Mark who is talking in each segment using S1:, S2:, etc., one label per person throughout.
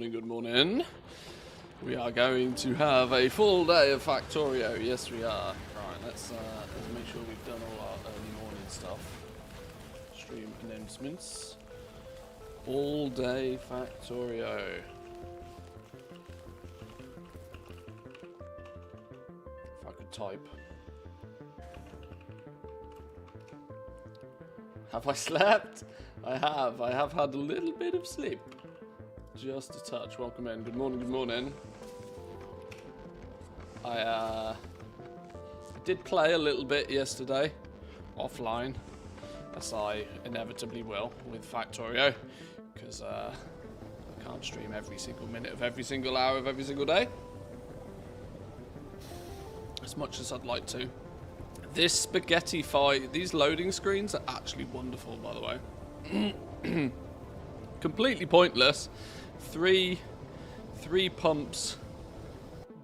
S1: morning, good morning. We are going to have a full day of Factorio. Yes, we are. Right, let's make sure we've done all our early morning stuff. Stream announcements. All day Factorio. If I could type. Have I slept? I have. I have had a little bit of sleep. Just a touch. Welcome in. Good morning, good morning. I did play a little bit yesterday. Offline. As I inevitably will with Factorio. Because I can't stream every single minute of every single hour of every single day. As much as I'd like to. This spaghetti fight, these loading screens are actually wonderful, by the way. Completely pointless. Three pumps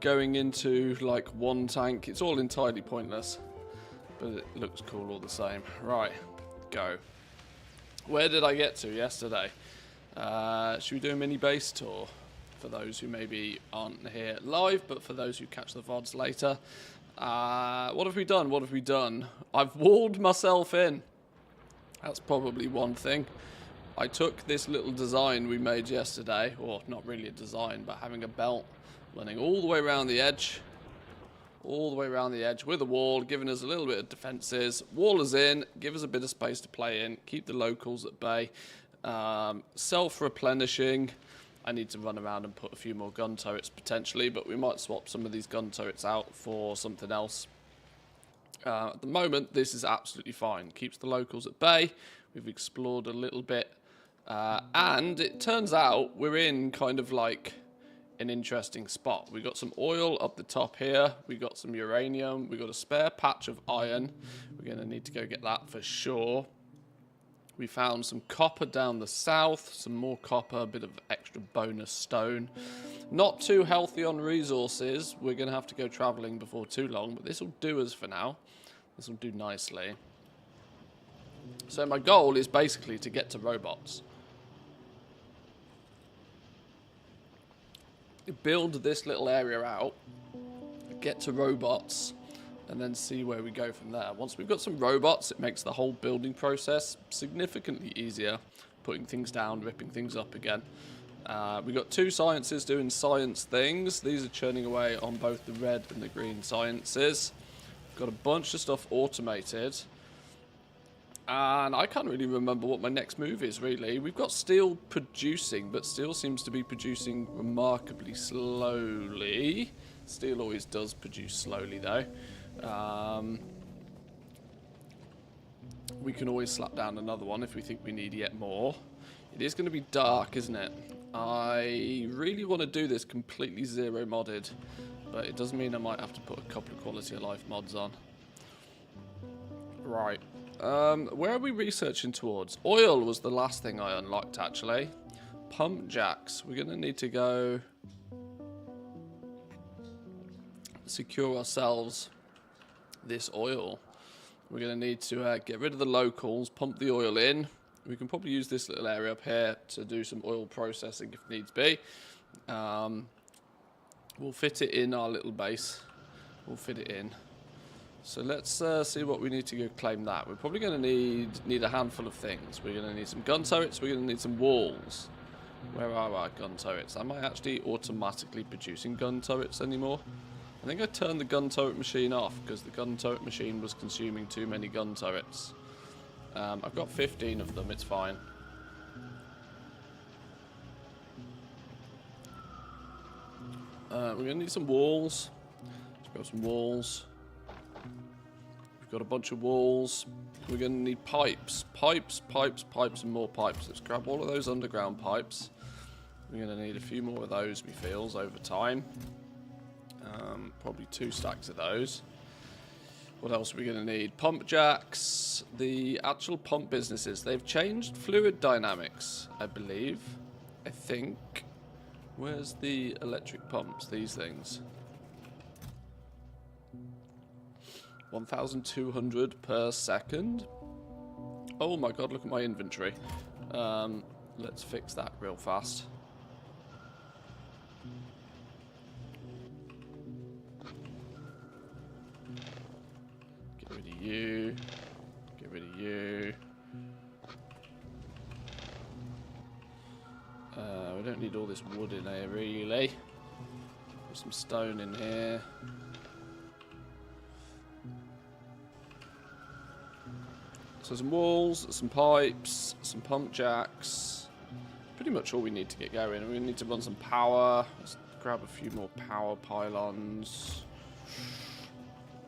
S1: going into like one tank. It's all entirely pointless, but it looks cool all the same. Right, go. Where did I get to yesterday? Should we do a mini base tour for those who maybe aren't here live, but for those who catch the VODs later? What have we done? What have we done? I've walled myself in. That's probably one thing. I took this little design we made yesterday, or not really a design, but having a belt running all the way around the edge. All the way around the edge with a wall, giving us a little bit of defences. Wall us in, give us a bit of space to play in, keep the locals at bay. Self-replenishing. I need to run around and put a few more gun turrets potentially, but we might swap some of these gun turrets out for something else. At the moment, this is absolutely fine. Keeps the locals at bay. We've explored a little bit. And it turns out we're in kind of like an interesting spot. We've got some oil up the top here. We've got some uranium. We've got a spare patch of iron. We're going to need to go get that for sure. We found some copper down the south, some more copper, a bit of extra bonus stone. Not too healthy on resources. We're going to have to go travelling before too long, but this will do us for now. This will do nicely. So my goal is basically to get to robots. Build this little area out, get to robots, and then see where we go from there. Once we've got some robots, it makes the whole building process significantly easier. Putting things down, ripping things up again. We've got two sciences doing science things. These are churning away on both the red and the green sciences. Got a bunch of stuff automated. And I can't really remember what my next move is, really. We've got steel producing, but steel seems to be producing remarkably slowly. Steel always does produce slowly, though. We can always slap down another one if we think we need yet more. It is going to be dark, isn't it? I really want to do this completely zero modded, but it does mean I might have to put a couple of quality of life mods on. Right. Where are we researching towards? Oil was the last thing I unlocked, actually. Pump jacks. We're going to need to go secure ourselves this oil. We're going to need to get rid of the locals, pump the oil in. We can probably use this little area up here to do some oil processing if needs be. We'll fit it in our little base. We'll fit it in. So let's see what we need to go claim that. We're probably going to need a handful of things. We're going to need some gun turrets. We're going to need some walls. Where are our gun turrets? Am I actually automatically producing gun turrets anymore? I think I turned the gun turret machine off because the gun turret machine was consuming too many gun turrets. I've got 15 of them, it's fine. We're going to need some walls. Let's go some walls. We've got a bunch of walls. We're going to need pipes. Pipes, and more pipes. Let's grab all of those underground pipes. We're going to need a few more of those, me feels, over time. Probably 2 stacks of those. What else are we going to need? Pump jacks. The actual pump businesses. They've changed fluid dynamics, I believe. I think. Where's the electric pumps? These things. 1,200 per second. Oh my god, look at my inventory. Let's fix that real fast. of you. Get rid of you. We don't need all this wood in here, really. Put some stone in here. So some walls, some pipes, some pump jacks. Pretty much all we need to get going. We need to run some power. Let's grab a few more power pylons.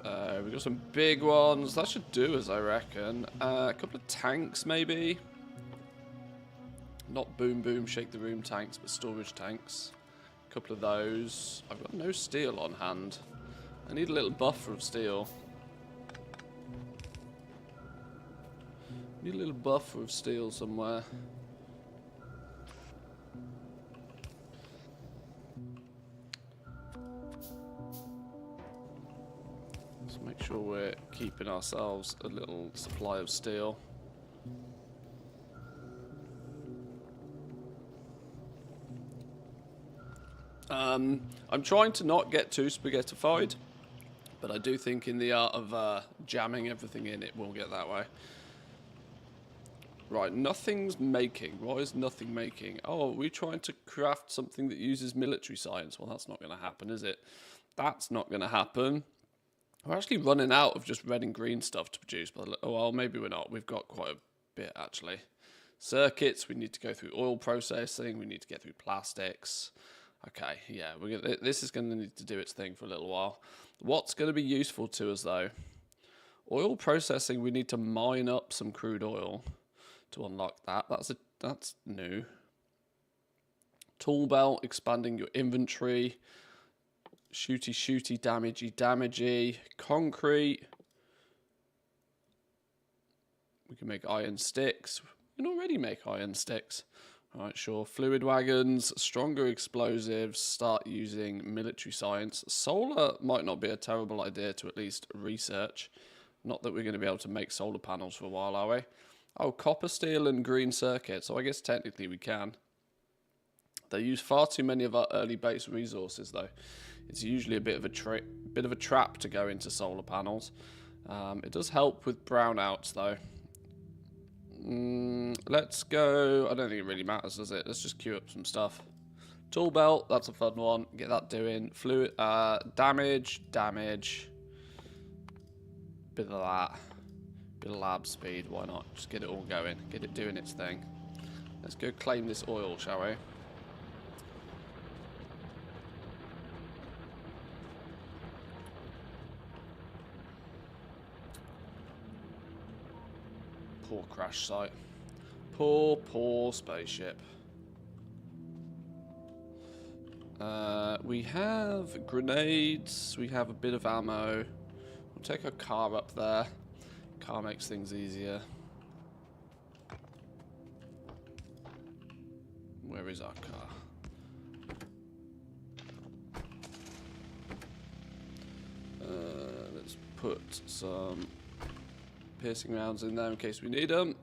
S1: We've got some big ones. That should do us, I reckon. A couple of tanks, maybe. Not boom boom shake the room tanks, but storage tanks. A couple of those. I've got no steel on hand. I need a little buffer of steel. Need a little buffer of steel somewhere. Let's make sure we're keeping ourselves a little supply of steel. I'm trying to not get too spaghettified, but I do think in the art of jamming everything in, it will get that way. Right, nothing's making. Why is nothing making? Oh, are we trying to craft something that uses military science? Well, that's not going to happen, is it? That's not going to happen. We're actually running out of just red and green stuff to produce. But, oh, well, maybe we're not. We've got quite a bit, actually. Circuits, we need to go through oil processing. We need to get through plastics. Okay, yeah, this is going to need to do its thing for a little while. What's going to be useful to us, though? Oil processing, we need to mine up some crude oil to unlock that. That's new. Tool belt, expanding your inventory. Shooty, damagey. Concrete. We can make iron sticks. We can already make iron sticks. Alright, sure. Fluid wagons, stronger explosives, start using military science. Solar might not be a terrible idea to at least research. Not that we're going to be able to make solar panels for a while, are we? Oh, copper, steel, and green circuits. So I guess technically we can. They use far too many of our early base resources, though. It's usually a bit of a trap to go into solar panels. It does help with brownouts, though. Let's go. I don't think it really matters, does it? Let's just queue up some stuff. Tool belt, that's a fun one. Get that doing. Fluid, damage. Bit of that. Bit of lab speed, why not? Just get it all going. Get it doing its thing. Let's go claim this oil, shall we? Poor crash site. Poor spaceship. We have grenades. We have a bit of ammo. We'll take our car up there. Car makes things easier. Where is our car? Let's put some piercing rounds in there in case we need them.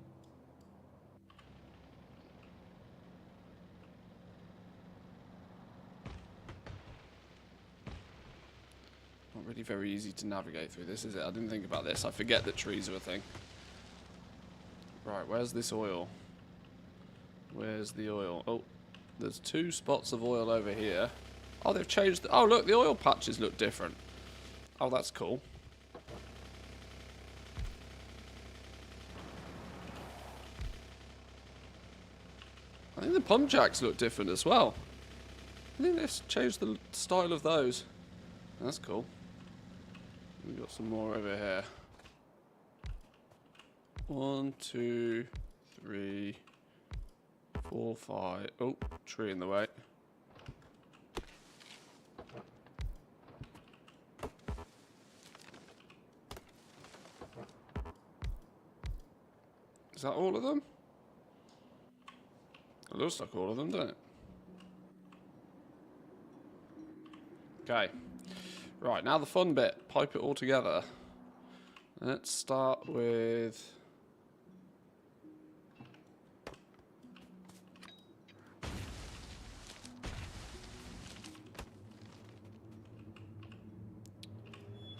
S1: Not really very easy to navigate through this, is it? I didn't think about this. I forget that trees are a thing. Right, where's this oil? Where's the oil? Oh, there's 2 spots of oil over here. Oh, they've changed. Oh, look, the oil patches look different. Oh, that's cool. I think the pump jacks look different as well. I think they've changed the style of those. That's cool. We've got some more over here. 1, 2, 3, 4, 5. Oh, tree in the way. Is that all of them? It looks like all of them, doesn't it? Okay. Right, now the fun bit. Pipe it all together. Let's start with...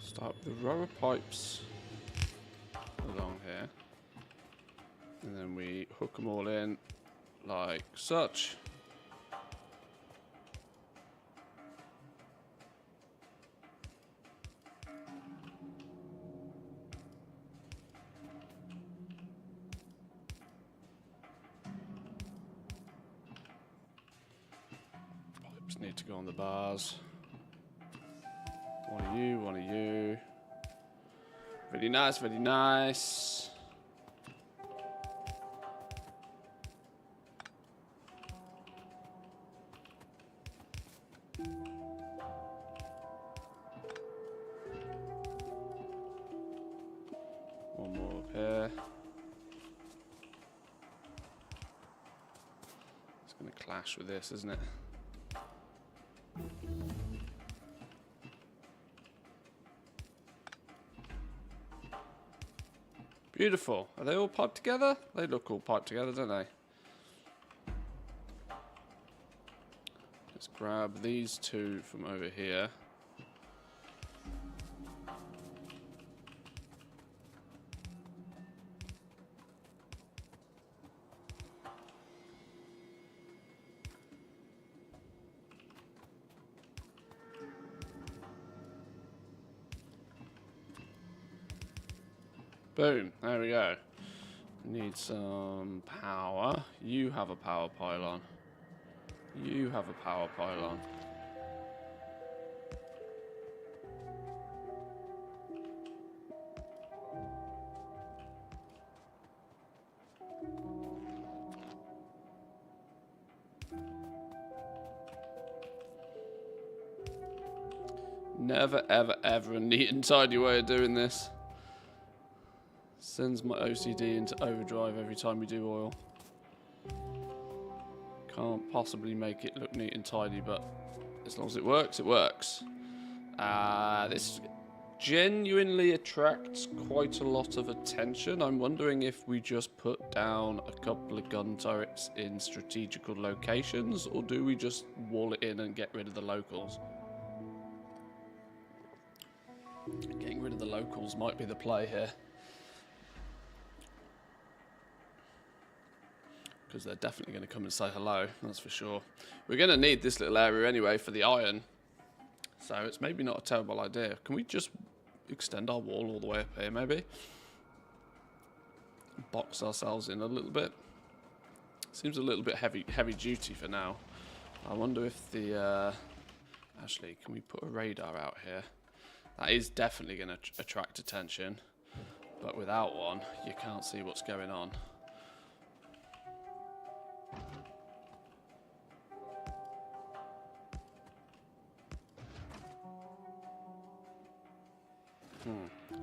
S1: Start with the rubber pipes And then we hook them all in like such. Pipes need to go on the bars. One of you, one of you. Very nice, very nice. One more up here. It's going to clash with this, isn't it? Beautiful. Are they all piped together? They look all piped together, don't they? Let's grab these two from over here. Boom, there we go. Need some power. You have a power pylon. You have a power pylon. Never, ever, ever a neat and tidy way of doing this. Sends my OCD into overdrive every time we do oil. Can't possibly make it look neat and tidy, but as long as it works, it works. This genuinely attracts quite a lot of attention. I'm wondering if we just put down a couple of gun turrets in strategical locations, or do we just wall it in and get rid of the locals? Getting rid of the locals might be the play here. Because they're definitely going to come and say hello, that's for sure. We're going to need this little area anyway for the iron. So it's maybe not a terrible idea. Can we just extend our wall all the way up here, maybe? Box ourselves in a little bit. Seems a little bit heavy duty for now. I wonder if the... actually, can we put a radar out here? That is definitely going to attract attention. But without one, you can't see what's going on.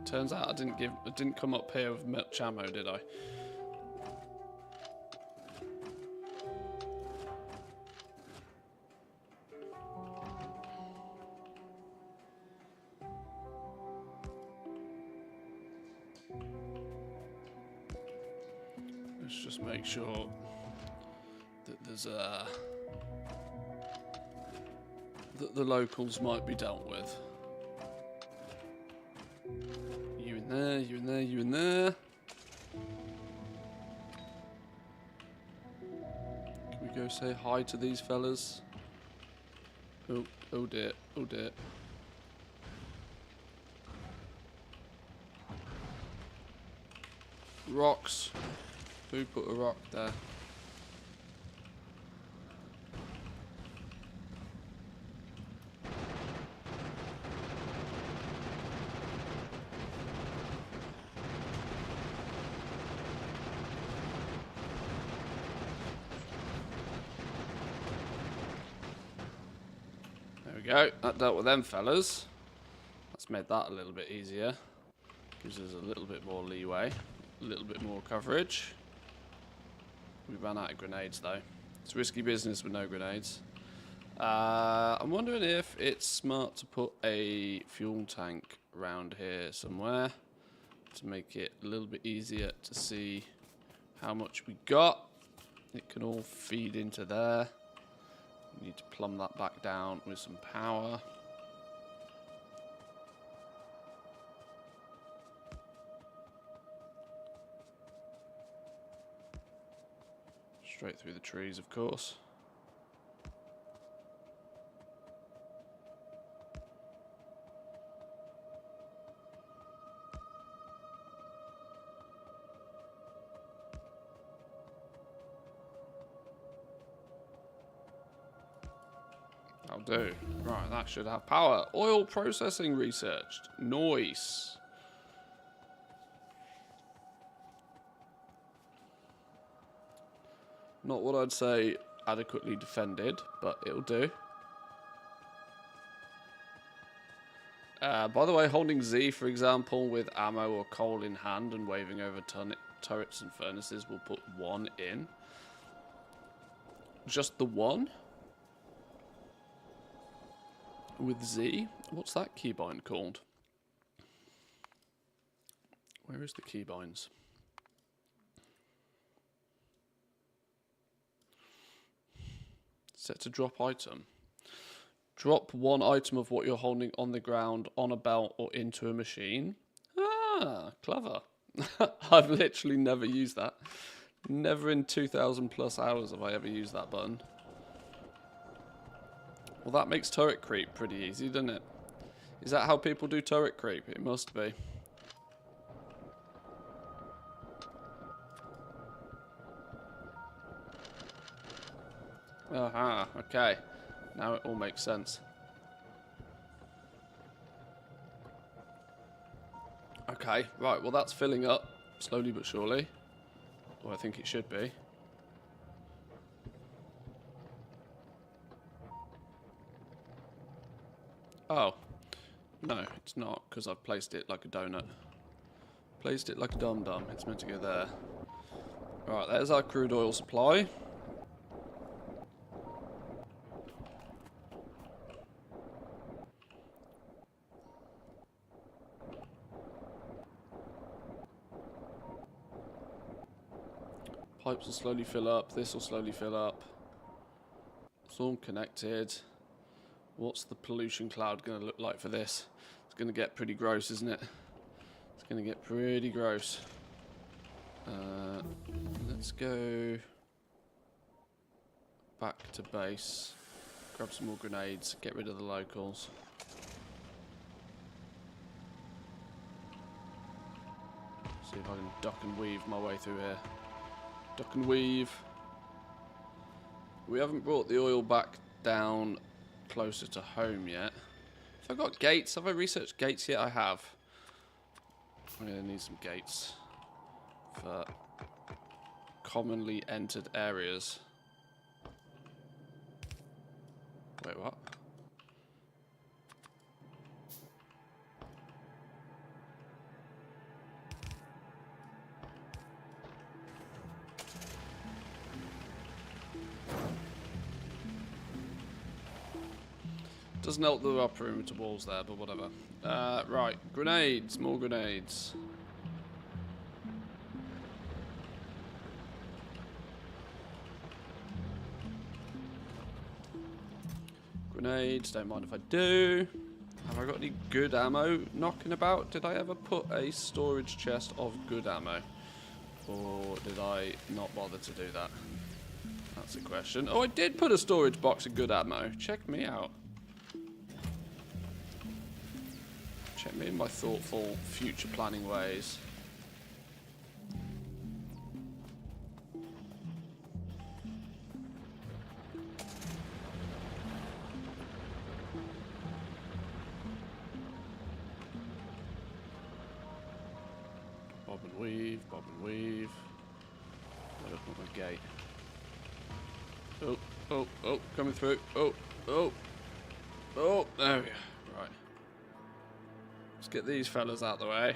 S1: Turns out I didn't come up here with much ammo, did I? Let's just make sure that there's that the locals might be dealt with. You in there, you in there, you in there. Can we go say hi to these fellas? Oh dear, oh dear. Rocks. Who put a rock there? There we go. That dealt with them fellas. That's made that a little bit easier. Gives us a little bit more leeway. A little bit more coverage. We ran out of grenades though. It's risky business with no grenades. I'm wondering if it's smart to put a fuel tank around here somewhere to make it a little bit easier to see how much we got. It can all feed into there. We need to plumb that back down with some power. Straight through the trees, of course. That'll do. Right, that should have power. Oil processing researched. Nice. Not what I'd say adequately defended, but it'll do. By the way, holding Z, for example, with ammo or coal in hand and waving over turrets and furnaces will put 1 in. Just the 1? With Z? What's that keybind called? Where is the keybinds? Set to drop item. Drop 1 item of what you're holding on the ground, on a belt, or into a machine. Ah, clever. I've literally never used that. Never in 2,000 plus hours have I ever used that button. Well, that makes turret creep pretty easy, doesn't it? Is that how people do turret creep? It must be. Aha, okay. Now it all makes sense. Okay, right, well that's filling up, slowly but surely. Or I think it should be. Oh. No, it's not, because I've placed it like a donut. Placed it like a dum-dum. It's meant to go there. Right, there's our crude oil supply. Pipes will slowly fill up. This will slowly fill up. It's all connected. What's the pollution cloud going to look like for this? It's going to get pretty gross, isn't it? It's going to get pretty gross. Let's go back to base. Grab some more grenades. Get rid of the locals. See if I can duck and weave my way through here. Duck and weave. We haven't brought the oil back down closer to home yet. Have I got gates? Have I researched gates yet? I have. I'm going to need some gates for commonly entered areas. Wait, what? Doesn't help that there are perimeter walls there, but whatever. Right, grenades, more grenades. Grenades, don't mind if I do. Have I got any good ammo knocking about? Did I ever put a storage chest of good ammo? Or did I not bother to do that? That's a question. Oh, I did put a storage box of good ammo. Check me out. Check me in my thoughtful, future planning ways. Bob and weave, bob and weave. Where up my gate? Oh, oh, oh, coming through. Oh, oh, oh, there we go. Right. Let's get these fellas out of the way.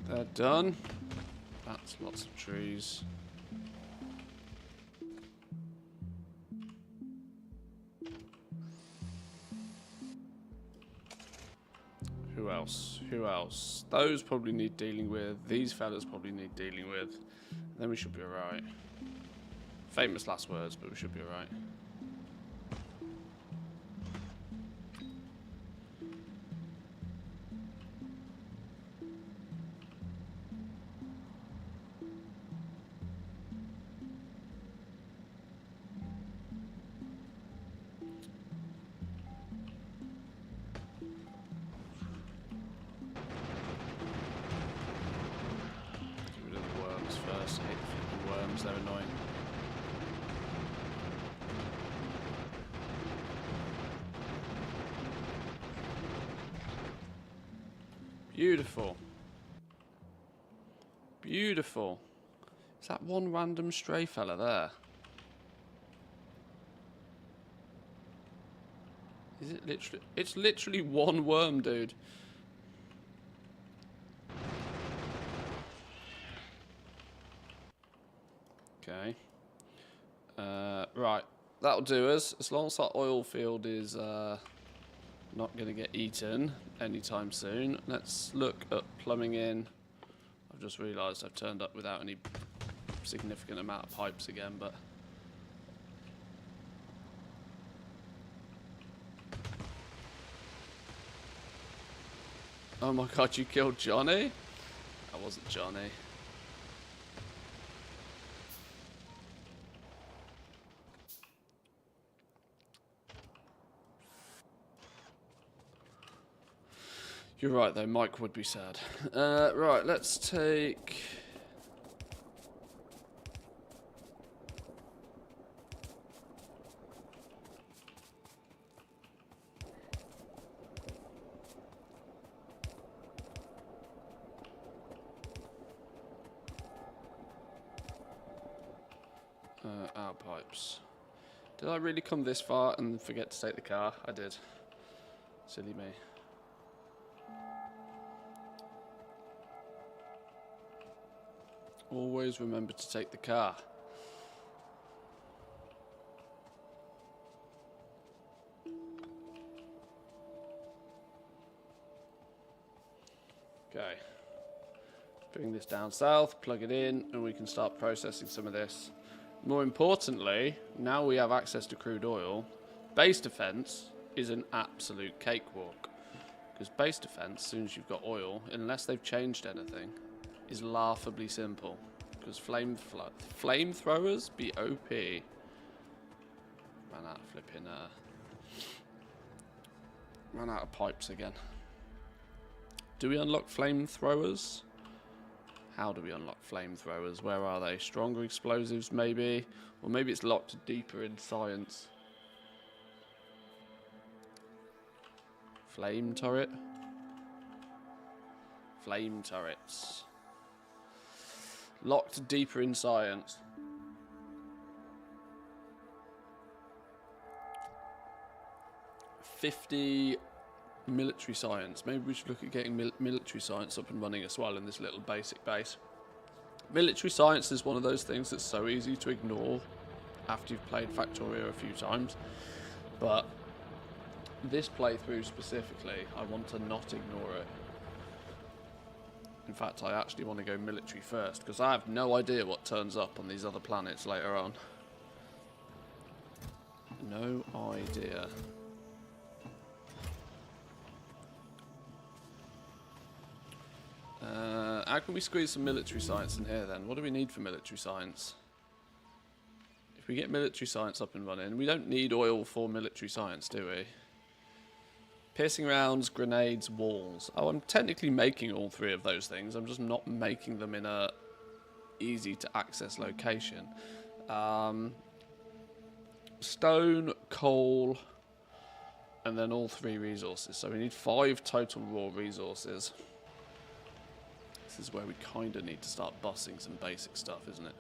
S1: They're done. That's lots of trees. Who else? Who else? Those probably need dealing with. These fellas probably need dealing with. Then we should be alright. Famous last words, but we should be alright. First, I hate the flipping worms, they're annoying. Beautiful. Beautiful. Is that one random stray fella there? Is it literally? It's literally one worm, dude. Okay. Right. That'll do us. As long as that oil field is not going to get eaten anytime soon. Let's look at plumbing in. I've just realised I've turned up without any significant amount of pipes again, but... Oh my god, you killed Johnny? That wasn't Johnny. You're right though, Mike would be sad. Right, let's take... our pipes. Did I really come this far and forget to take the car? I did. Silly me. Always remember to take the car. Okay. Bring this down south, plug it in, and we can start processing some of this. More importantly, now we have access to crude oil, base defense is an absolute cakewalk. Because base defense, as soon as you've got oil, unless they've changed anything, is laughably simple. Because flamethrowers be OP. Ran out of flipping, ran out of pipes again. Do we unlock flamethrowers? How do we unlock flamethrowers? Where are they? Stronger explosives, maybe? Or maybe it's locked deeper in science. Flame turret? Flame turrets. Locked deeper in science. $50 military science. Maybe we should look at getting military science up and running as well in this little basic base. Military science is one of those things that's so easy to ignore after you've played Factorio a few times. But this playthrough specifically, I want to not ignore it. In fact, I actually want to go military first, because I have no idea what turns up on these other planets later on. No idea. How can we squeeze some military science in here then? What do we need for military science? If we get military science up and running, we don't need oil for military science, do we? Piercing rounds, grenades, walls. Oh, I'm technically making all three of those things. I'm just not making them in a easy to access location. Stone, coal, and then all three resources. So we need 5 total raw resources. This is where we kind of need to start bossing some basic stuff, isn't it?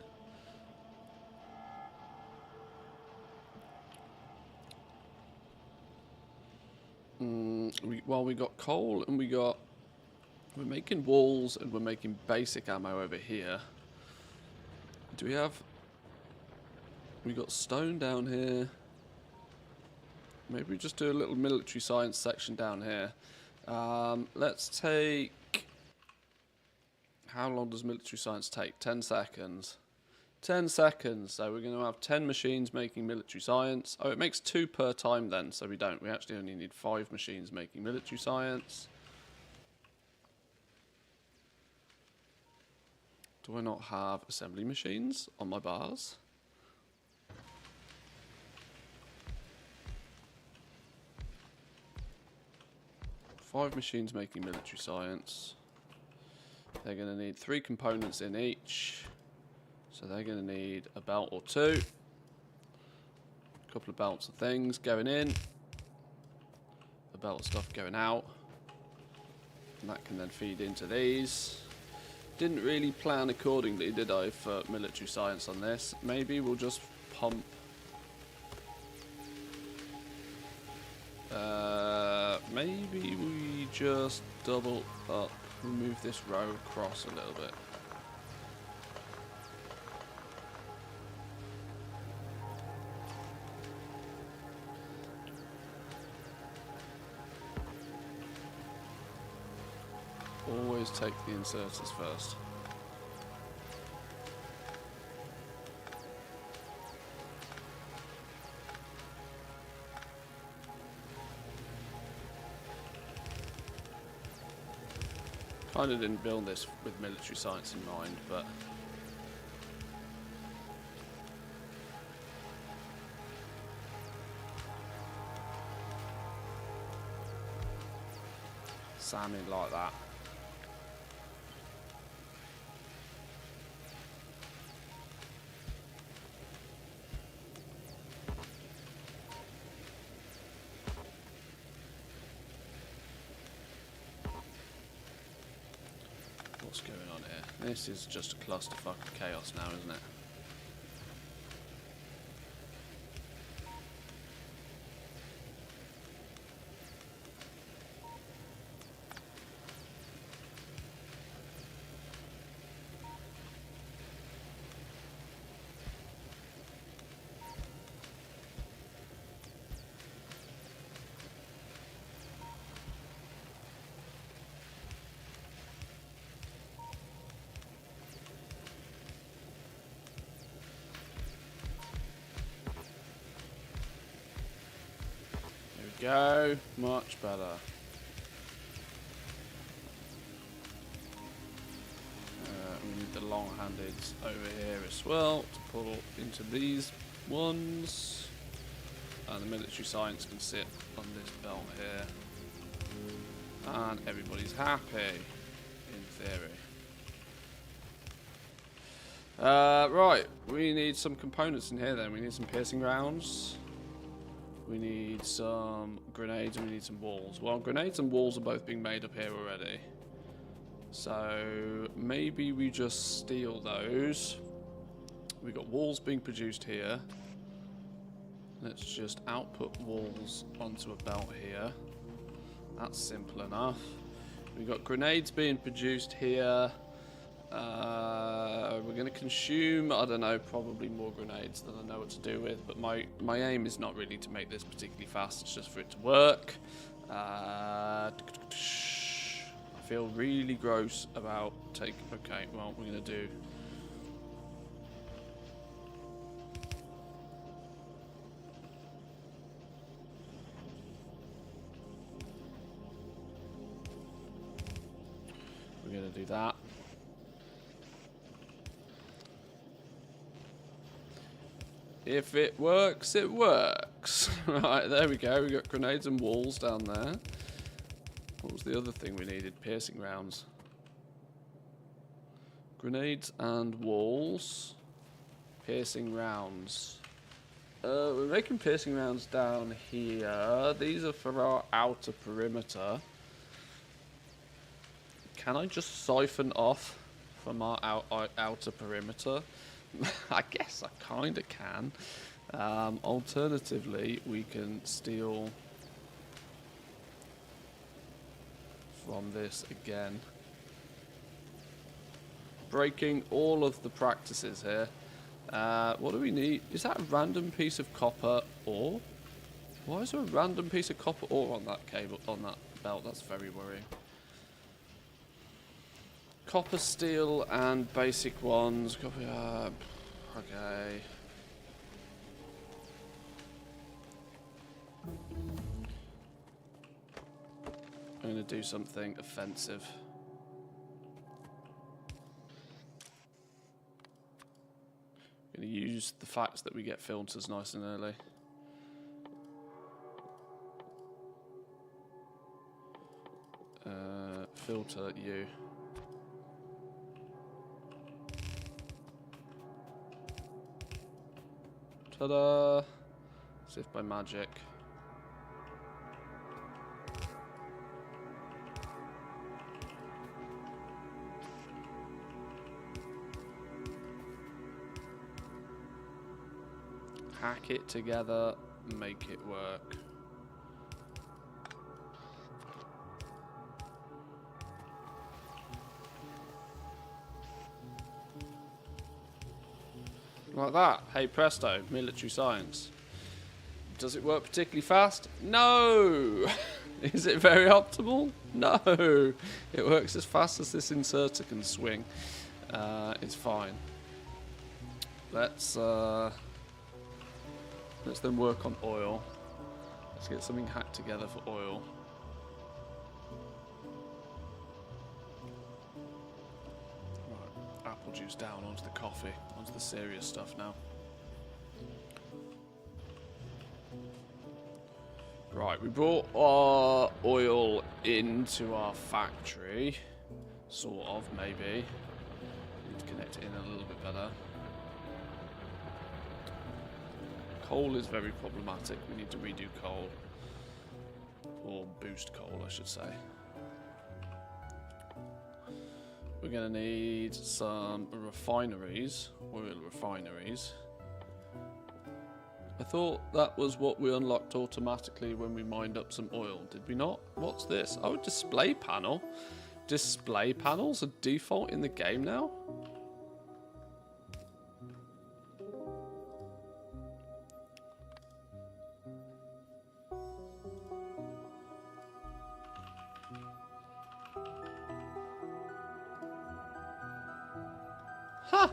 S1: We got coal and we're making walls and we're making basic ammo over here. Do we have... We got stone down here. Maybe we just do a little military science section down here. Let's take... How long does military science take? 10 seconds. 10 seconds. So we're going to have 10 machines making military science. Oh, it makes 2 per time then, so we don't. We actually only need 5 machines making military science. Do I not have assembly machines on my bars? Five machines making military science. They're going to need 3 components in each. So they're going to need a belt or 2. A couple of belts of things going in. A belt of stuff going out. And that can then feed into these. Didn't really plan accordingly, did I, for military science on this? Maybe we'll just pump... maybe we just double up, move this row across a little bit. Always take the inserters first. Kind of didn't build this with military science in mind, but salmon like that. What's going on here? This is just a clusterfuck of chaos now, isn't it? Go, much better. We need the long-handeds over here as well to pull into these ones, and the military science can sit on this belt here, and everybody's happy in theory. Right, we need some components in here then. We need some piercing rounds. We need some grenades and we need some walls. Well, grenades and walls are both being made up here already. So maybe we just steal those. We've got walls being produced here. Let's just output walls onto a belt here. That's simple enough. We've got grenades being produced here. We're going to consume, I don't know, probably more grenades than I know what to do with, but my aim is not really to make this particularly fast, it's just for it to work. I feel really gross about taking... Okay, well, we're going to do... We're going to do that. If it works, it works. Right, there we go. We got grenades and walls down there. What was the other thing we needed? Piercing rounds. Grenades and walls. Piercing rounds. We're making piercing rounds down here. These are for our outer perimeter. Can I just siphon off from our outer perimeter? I guess I kind of can. Alternatively, we can steal from this again. Breaking all of the practices here. What do we need? Is that a random piece of copper ore? Why is there a random piece of copper ore on that cable, on that belt. That's very worrying. Copper, steel, and basic ones. Copy. Okay. I'm going to do something offensive. I'm going to use the fact that we get filters nice and early. Filter you. Ta-da! As if by magic. Hack it together, make it work. Like that. Hey presto, military science. Does it work particularly fast? No! Is it very optimal? No! It works as fast as this inserter can swing. It's fine. Let's then work on oil. Let's get something hacked together for oil. Right, apple juice down onto the coffee, onto the serious stuff now. Right, we brought our oil into our factory. Sort of, maybe. Need to connect it in a little bit better. Coal is very problematic. We need to redo coal. Or boost coal, I should say. We're going to need some refineries. Oil refineries. I thought that was what we unlocked automatically when we mined up some oil. Did we not? What's this? Oh, display panel. Display panels are default in the game now? Huh.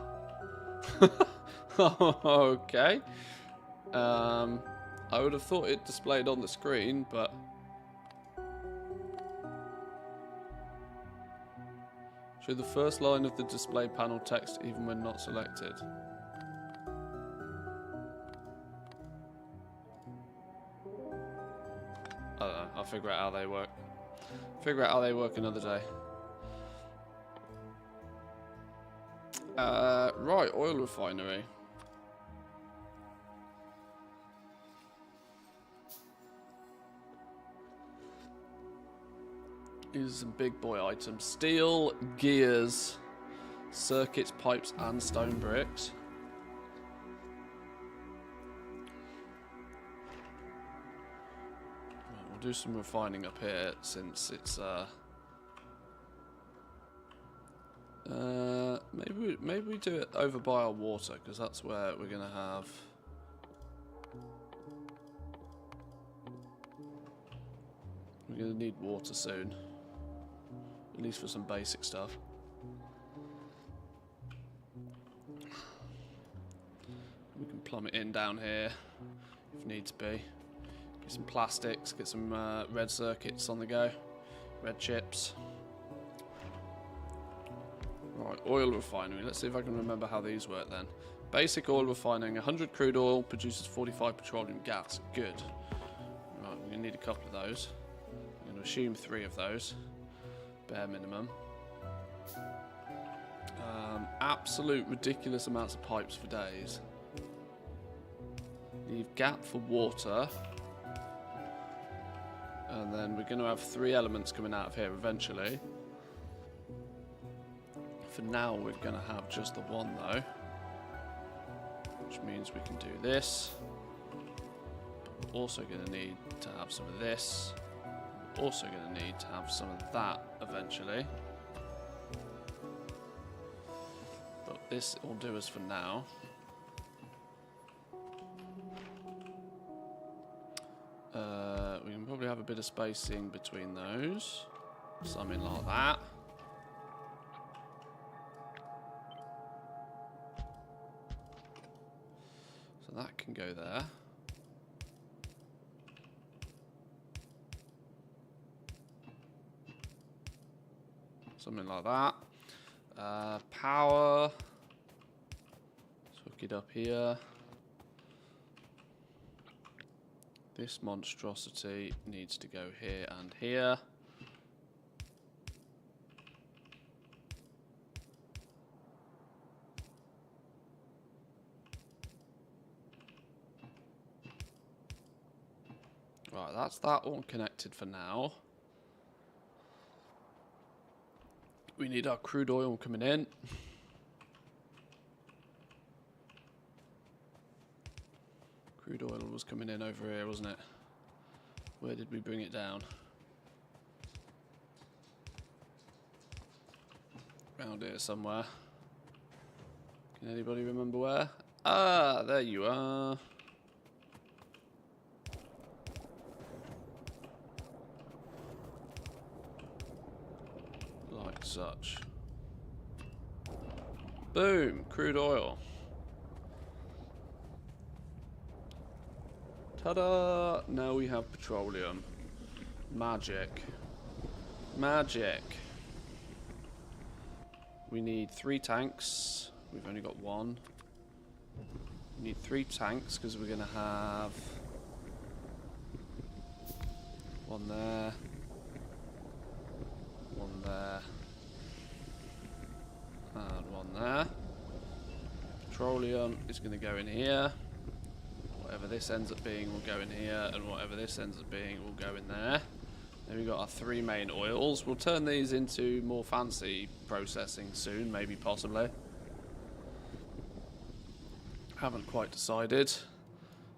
S1: Okay. I would have thought it displayed on the screen, but show the first line of the display panel text even when not selected. I don't know. I'll figure out how they work. Figure out how they work another day. Right, oil refinery. These are some big boy items. Steel, gears, circuits, pipes, and stone bricks. Right, we'll do some refining up here since it's maybe we do it over by our water, because that's where we're gonna have we're gonna need water soon. At least for some basic stuff. We can plumb it in down here if needs be. Get some plastics, get some red circuits on the go. Red chips. Right, oil refinery. Let's see if I can remember how these work then. Basic oil refining. 100 crude oil produces 45 petroleum gas. Good. Right, we're going to need a couple of those. I'm going to assume 3 of those. Bare minimum. Absolute ridiculous amounts of pipes for days. Leave gap for water. And then we're going to have 3 elements coming out of here eventually. For now we're going to have just the one though. Which means we can do this. We're also going to need to have some of this. Also going to need to have some of that eventually. But this will do us for now. We can probably have a bit of spacing between those. Something like that. So that can go there. Something like that. Power. Let's hook it up here. This monstrosity needs to go here and here. Right, that's that all connected for now. We need our crude oil coming in. Crude oil was coming in over here, wasn't it? Where did we bring it down? Around here somewhere. Can anybody remember where? Ah, there you are. Like such. Boom, crude oil. Ta-da! Now we have petroleum. Magic. Magic. We need 3 tanks. We've only got 1. We need 3 tanks because we're going to have 1 there, 1 there, and 1 there. Petroleum is going to go in here. Whatever this ends up being will go in here, and whatever this ends up being will go in there. Then we've got our 3 main oils. We'll turn these into more fancy processing soon, maybe, possibly. Haven't quite decided.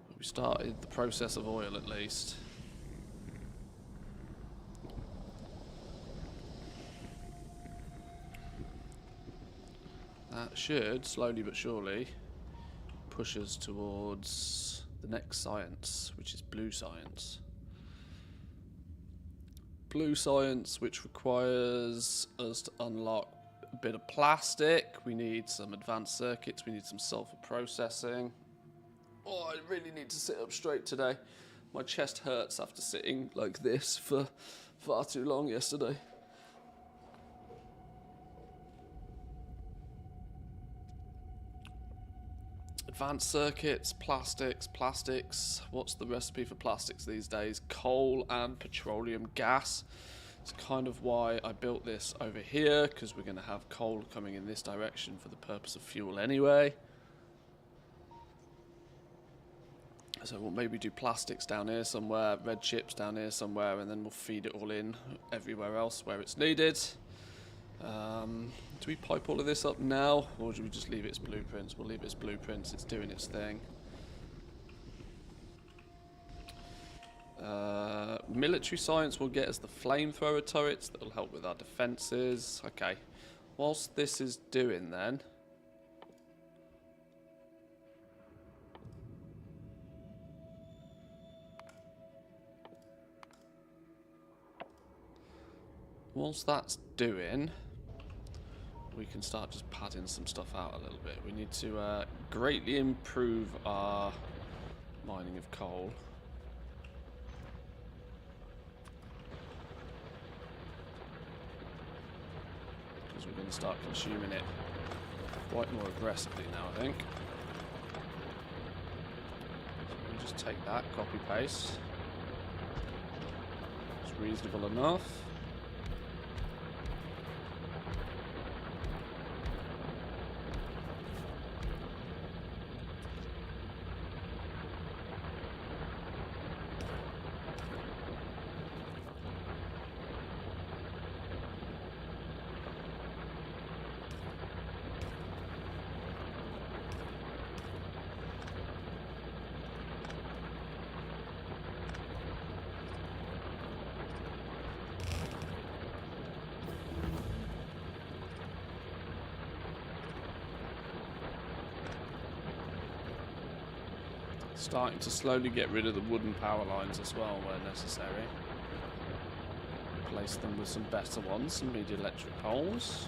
S1: But we started the process of oil at least. That should, slowly but surely, push us towards the next science, which is blue science. Blue science, which requires us to unlock a bit of plastic. We need some advanced circuits. We need some sulfur processing. Oh, I really need to sit up straight today. My chest hurts after sitting like this for far too long yesterday. Advanced circuits, plastics. What's the recipe for plastics these days? Coal and petroleum gas. It's kind of why I built this over here, because we're going to have coal coming in this direction for the purpose of fuel anyway. So we'll maybe do plastics down here somewhere, red chips down here somewhere, and then we'll feed it all in everywhere else where it's needed. Do we pipe all of this up now, or do we just leave it as blueprints? We'll leave it as blueprints. It's doing its thing. Military science will get us the flamethrower turrets that will help with our defences. Okay. Whilst this is doing then... Whilst that's doing... we can start just padding some stuff out a little bit. We need to greatly improve our mining of coal. Because we're going to start consuming it quite more aggressively now, I think. So we'll just take that, copy paste. It's reasonable enough. Starting to slowly get rid of the wooden power lines as well where necessary. replace them with some better ones, some medium electric poles.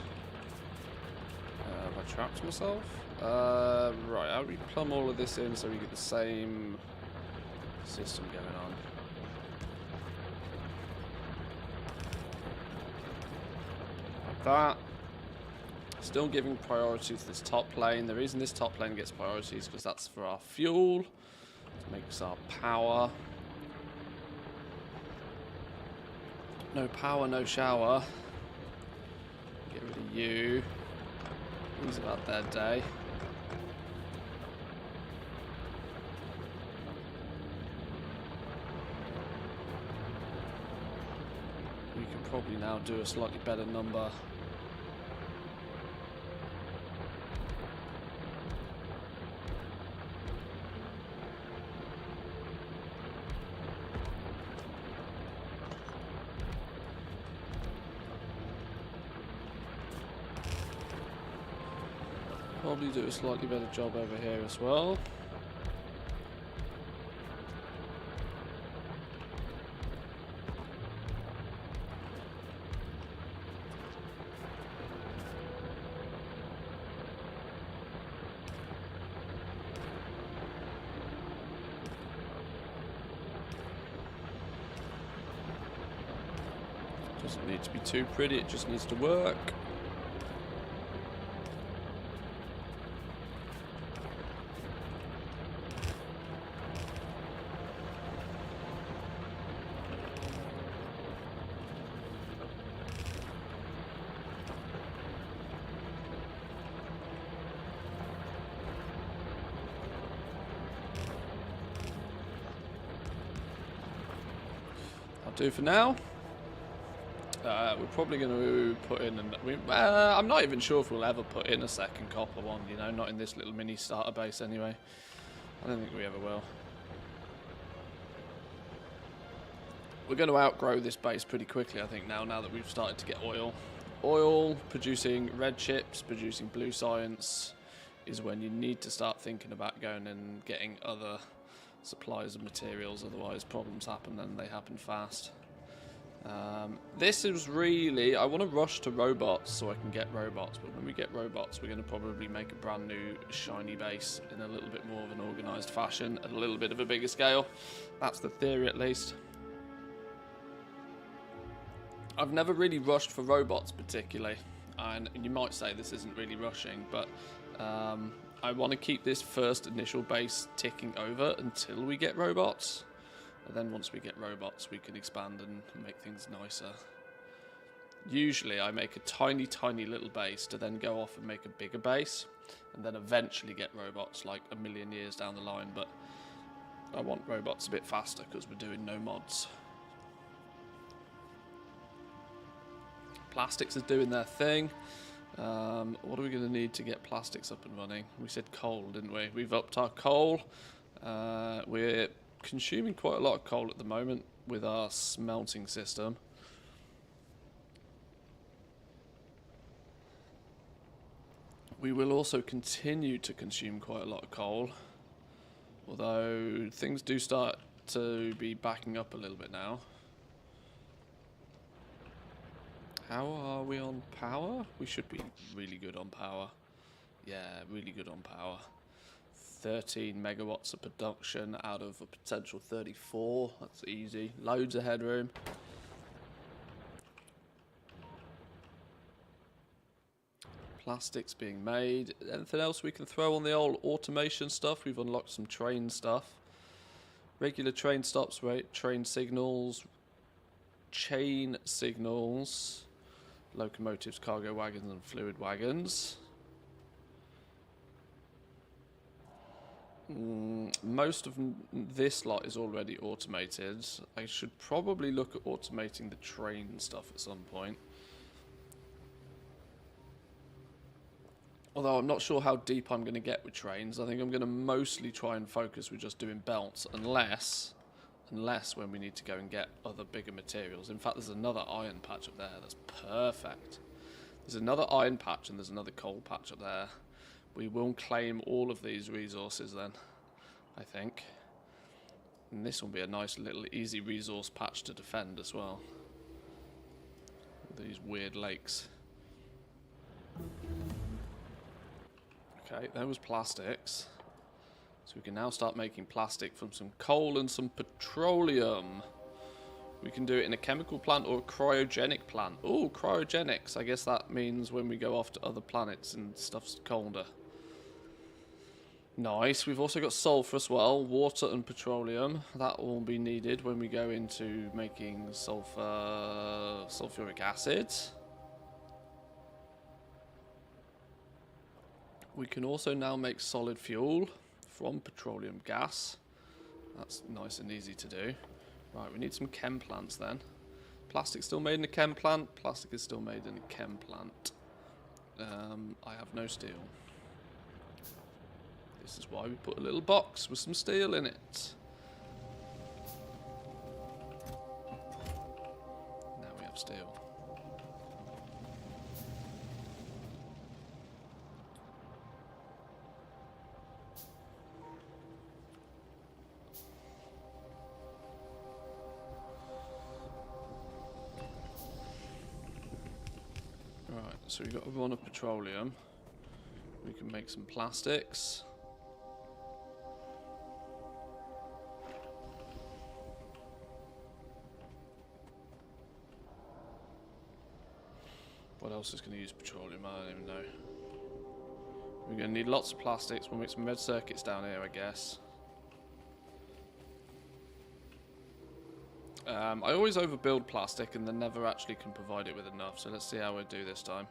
S1: Have I trapped myself? Right, how do we plumb all of this in so we get the same system going on? Like that. Still giving priority to this top plane. The reason this top plane gets priority is because that's for our fuel. It makes our power. No power, no shower. Get rid of you. Things about their day. We can probably now do a slightly better number. Probably do a slightly better job over here as well. Doesn't need to be too pretty, it just needs to work. Do for now. We're probably going to put in, I'm not even sure if we'll ever put in a second copper one, you know, not in this little mini starter base anyway. I don't think we ever will. We're going to outgrow this base pretty quickly, I think, now that we've started to get oil. Oil, producing red chips, producing blue science is when you need to start thinking about going and getting other supplies of materials, otherwise problems happen and they happen fast. This is really, I want to rush to robots so I can get robots, but when we get robots we're going to probably make a brand new shiny base in a little bit more of an organised fashion at a little bit of a bigger scale. That's the theory at least. I've never really rushed for robots particularly, and you might say this isn't really rushing, but I want to keep this first initial base ticking over until we get robots. And then once we get robots, we can expand and make things nicer. Usually I make a tiny, tiny little base to then go off and make a bigger base. And then eventually get robots like a million years down the line. But I want robots a bit faster because we're doing no mods. Plastics is doing their thing. What are we going to need to get plastics up and running? We said coal, didn't we? We've upped our coal. We're consuming quite a lot of coal at the moment with our smelting system. We will also continue to consume quite a lot of coal, although things do start to be backing up a little bit now. How are we on power? We should be really good on power. Yeah, really good on power. 13 megawatts of production out of a potential 34. That's easy. Loads of headroom. Plastics being made. Anything else we can throw on the old automation stuff? We've unlocked some train stuff. Regular train stops, right? Train signals. Chain signals. Locomotives, cargo wagons and fluid wagons. Most of this lot is already automated. I should probably look at automating the train stuff at some point. Although I'm not sure how deep I'm going to get with trains. I think I'm going to mostly try and focus with just doing belts, unless when we need to go and get other bigger materials. In fact, there's another iron patch up there. That's perfect. There's another iron patch and there's another coal patch up there. We will claim all of these resources then, I think. And this will be a nice little easy resource patch to defend as well. These weird lakes. Okay, there was plastics. So we can now start making plastic from some coal and some petroleum. We can do it in a chemical plant or a cryogenic plant. Oh, cryogenics. I guess that means when we go off to other planets and stuff's colder. Nice. We've also got sulfur as well. Water and petroleum. That will be needed when we go into making sulfuric acid. We can also now make solid fuel from petroleum gas. That's nice and easy to do. Right, we need some chem plants then. Plastic still made in a chem plant. Plastic is still made in a chem plant. I have no steel. This is why we put a little box with some steel in it. Now we have steel. Right, so we've got a run of petroleum. We can make some plastics. What else is going to use petroleum? I don't even know. We're going to need lots of plastics. We'll make some red circuits down here, I guess. I always overbuild plastic and then never actually can provide it with enough. So let's see how we do this time.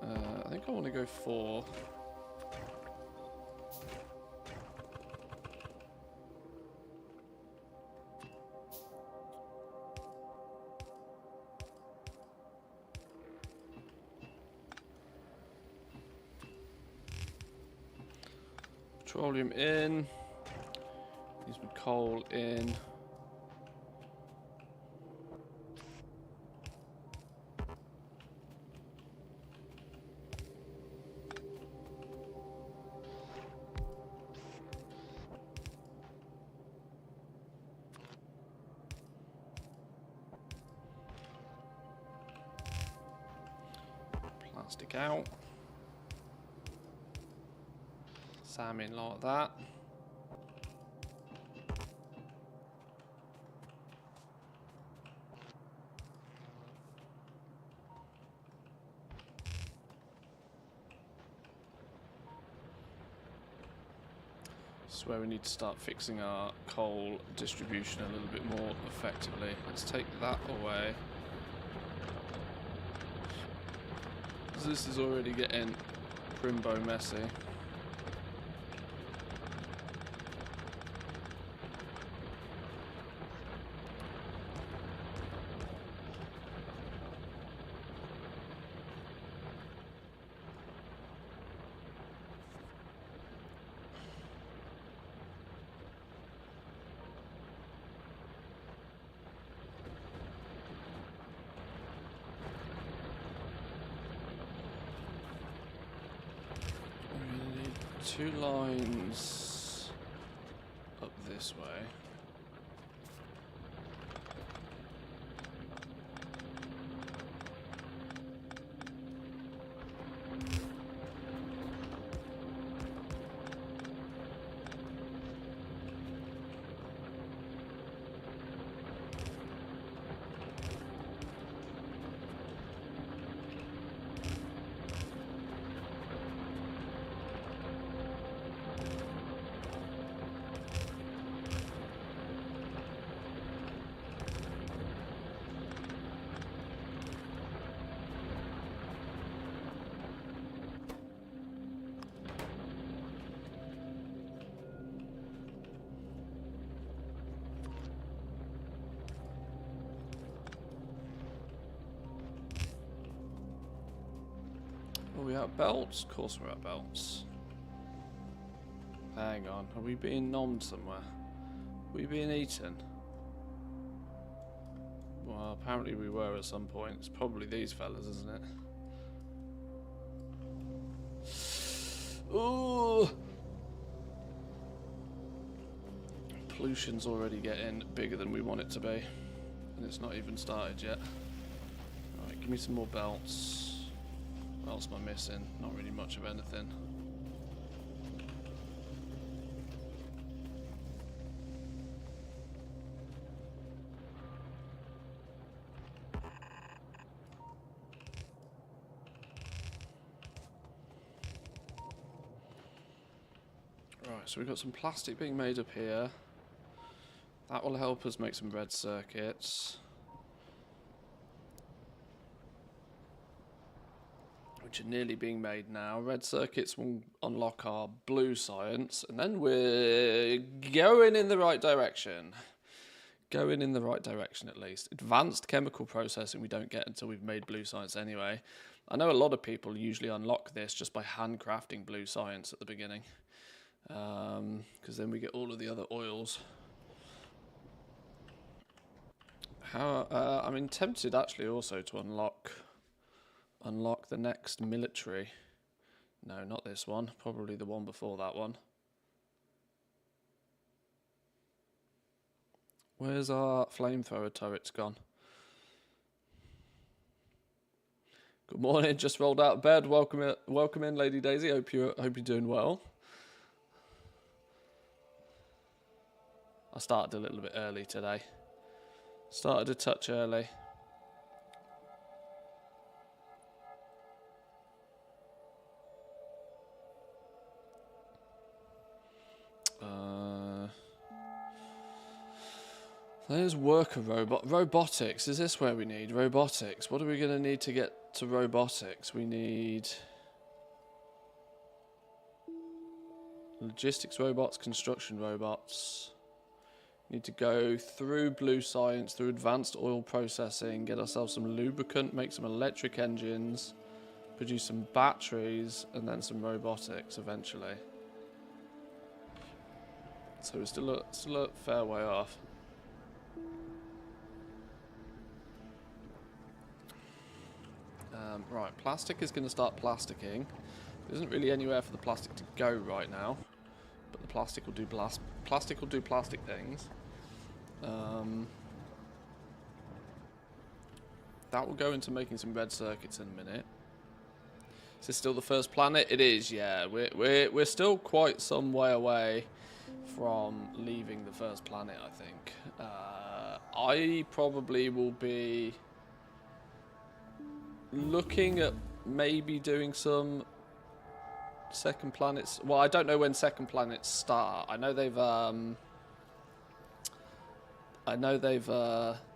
S1: I think I want to go for... petroleum in, use some coal in. Plastic out. Salmon like that. This is where we need to start fixing our coal distribution a little bit more effectively. Let's take that away. This is already getting primbo messy. Two lines up this way. Are we out belts? Of course we're out belts. Hang on, are we being nommed somewhere? Are we being eaten? Well, apparently we were at some point. It's probably these fellas, isn't it? Ooh! Pollution's already getting bigger than we want it to be. And it's not even started yet. Alright, give me some more belts. What else am I missing? Not really much of anything. Right, so we've got some plastic being made up here. That will help us make some red circuits. Which are nearly being made now. Red circuits will unlock our blue science, and then we're going in the right direction. Going in the right direction at least. Advanced chemical processing we don't get until we've made blue science anyway. I know a lot of people usually unlock this just by handcrafting blue science at the beginning. Because then we get all of the other oils. I'm tempted actually also to unlock the next military. No, not this one. Probably the one before that one. Where's our flamethrower turrets gone? Good morning. Just rolled out of bed. Welcome in, Lady Daisy. Hope you're doing well. I started a little bit early today. Started a touch early. There's worker robot. Robotics. Is this where we need robotics? What are we going to need to get to robotics? We need logistics robots, construction robots. Need to go through blue science, through advanced oil processing, get ourselves some lubricant, make some electric engines, produce some batteries, and then some robotics eventually. So we're still a fair way off. Right, plastic is going to start plasticking. There isn't really anywhere for the plastic to go right now, but the plastic will do plastic things. That will go into making some red circuits in a minute. Is this still the first planet? It is, yeah. We're still quite some way away from leaving the first planet, I think. I probably will be looking at maybe doing some second planets. Well, I don't know when second planets start. I know they've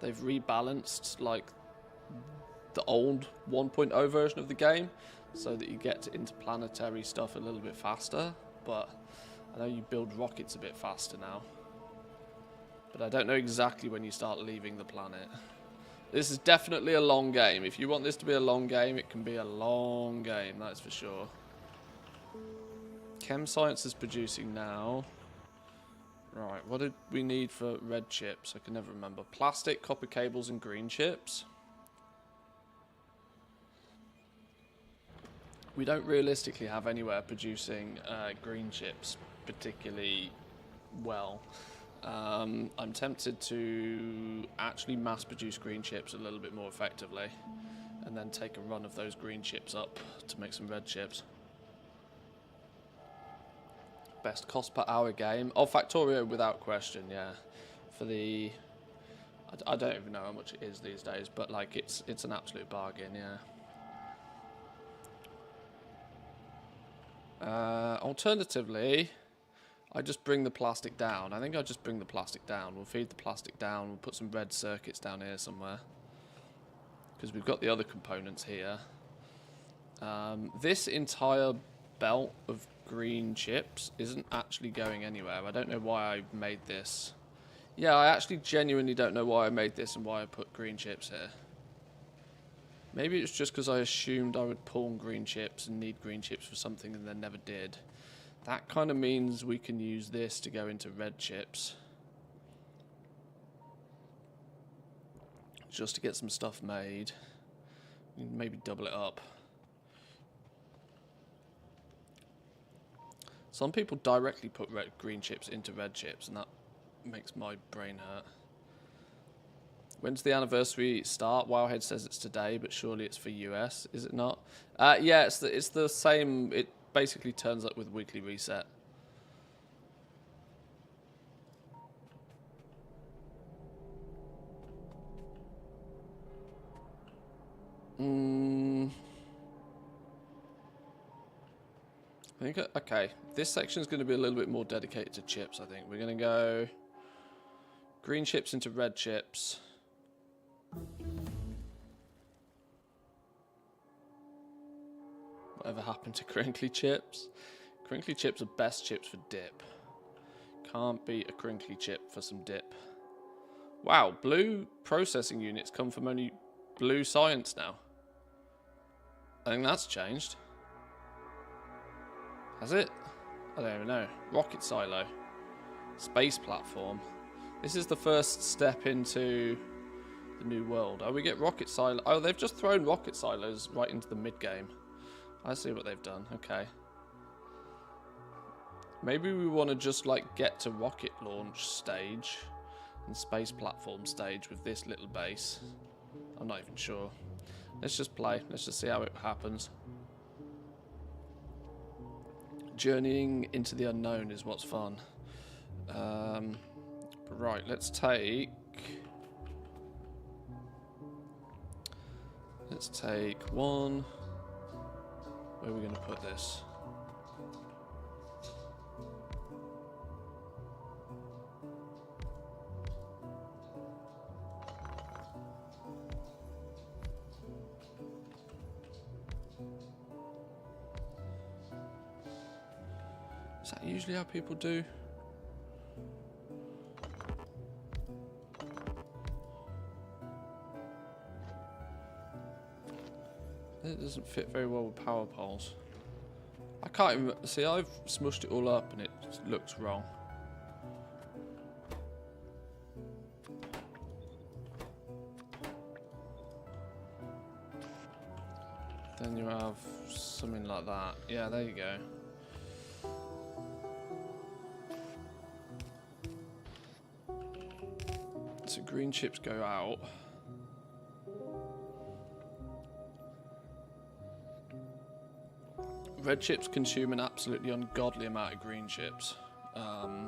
S1: rebalanced like the old 1.0 version of the game so that you get into planetary stuff a little bit faster, but I know you build rockets a bit faster now. But I don't know exactly when you start leaving the planet. This is definitely a long game. If you want this to be a long game, it can be a long game, that's for sure. Chem Science is producing now. Right, what did we need for red chips? I can never remember. Plastic, copper cables, and green chips. We don't realistically have anywhere producing green chips particularly well. I'm tempted to actually mass produce green chips a little bit more effectively and then take a run of those green chips up to make some red chips. Best cost per hour game. Oh, Factorio without question, yeah. For the... I don't even know how much it is these days, but like it's an absolute bargain, yeah. Alternatively, I just bring the plastic down. I think I'll just bring the plastic down. We'll feed the plastic down. We'll put some red circuits down here somewhere. Because we've got the other components here. This entire belt of green chips isn't actually going anywhere. I don't know why I made this. Yeah, I actually genuinely don't know why I made this and why I put green chips here. Maybe it's just because I assumed I would pull green chips and need green chips for something and then never did. That kind of means we can use this to go into red chips. Just to get some stuff made. Maybe double it up. Some people directly put green chips into red chips, and that makes my brain hurt. When's the anniversary start? Wowhead says it's today, but surely it's for US, is it not? Yeah, it's the same. It basically turns up with weekly reset. I think, okay, this section is going to be a little bit more dedicated to chips, I think. We're going to go green chips into red chips. Whatever happened to crinkly chips? Crinkly chips are best chips for dip. Can't beat a crinkly chip for some dip. Wow, blue processing units come from only blue science now. I think that's changed. Has it? I don't even know. Rocket silo. Space platform. This is the first step into the new world. Oh, we get rocket silo. Oh, they've just thrown rocket silos right into the mid-game. I see what they've done. Okay. Maybe we want to just, like, get to rocket launch stage and space platform stage with this little base. I'm not even sure. Let's just play. Let's just see how it happens. Journeying into the unknown is what's fun. Right, let's take one. Where are we going to put this? Is that usually how people do? It doesn't fit very well with power poles. I can't even see. I've smushed it all up and it looks wrong. Then you have something like that. Yeah, there you go. So green chips go out. Red chips consume an absolutely ungodly amount of green chips. I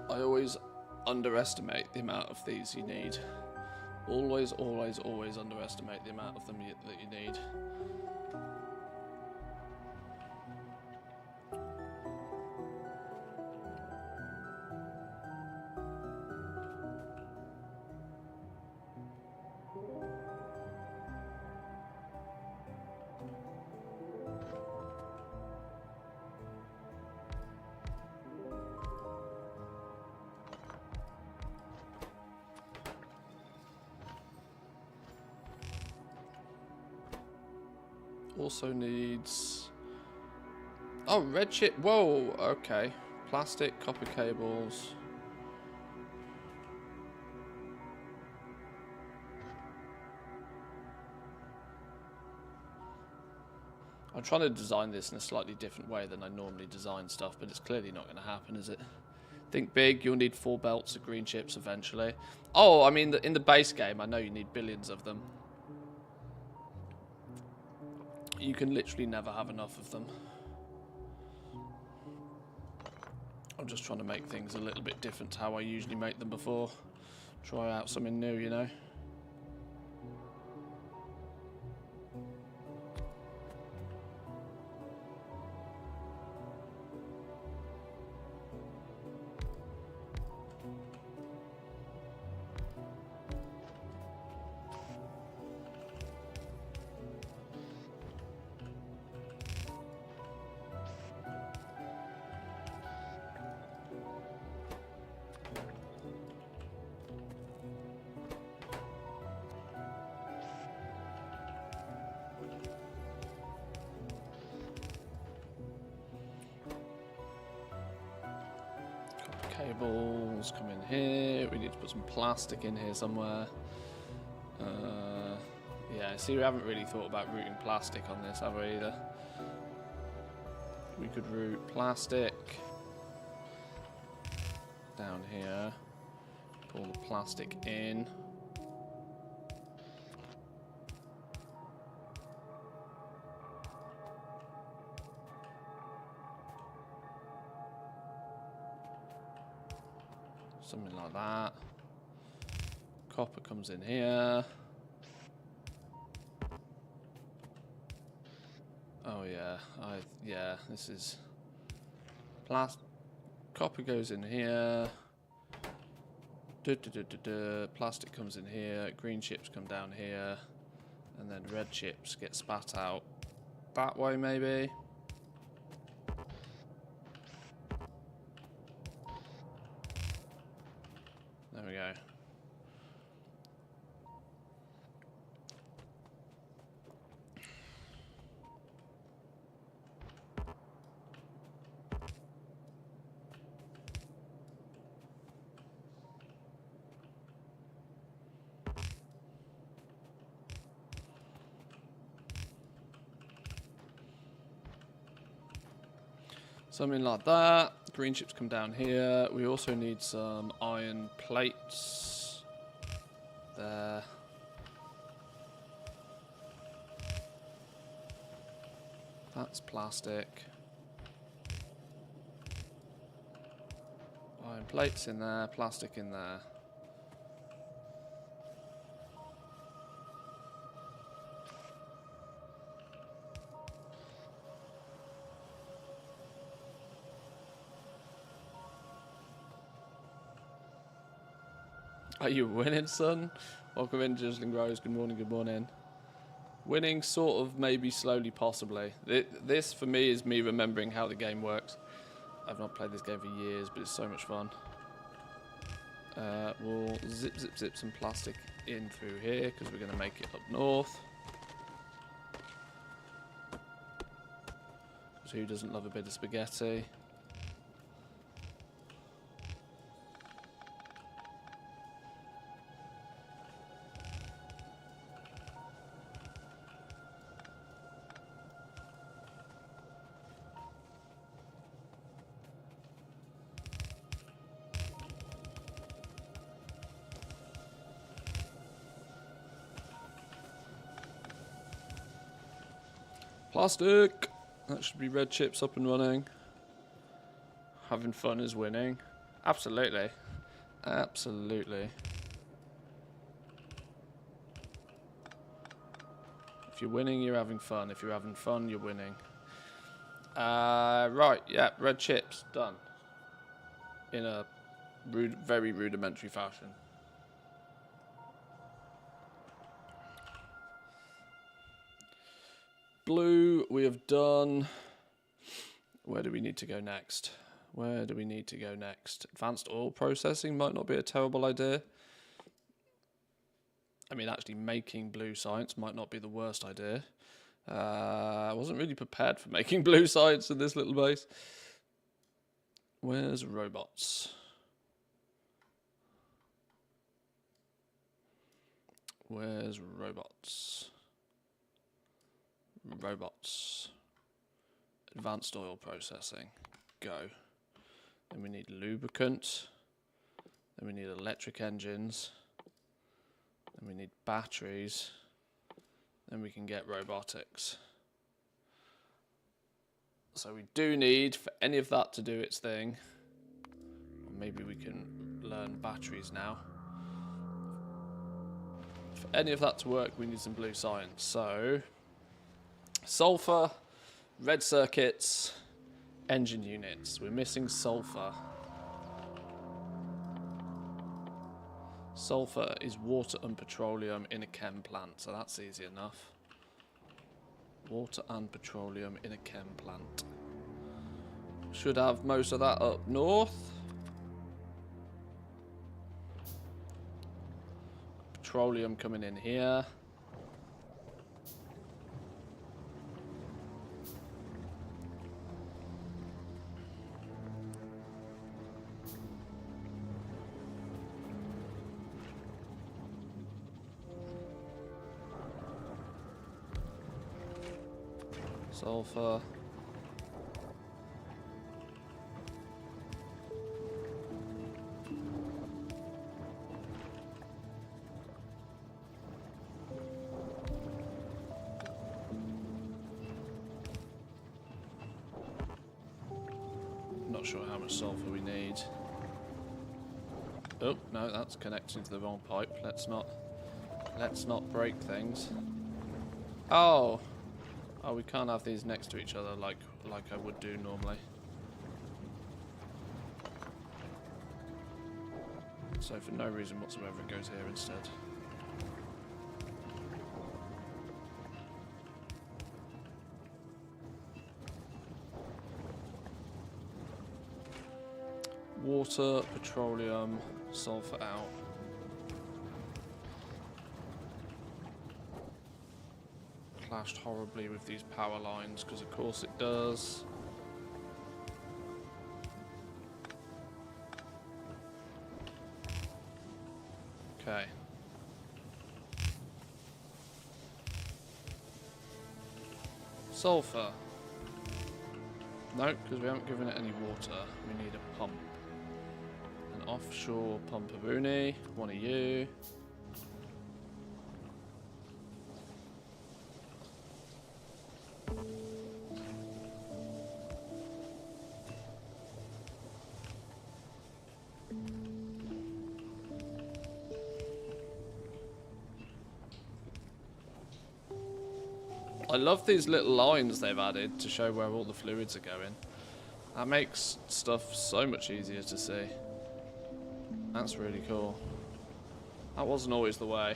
S1: always underestimate the amount of these you need. Always, always, always underestimate the amount of them that you need. Also needs... Oh, red chip. Whoa, okay. Plastic, copper cables. I'm trying to design this in a slightly different way than I normally design stuff, but it's clearly not going to happen, is it? Think big, you'll need 4 belts of green chips eventually. Oh, I mean, in the base game, I know you need billions of them. You can literally never have enough of them. I'm just trying to make things a little bit different to how I usually make them before. Try out something new, you know? Cables come in here. We need to put some plastic in here somewhere. Yeah, see, we haven't really thought about routing plastic on this, have we, either? we could route plastic down here. Pull the plastic in. Something like that. Copper comes in here. Oh yeah, yeah, this is copper goes in here. Plastic comes in here. Green chips come down here, and then red chips get spat out that way, maybe. There we go. Something like that. Green chips come down here. We also need some iron plates. There. That's plastic. Iron plates in there, plastic in there. Are you winning, son? Welcome in, Jizzling Rose. Good morning, good morning. Winning, sort of, maybe, slowly, possibly. This, for me, is me remembering how the game works. I've not played this game for years, but it's so much fun. We'll zip some plastic in through here, because we're going to make it up north. Because who doesn't love a bit of spaghetti? Plastic! That should be red chips up and running. Having fun is winning. Absolutely. Absolutely. If you're winning, you're having fun. If you're having fun, you're winning. Right, yeah, red chips, done. In a very rudimentary fashion. Blue, we have done. Where do we need to go next? Where do we need to go next? Advanced oil processing might not be a terrible idea. I mean, actually making blue science might not be the worst idea. I wasn't really prepared for making blue science in this little base. Where's robots? Where's robots? Robots. Advanced oil processing. Go. Then we need lubricant. Then we need electric engines. Then we need batteries. Then we can get robotics. So we do need, for any of that to do its thing, or maybe we can learn batteries now. For any of that to work, we need some blue science. So, sulfur, red circuits, engine units. We're missing sulfur. Sulfur is water and petroleum in a chem plant, so that's easy enough. Water and petroleum in a chem plant. Should have most of that up north. Petroleum coming in here. Sulfur. sure how much sulfur we need. Oh, no, that's connecting to the wrong pipe. Let's not break things. Oh! Oh, we can't have these next to each other like I would do normally. So for no reason whatsoever it goes here instead. Water, petroleum, sulfur out. Clashed horribly with these power lines, because of course it does. Okay. Sulfur. No, because we haven't given it any water. We need a pump. An offshore pumperoonie. One of you. I love these little lines they've added to show where all the fluids are going. That makes stuff so much easier to see. That's really cool. That wasn't always the way.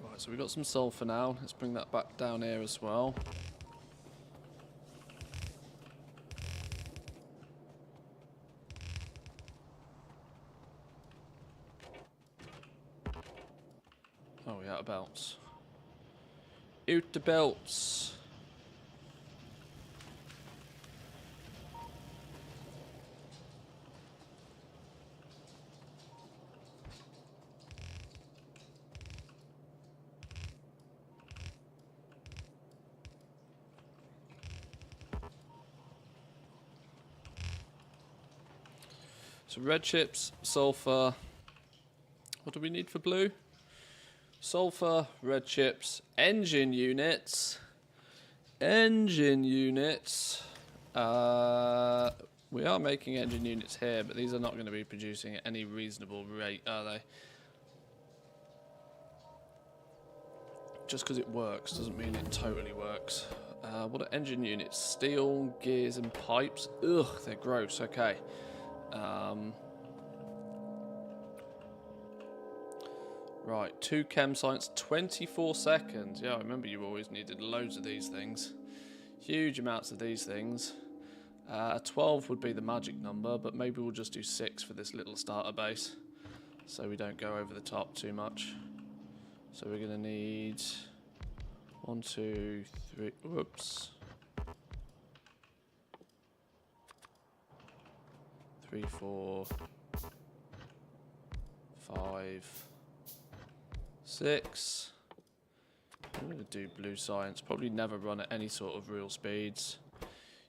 S1: Right, so we've got some sulfur now. Let's bring that back down here as well. Oh, we're out of belts. Out the belts. So red chips, sulfur. What do we need for blue? Sulfur, red chips, engine units. Engine units. We are making engine units here, but these are not going to be producing at any reasonable rate, are they? Just because it works doesn't mean it totally works. What are engine units? Steel, gears, and pipes. Ugh, they're gross. Okay. Right, 2 chem science, 24 seconds. Yeah, I remember you always needed loads of these things. Huge amounts of these things. 12 would be the magic number, but maybe we'll just do 6 for this little starter base, so we don't go over the top too much. So we're going to need 1, 2, 3, whoops. 3, 4, 5, 6. I'm going to do blue science. Probably never run at any sort of real speeds.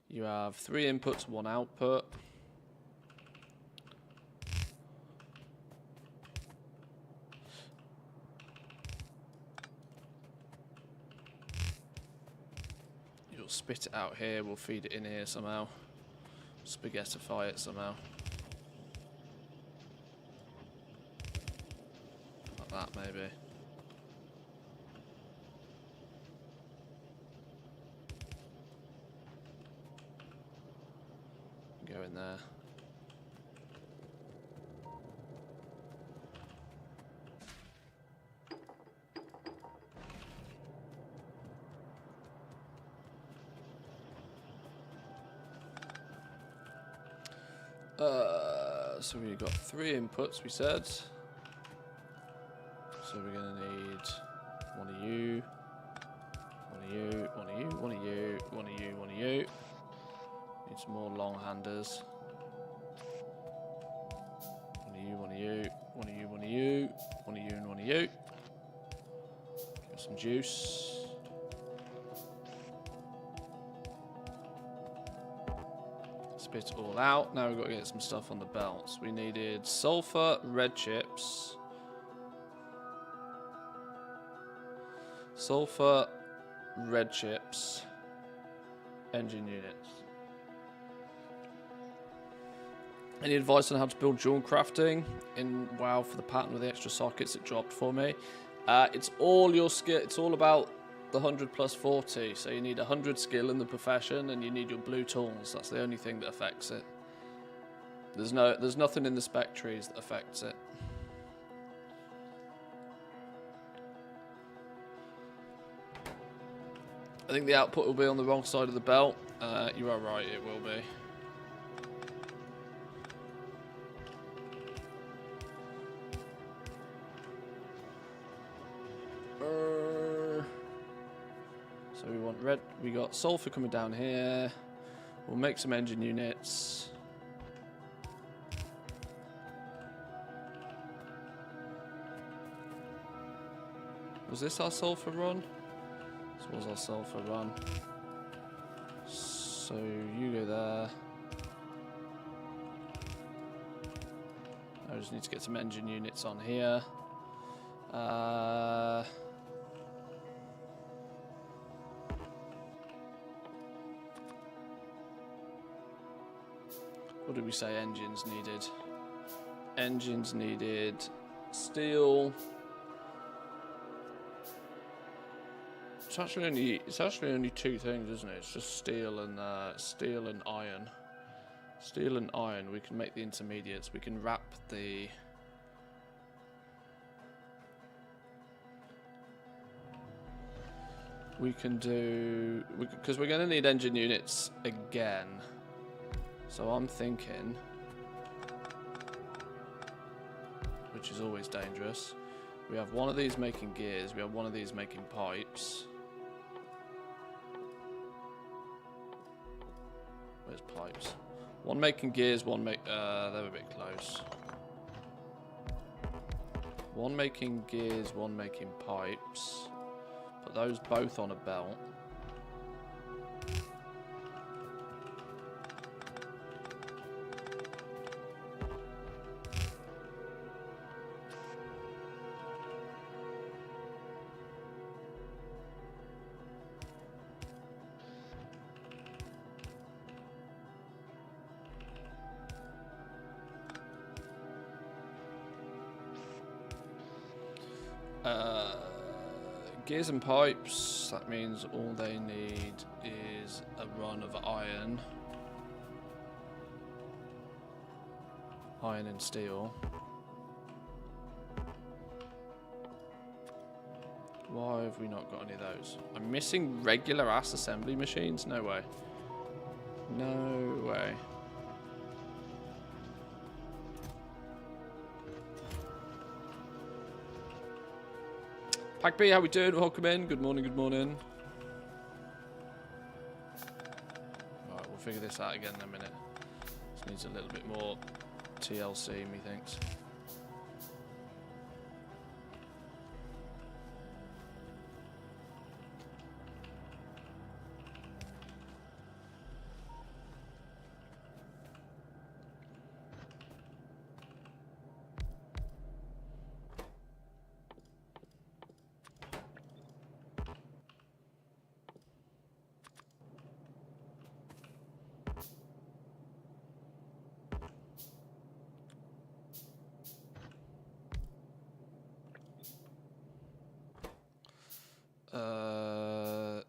S1: You have 3 inputs, 1 output. You'll spit it out here. We'll feed it in here somehow. Spaghettify it somehow. Like that maybe. Go in there. So we've got 3 inputs, we said. So we're gonna need 1 of you, 1 of you, 1 of you, 1 of you, 1 of you, 1 of you. Need some more long-handers. 1 of you, 1 of you, 1 of you, 1 of you, 1 of you, and 1 of you. Give some juice. Spit it all out. Now we've got to get some stuff on the belts. We needed sulfur, red chips. Sulfur, red chips, engine units. Any advice on how to build jewel crafting in WoW for the pattern with the extra sockets it dropped for me? It's all your skill. It's all about the 100 plus 40. So you need 100 skill in the profession, and you need your blue tools. That's the only thing that affects it. There's nothing in the spec trees that affects it. I think the output will be on the wrong side of the belt. You are right, it will be. So we want red. We got sulfur coming down here. We'll make some engine units. Was this our sulfur run? This was our sulfur run. So you go there. I just need to get some engine units on here. What did we say engines needed? Engines needed steel. It's actually only two things, isn't it? It's just steel and iron. Steel and iron. We can make the intermediates. We can wrap the. We can do because we're going to need engine units again. So I'm thinking, which is always dangerous. We have one of these making gears. We have one of these making pipes. Where's pipes? One making gears, one make... they're a bit close. One making gears, one making pipes. Put those both on a belt. Gears and pipes, that means all they need is a run of iron. Iron and steel. Why have we not got any of those? I'm missing regular ass assembly machines? No way. No way. Pack B, how we doing? Welcome in. Good morning, good morning. Alright, we'll figure this out again in a minute. This needs a little bit more TLC, methinks.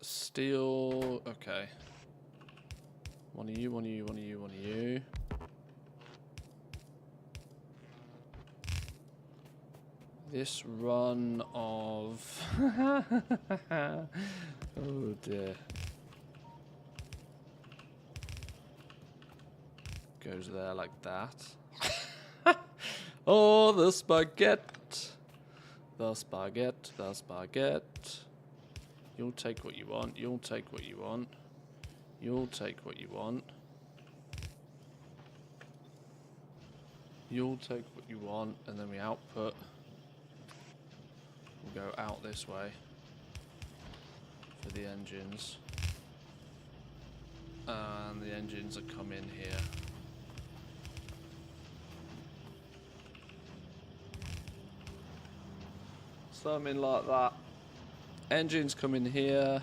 S1: Steel, okay. One of you, one of you, one of you, one of you. This run of... oh dear. Goes there like that. Oh, the spaghetti. The spaghetti, the spaghetti. You'll take what you want, you'll take what you want. You'll take what you want. You'll take what you want, and then we output. We'll go out this way for the engines. And the engines are come in here. Something like that. Engines come in here.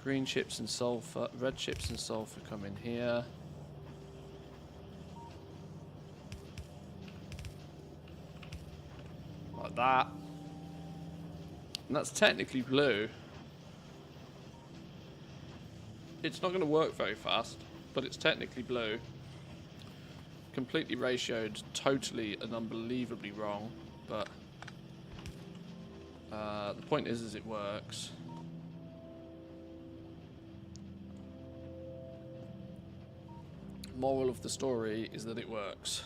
S1: Green chips and sulfur. Red chips and sulfur come in here. Like that. And that's technically blue. It's not going to work very fast, but it's technically blue. Completely ratioed, totally and unbelievably wrong, but the point is it works. Moral of the story is that it works,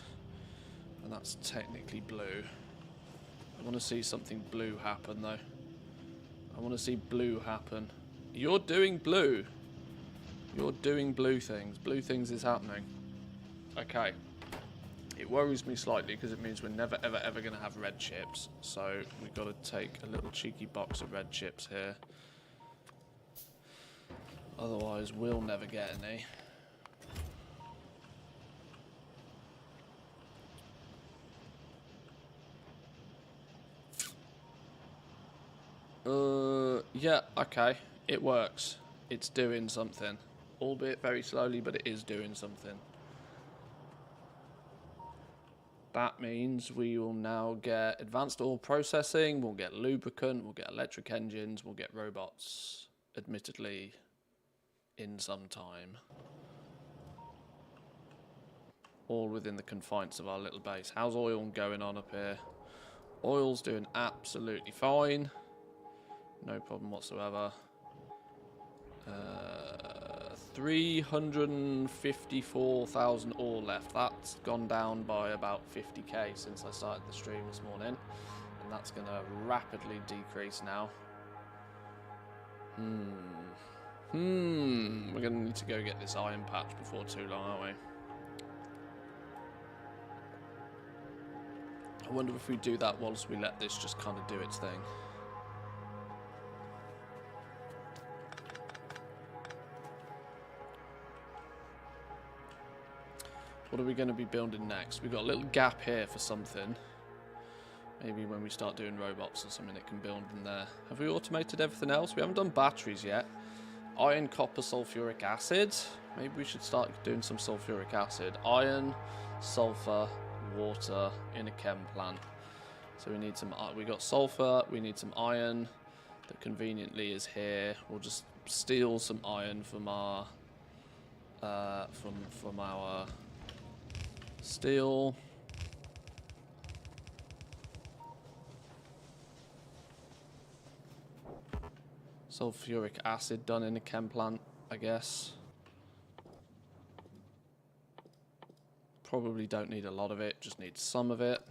S1: and that's technically blue. I want to see something blue happen, though. I want to see blue happen. You're doing blue. You're doing blue things. Blue things is happening. Okay. It worries me slightly because it means we're never, ever, ever going to have red chips. So we've got to take a little cheeky box of red chips here. Otherwise, we'll never get any. Yeah, okay. It works. It's doing something. Albeit very slowly, but it is doing something. That means we will now get advanced oil processing, we'll get lubricant, we'll get electric engines, we'll get robots, admittedly, in some time. All within the confines of our little base. How's oil going on up here? Oil's doing absolutely fine. No problem whatsoever. 354,000 ore left. That's gone down by about 50k since I started the stream this morning. And that's going to rapidly decrease now. We're going to need to go get this iron patch before too long, aren't we? I wonder if we do that whilst we let this just kind of do its thing. What are we going to be building next? We've got a little gap here for something. Maybe when we start doing robots or something, it can build in there. Have we automated everything else? We haven't done batteries yet. Iron, copper, sulfuric acid. Maybe we should start doing some sulfuric acid. Iron, sulfur, water in a chem plant. So we need some. We got sulfur. We need some iron. That conveniently is here. We'll just steal some iron from our from our steel. Sulfuric acid done in a chem plant, I guess. Probably don't need a lot of it, just need some of it.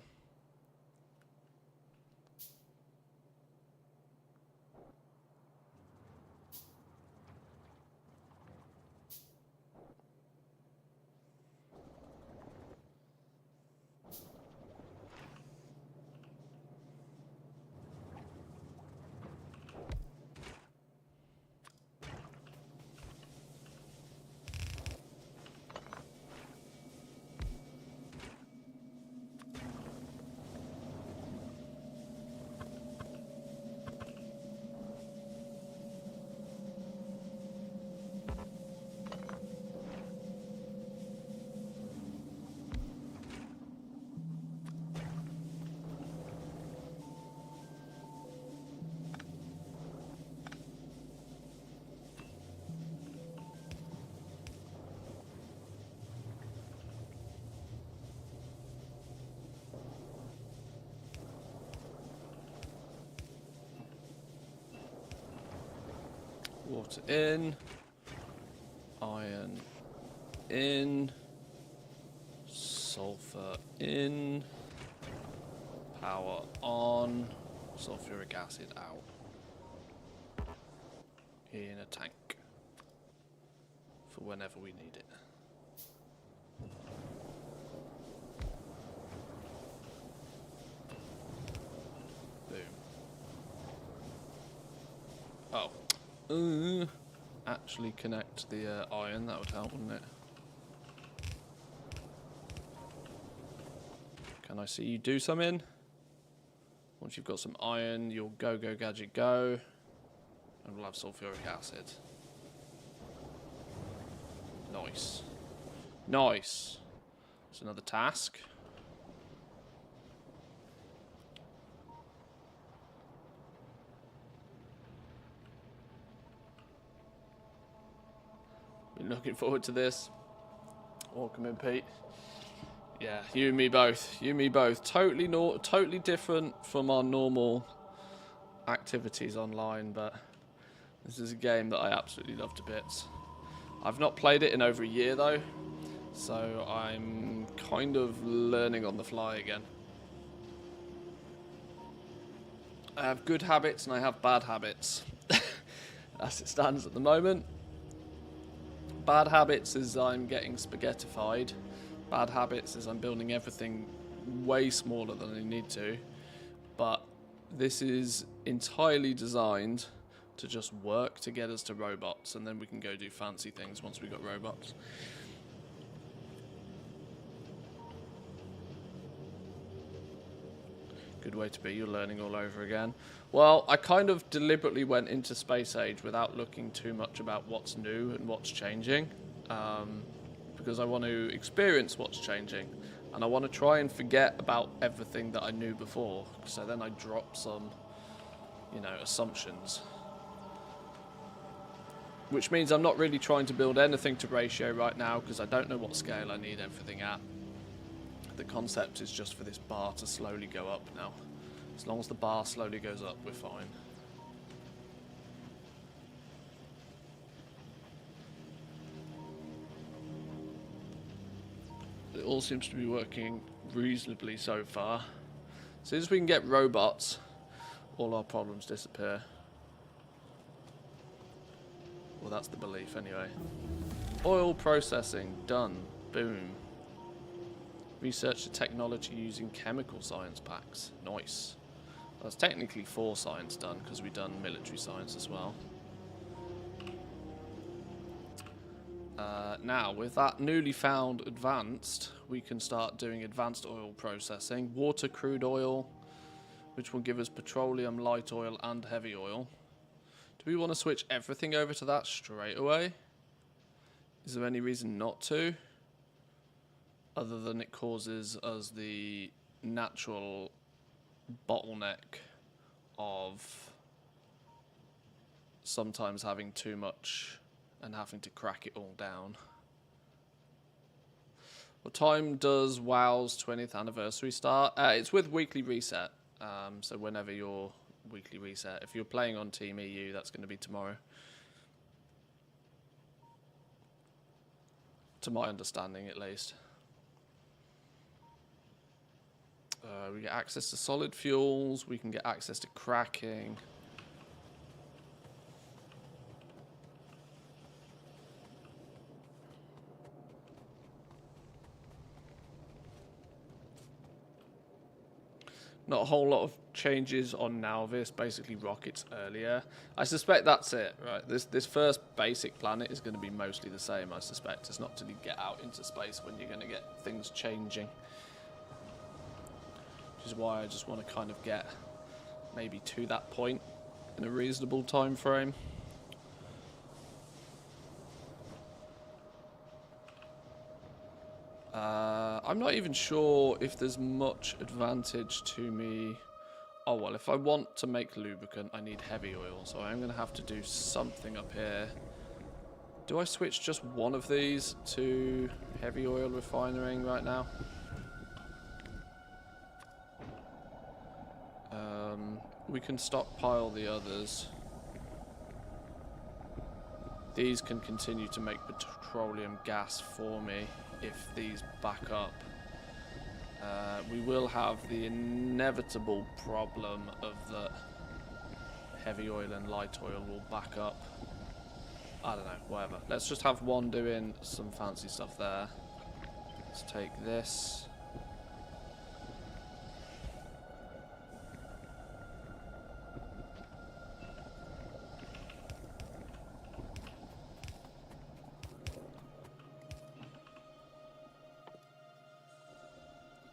S1: Water in, iron in, sulfur in, power on, sulfuric acid out. In a tank for whenever we need it. Boom. Oh. Actually connect the iron, that would help, wouldn't it? Can I see you do something? Once you've got some iron, you'll go, go, gadget, go. And we'll have sulfuric acid. Nice. Nice. That's another task. Been looking forward to this. Welcome in, Pete. Yeah, you and me both. You and me both. Totally different from our normal activities online, but this is a game that I absolutely love to bits. I've not played it in over a year though, so I'm kind of learning on the fly again. I have good habits and I have bad habits. As it stands at the moment. Bad habits is I'm getting spaghettified. Bad habits is I'm building everything way smaller than I need to. But this is entirely designed to just work to get us to robots, and then we can go do fancy things once we've got robots. Good way to be. You're learning all over again. Well, I kind of deliberately went into Space Age without looking too much about what's new and what's changing. Because I want to experience what's changing, and I want to try and forget about everything that I knew before, so then I drop some, assumptions. Which means I'm not really trying to build anything to ratio right now, because I don't know what scale I need everything at. The concept is just for this bar to slowly go up now. As long as the bar slowly goes up, we're fine. It all seems to be working reasonably so far. As soon as we can get robots, all our problems disappear. Well, that's the belief anyway. Oil processing, done. Boom. Research the technology using chemical science packs. Nice. That's technically 4 science done, because we've done military science as well. Now, with that newly found advanced, we can start doing advanced oil processing. Water, crude oil, which will give us petroleum, light oil, and heavy oil. Do we want to switch everything over to that straight away? Is there any reason not to? Other than it causes us the natural bottleneck of sometimes having too much and having to crack it all down. What time does WoW's 20th anniversary start? It's with weekly reset. So whenever your weekly reset. If you're playing on Team EU, that's going to be tomorrow. To my understanding, at least. We get access to solid fuels. We can get access to cracking. Not a whole lot of changes on Nalvis, basically rockets earlier. I suspect that's it, right? This first basic planet is going to be mostly the same, I suspect. It's not till you get out into space when you're going to get things changing. Which is why I just want to kind of get maybe to that point in a reasonable time frame. I'm not even sure if there's much advantage to me. Oh, well, if I want to make lubricant, I need heavy oil, so I'm going to have to do something up here. Do I switch just one of these to heavy oil refining right now? We can stockpile the others. These can continue to make petroleum gas for me if these back up. We will have the inevitable problem of the heavy oil and light oil will back up. I don't know, whatever. Let's just have one doing some fancy stuff there. Let's take this.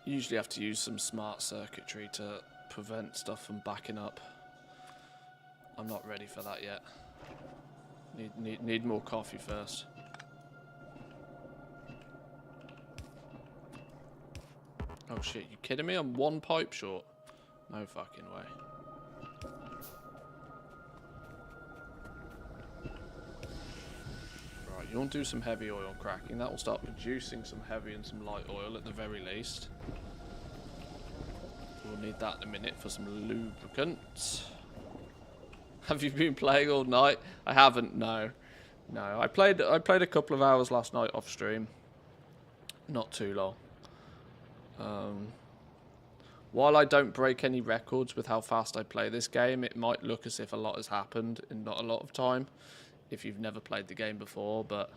S1: Usually have to use some smart circuitry to prevent stuff from backing up. I'm not ready for that yet. Need more coffee first. Oh shit, you kidding me? I'm one pipe short. No fucking way. Right, you want to do some heavy oil cracking. That will start producing some heavy and some light oil at the very least. We'll need that in a minute for some lubricant. Have you been playing all night? I haven't, no. No, I played a couple of hours last night off stream. Not too long. While I don't break any records with how fast I play this game, it might look as if a lot has happened in not a lot of time if you've never played the game before, but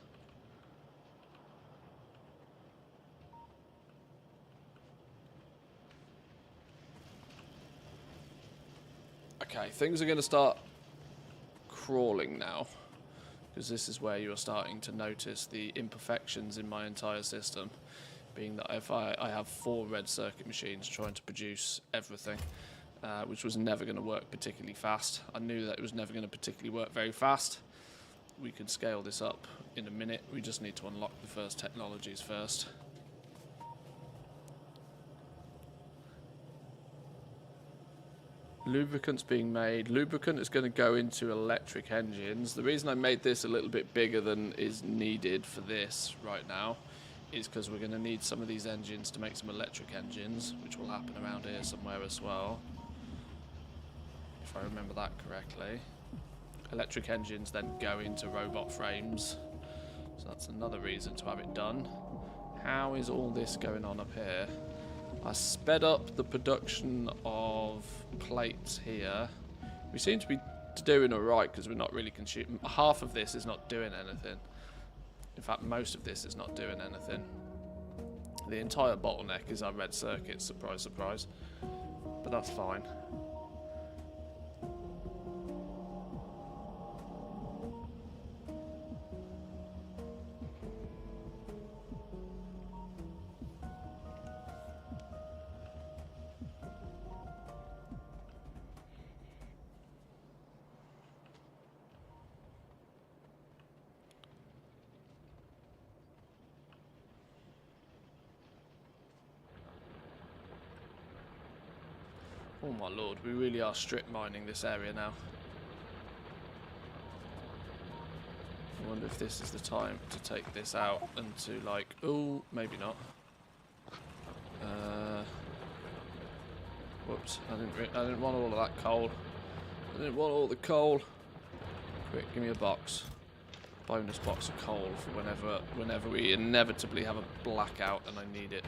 S1: okay, things are going to start crawling now, because this is where you are starting to notice the imperfections in my entire system, being that if I have 4 red circuit machines trying to produce everything, which was never going to work particularly fast. I knew that it was never going to particularly work very fast. We can scale this up in a minute. We just need to unlock the first technologies first. Lubricant's being made. Lubricant is going to go into electric engines. The reason I made this a little bit bigger than is needed for this right now is because we're going to need some of these engines to make some electric engines, which will happen around here somewhere as well, if I remember that correctly. Electric engines then go into robot frames, so that's another reason to have it done. How is all this going on up here? I sped up the production of plates here. We seem to be doing alright because we're not really consuming. Half of this is not doing anything. In fact, most of this is not doing anything. The entire bottleneck is our red circuit, surprise, surprise. But that's fine. Oh my lord, we really are strip mining this area now. I wonder if this is the time to take this out and to like, oh, maybe not. Whoops, I didn't want all of that coal. I didn't want all the coal. Quick, give me a box. Bonus box of coal for whenever we inevitably have a blackout and I need it.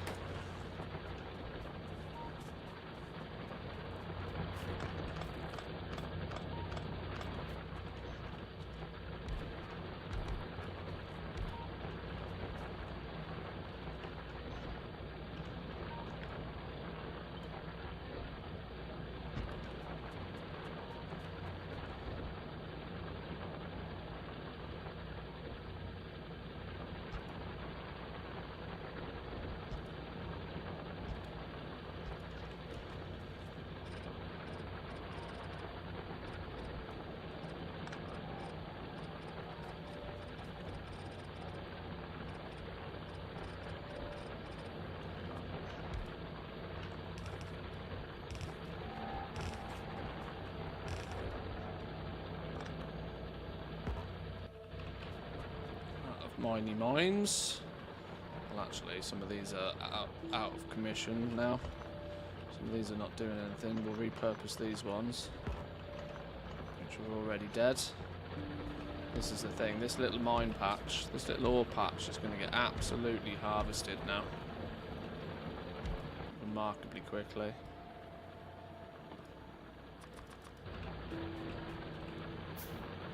S1: Miney mines. Well, actually, some of these are out of commission now. Some of these are not doing anything. We'll repurpose these ones, which are already dead. This is the thing. This little mine patch, this little ore patch, is going to get absolutely harvested now, remarkably quickly.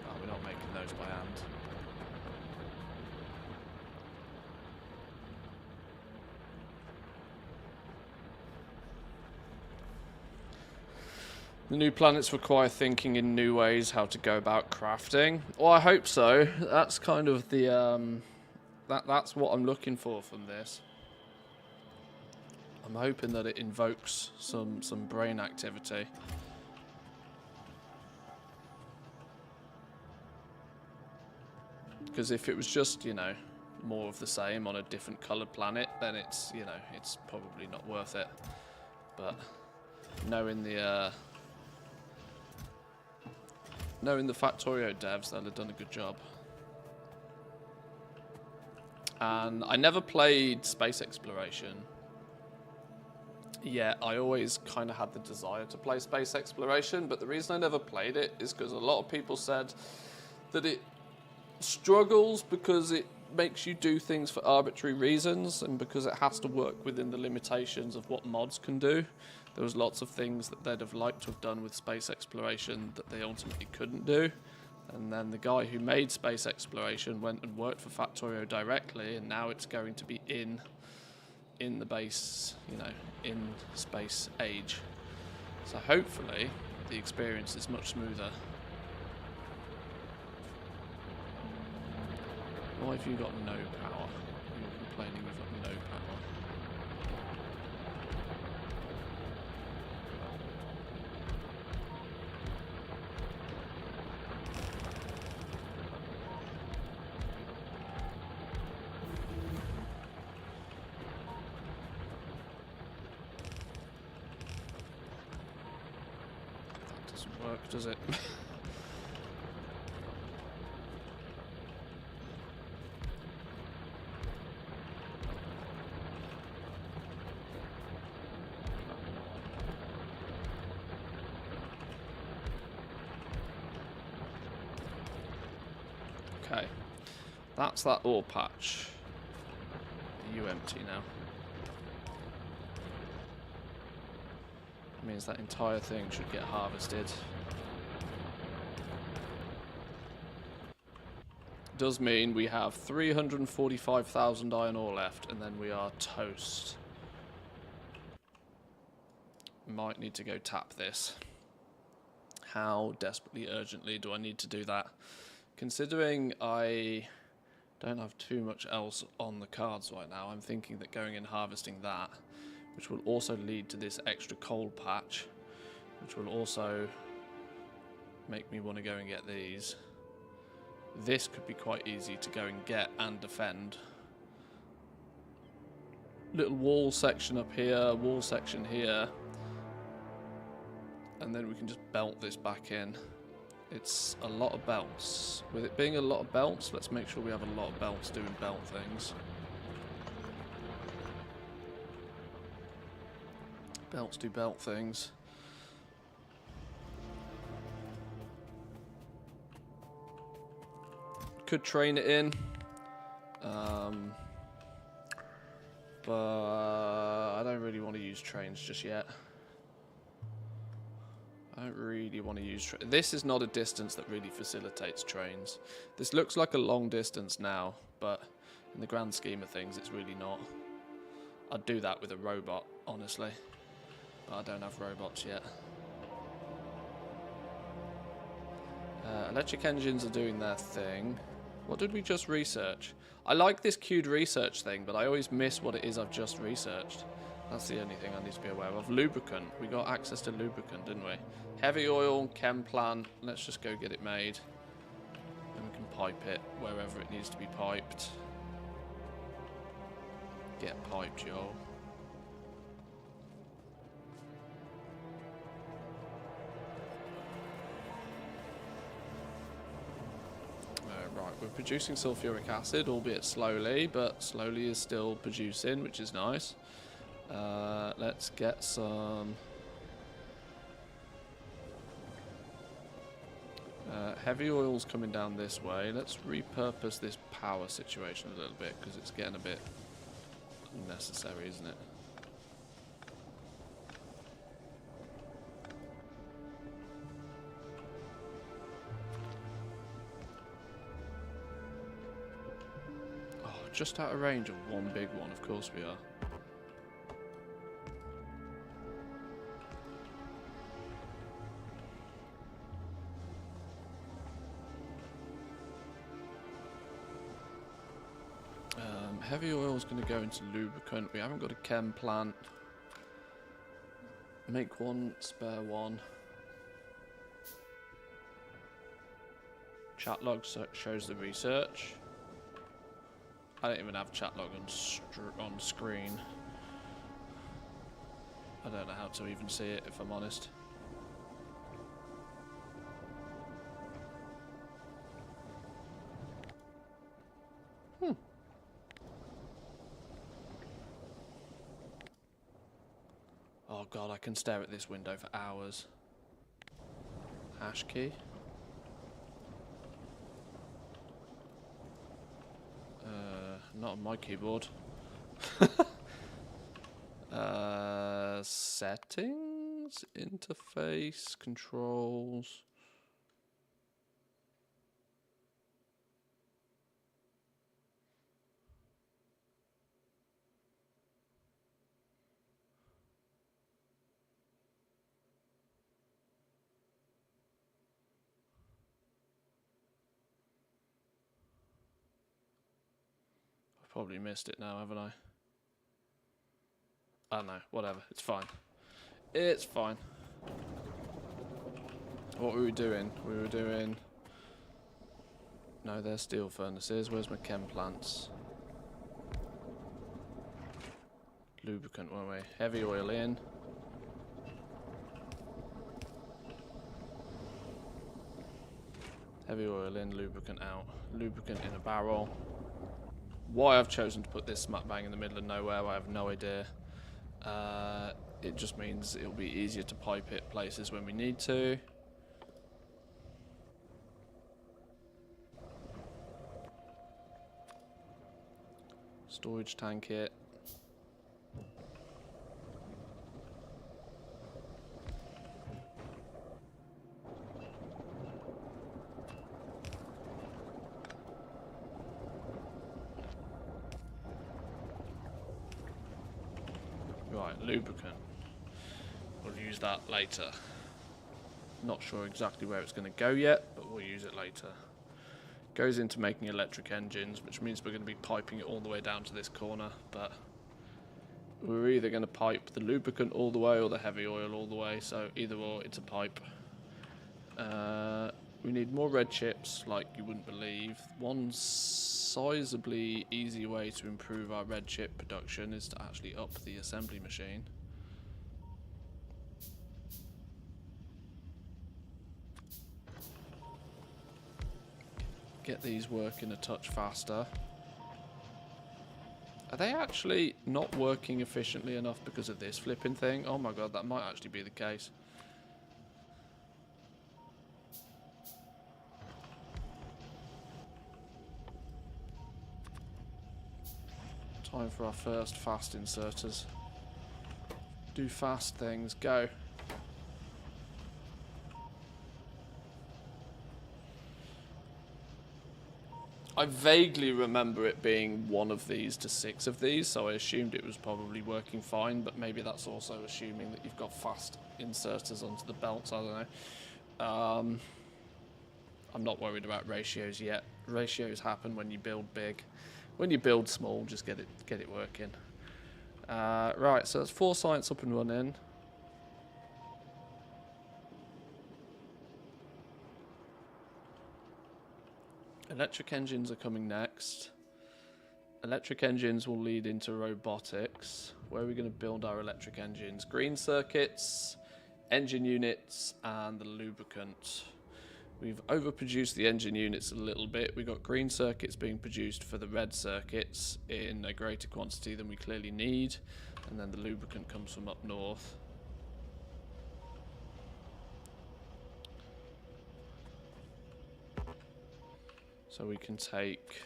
S1: Oh, we're not making those by hand. The new planets require thinking in new ways how to go about crafting. Well, I hope so. That's kind of the that's what I'm looking for from this. I'm hoping that it invokes some brain activity. Because if it was just, you know, more of the same on a different coloured planet, then it's, you know, it's probably not worth it. But knowing the Factorio devs, they'll have done a good job. And I never played space exploration. Yeah, I always kind of had the desire to play space exploration, but the reason I never played it is because a lot of people said that it struggles because it makes you do things for arbitrary reasons and because it has to work within the limitations of what mods can do. There was lots of things that they'd have liked to have done with space exploration that they ultimately couldn't do. And then the guy who made space exploration went and worked for Factorio directly, and now it's going to be in the base, you know, in space age. So hopefully the experience is much smoother. Why have you got no power? You're complaining you've got no power. That doesn't work, does it? Okay, that's that ore patch. Are you empty now? It means that entire thing should get harvested. Does mean we have 345,000 iron ore left, and then we are toast. Might need to go tap this. How desperately, urgently do I need to do that? Considering I don't have too much else on the cards right now, I'm thinking that going and harvesting that, which will also lead to this extra coal patch, which will also make me want to go and get these. This could be quite easy to go and get and defend. Little wall section up here, wall section here, and then we can just belt this back in. It's a lot of belts. With it being a lot of belts, let's make sure we have a lot of belts doing belt things. Belts do belt things. Could train it in. But I don't really want to use trains just yet. I don't really want to use trains. This is not a distance that really facilitates trains. This looks like a long distance now, but in the grand scheme of things, it's really not. I'd do that with a robot, honestly. But I don't have robots yet. Electric engines are doing their thing. What did we just research? I like this queued research thing, but I always miss what it is I've just researched. That's the only thing I need to be aware of. Lubricant. We got access to lubricant, didn't we? Heavy oil, chem plant. Let's just go get it made. And we can pipe it wherever it needs to be piped. Get piped, yo. Right, we're producing sulfuric acid, albeit slowly, but slowly is still producing, which is nice. Let's get some heavy oils coming down this way. Let's repurpose this power situation a little bit because it's getting a bit unnecessary, isn't it? Oh, just out of range of one big one, of course we are. Heavy oil is going to go into lubricant. We haven't got a chem plant. Make one, spare one. Chat log shows the research. I don't even have chat log on screen. I don't know how to even see it, if I'm honest. Oh god, I can stare at this window for hours. Hash key. Not on my keyboard. Settings, interface, controls. I've probably missed it now, haven't I? I don't know, whatever, it's fine. It's fine. What were we doing? We were doing... No, they're steel furnaces. Where's my chem plants? Lubricant, weren't we? Heavy oil in. Heavy oil in, lubricant out. Lubricant in a barrel. Why I've chosen to put this smack bang in the middle of nowhere, I have no idea. It just means it'll be easier to pipe it places when we need to. Storage tank it. Right, lubricant. We'll use that later. Not sure exactly where it's going to go yet, but we'll use it later. Goes into making electric engines, which means we're going to be piping it all the way down to this corner, but we're either going to pipe the lubricant all the way or the heavy oil all the way, so either or, it's a pipe. We need more red chips, like you wouldn't believe. One sizably easy way to improve our red chip production is to actually up the assembly machine. Get these working a touch faster. Are they actually not working efficiently enough because of this flipping thing? Oh my god, that might actually be the case. Time for our first fast inserters. Do fast things, go. I vaguely remember it being 1 of these to 6 of these, so I assumed it was probably working fine, but maybe that's also assuming that you've got fast inserters onto the belts, I don't know. I'm not worried about ratios yet. Ratios happen when you build big. When you build small, just get it working. Right, so that's 4 sites up and running. Electric engines are coming next. Electric engines will lead into robotics. Where are we going to build our electric engines? Green circuits, engine units, and the lubricant. We've overproduced the engine units a little bit. We've got green circuits being produced for the red circuits in a greater quantity than we clearly need. And then the lubricant comes from up north. So we can take...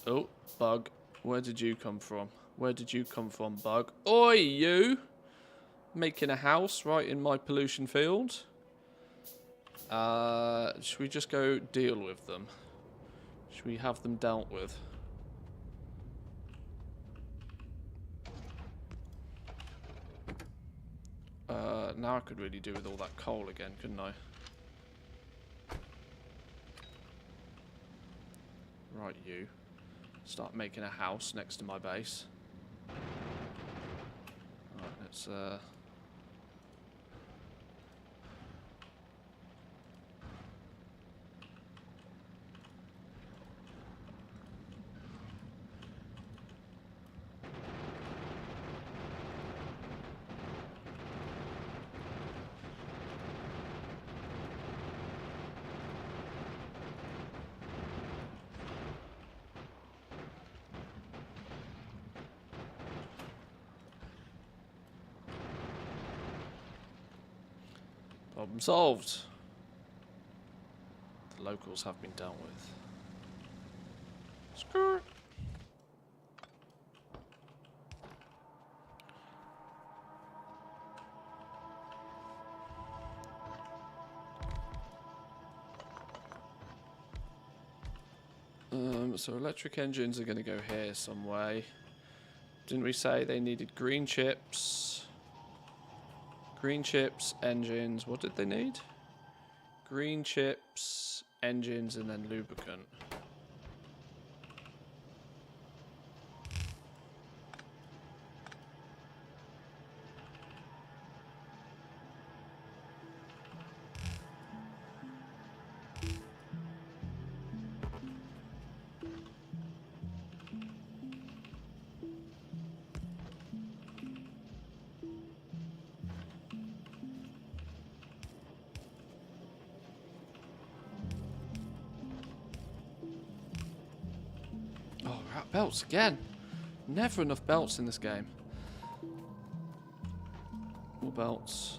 S1: Oh, bug. Where did you come from? Where did you come from, bug? Oi, you! Making a house right in my pollution field. Should we just go deal with them? Should we have them dealt with? Now I could really do with all that coal again, couldn't I? Right, you. Start making a house next to my base. Right, let's Problem solved. The locals have been dealt with. Skirt. So electric engines are going to go here some way. Didn't we say they needed green chips? Green chips, engines. What did they need? Green chips, engines, and then lubricant. Oh, we're out belts again. Never enough belts in this game. More belts.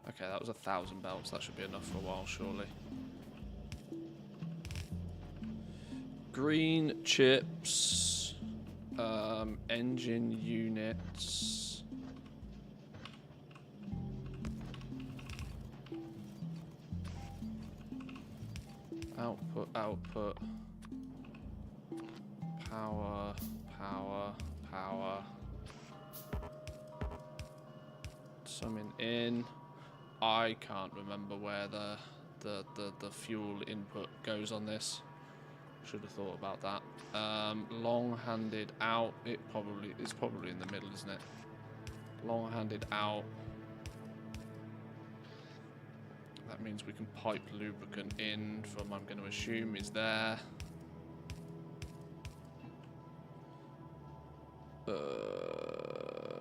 S1: Okay, that was 1,000 belts. That should be enough for a while, surely. Green chips. Engine units. Output, output. Power, power, power. Summon in. I can't remember where the fuel input goes on this. Should have thought about that. Long-handed out. It's probably in the middle, isn't it? Long-handed out. That means we can pipe lubricant in from, I'm going to assume, is there.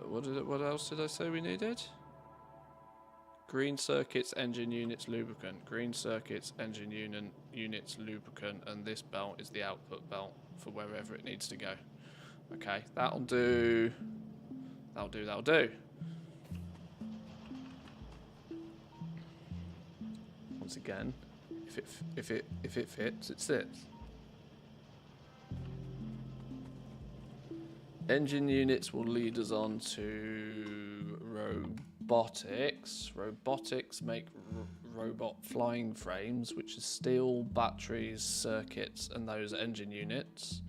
S1: What else did I say we needed? Green circuits, engine units, lubricant. Green circuits, engine units, lubricant, and this belt is the output belt for wherever it needs to go. Okay, that'll do. That'll do. That'll do. Once again, if it fits, it sits. Engine units will lead us on to robotics. Robotics make robot flying frames, which is steel, batteries, circuits, and those engine units.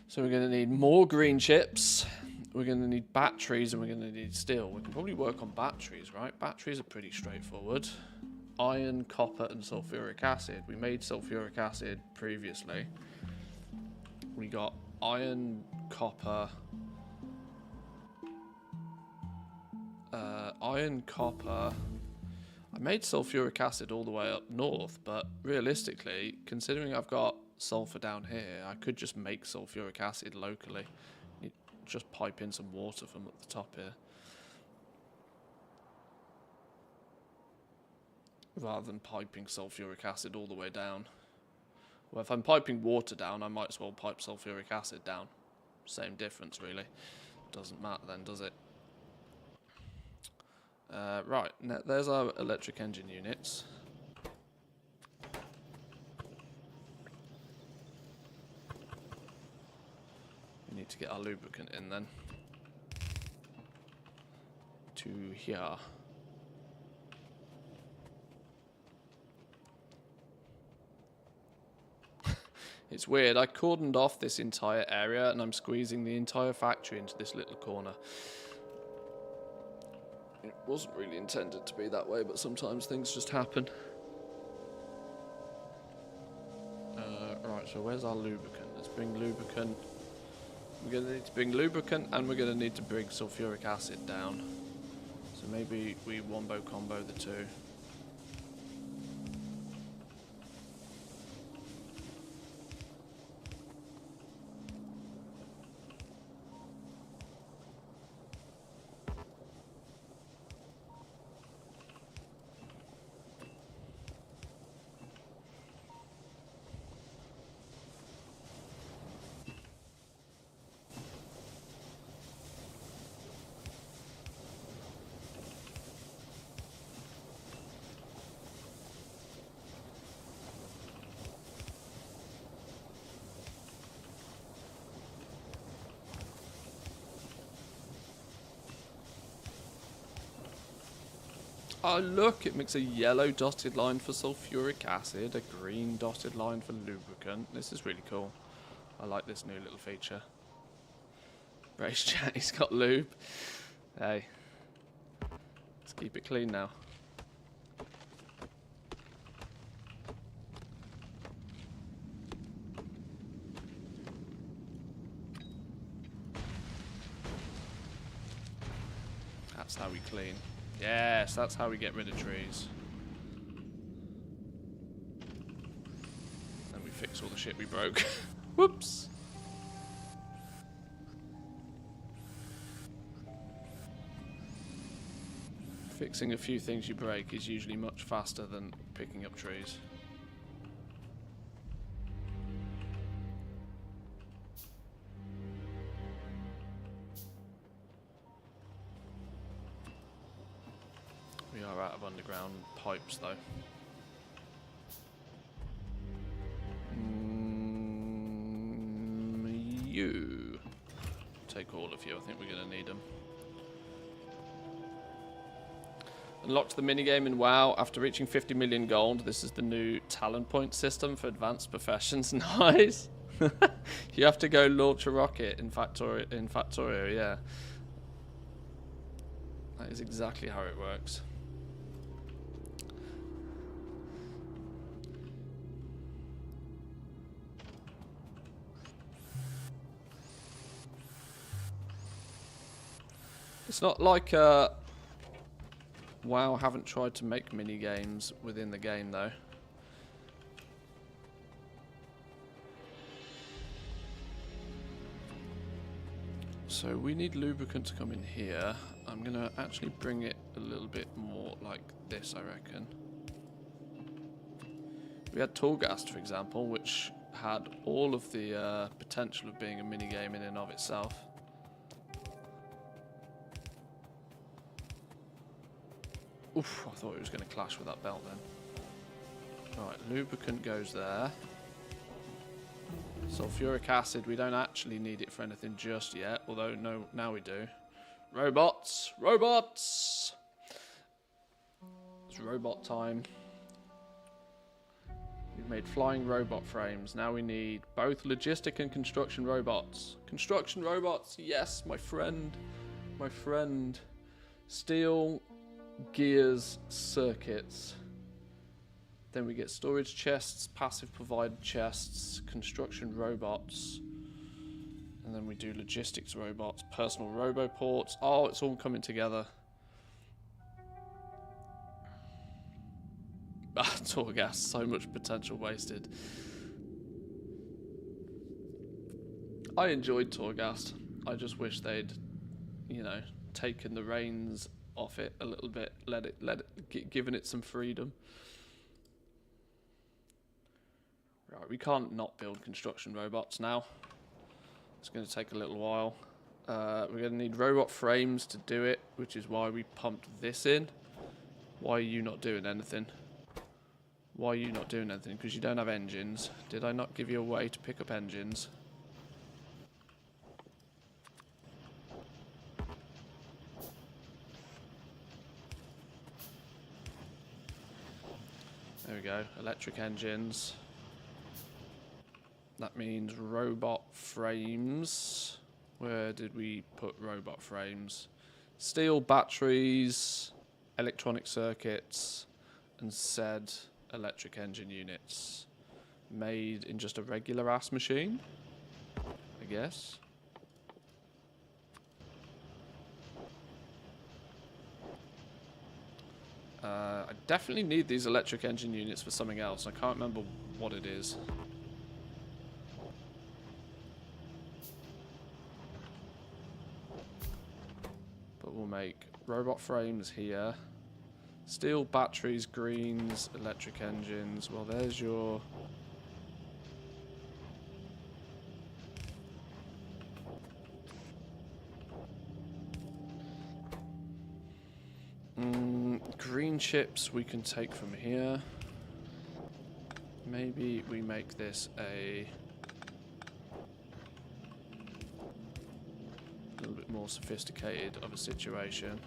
S1: So we're going to need more green chips. We're going to need batteries, and we're going to need steel. We can probably work on batteries, right? Batteries are pretty straightforward. Iron, copper, and sulfuric acid. We made sulfuric acid previously. We got iron, copper, I made sulfuric acid all the way up north, but realistically, considering I've got sulfur down here, I could just make sulfuric acid locally. You just pipe in some water from up the top here. Rather than piping sulfuric acid all the way down. Well, if I'm piping water down, I might as well pipe sulfuric acid down. Same difference, really. Doesn't matter then, does it? Right, now there's our electric engine units. We need to get our lubricant in then. To here. It's weird, I cordoned off this entire area and I'm squeezing the entire factory into this little corner. It wasn't really intended to be that way, but sometimes things just happen. Right, so where's our lubricant? Let's bring lubricant. We're going to need to bring lubricant and we're going to need to bring sulfuric acid down. So maybe we wombo combo the two. Oh, look, it makes a yellow dotted line for sulfuric acid, a green dotted line for lubricant. This is really cool. I like this new little feature. Race chat, he's got lube. Hey, let's keep it clean now. That's how we clean. Yes, that's how we get rid of trees. And we fix all the shit we broke. Whoops. Fixing a few things you break is usually much faster than picking up trees. We are out of underground pipes though. You. Take all of you, I think we're going to need them. Unlocked the minigame in WoW after reaching 50 million gold. This is the new talent point system for advanced professions. Nice. You have to go launch a rocket in Factorio, yeah. That is exactly how it works. It's not like WoW haven't tried to make mini games within the game though. So we need lubricant to come in here. I'm gonna actually bring it a little bit more like this, I reckon. We had Torghast, for example, which had all of the potential of being a mini game in and of itself. Oof, I thought it was going to clash with that belt then. Alright, lubricant goes there. Sulfuric acid, we don't actually need it for anything just yet, although no, now we do. Robots! Robots! It's robot time. We've made flying robot frames. Now we need both logistic and construction robots. Construction robots, yes, my friend. My friend. Steel, gears, circuits. Then we get storage chests, passive provided chests, construction robots. And then we do logistics robots, personal roboports. Oh, it's all coming together. Torghast, so much potential wasted. I enjoyed Torghast. I just wish they'd, you know, taken the reins off it a little bit, given it some freedom. Right, we can't not build construction robots now. It's going to take a little while. We're going to need robot frames to do it, which is why we pumped this in. Why are you not doing anything? Why are you not doing anything? Because you don't have engines. Did I not give you a way to pick up engines? There we go. Electric engines. That means robot frames. Where did we put robot frames? Steel batteries, electronic circuits, and said electric engine units. Made in just a regular ass machine, I guess. I definitely need these electric engine units for something else. I can't remember what it is. But we'll make robot frames here. Steel batteries, greens, electric engines. Well, there's your... green chips we can take from here. Maybe we make this a little bit more sophisticated of a situation.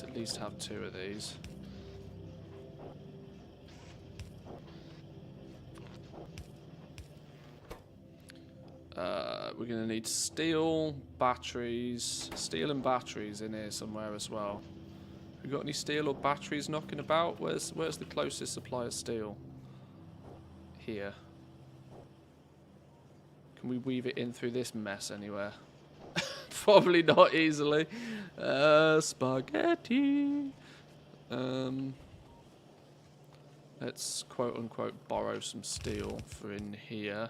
S1: Let's at least have 2 of these. We're going to need steel, batteries, steel and batteries in here somewhere as well. We got any steel or batteries knocking about? Where's the closest supply of steel? Here. Can we weave it in through this mess anywhere? Probably not easily. Spaghetti. Let's quote unquote borrow some steel for in here.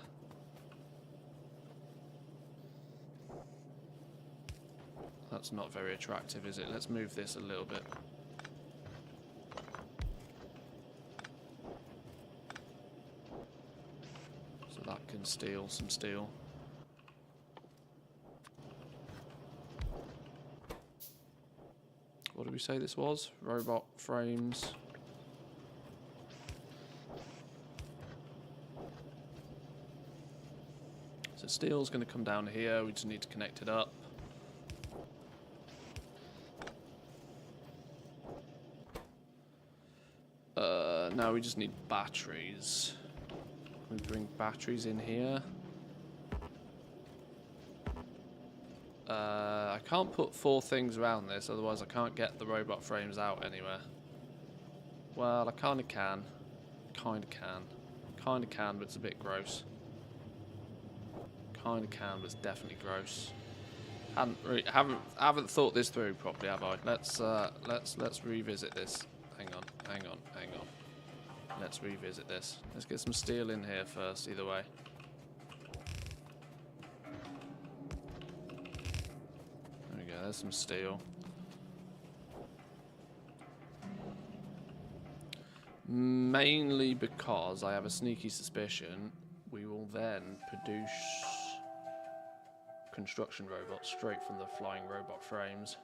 S1: That's not very attractive, is it? Let's move this a little bit. So that can steal some steel. What did we say this was? Robot frames. So steel's going to come down here. We just need to connect it up. Now we just need batteries. We bring batteries in here. I can't put 4 things around this, otherwise I can't get the robot frames out anywhere. Well, I kind of can. Kind of can. Kind of can, but it's a bit gross. Kind of can, but it's definitely gross. Haven't thought this through properly, have I? Let's revisit this. Hang on. Let's revisit this. Let's get some steel in here first, either way. There we go, there's some steel. Mainly because I have a sneaky suspicion we will then produce construction robots straight from the flying robot frames.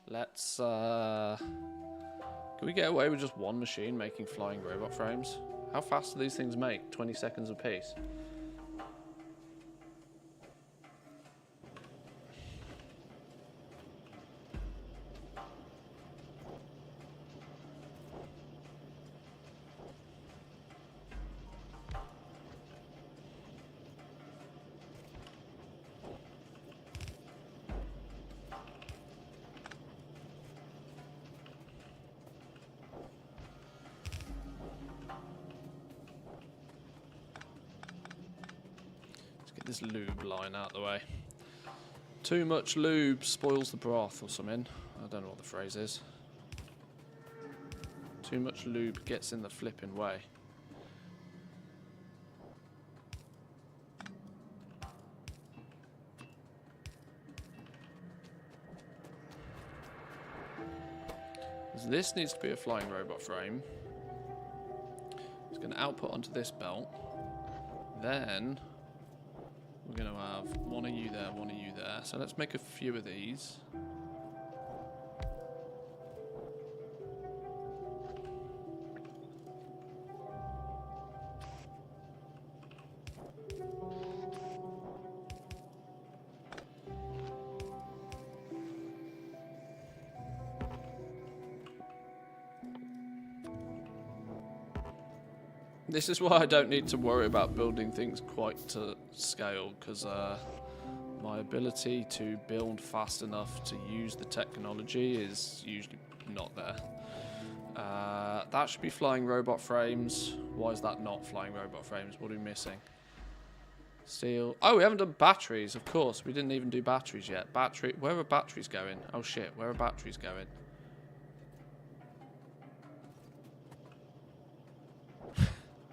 S1: Let's, can we get away with just one machine making flying robot frames? How fast do these things make? 20 seconds a piece. This lube line out the way. Too much lube spoils the broth or something. I don't know what the phrase is. Too much lube gets in the flipping way. So this needs to be a flying robot frame. It's going to output onto this belt. Then we're going to have one of you there, one of you there. So let's make a few of these. This is why I don't need to worry about building things quite to scale, because my ability to build fast enough to use the technology is usually not there. That should be flying robot frames. Why is that not flying robot frames? What are we missing? Steel. Oh, we haven't done batteries, of course. We didn't even do batteries yet. Where are batteries going? Oh shit, where are batteries going?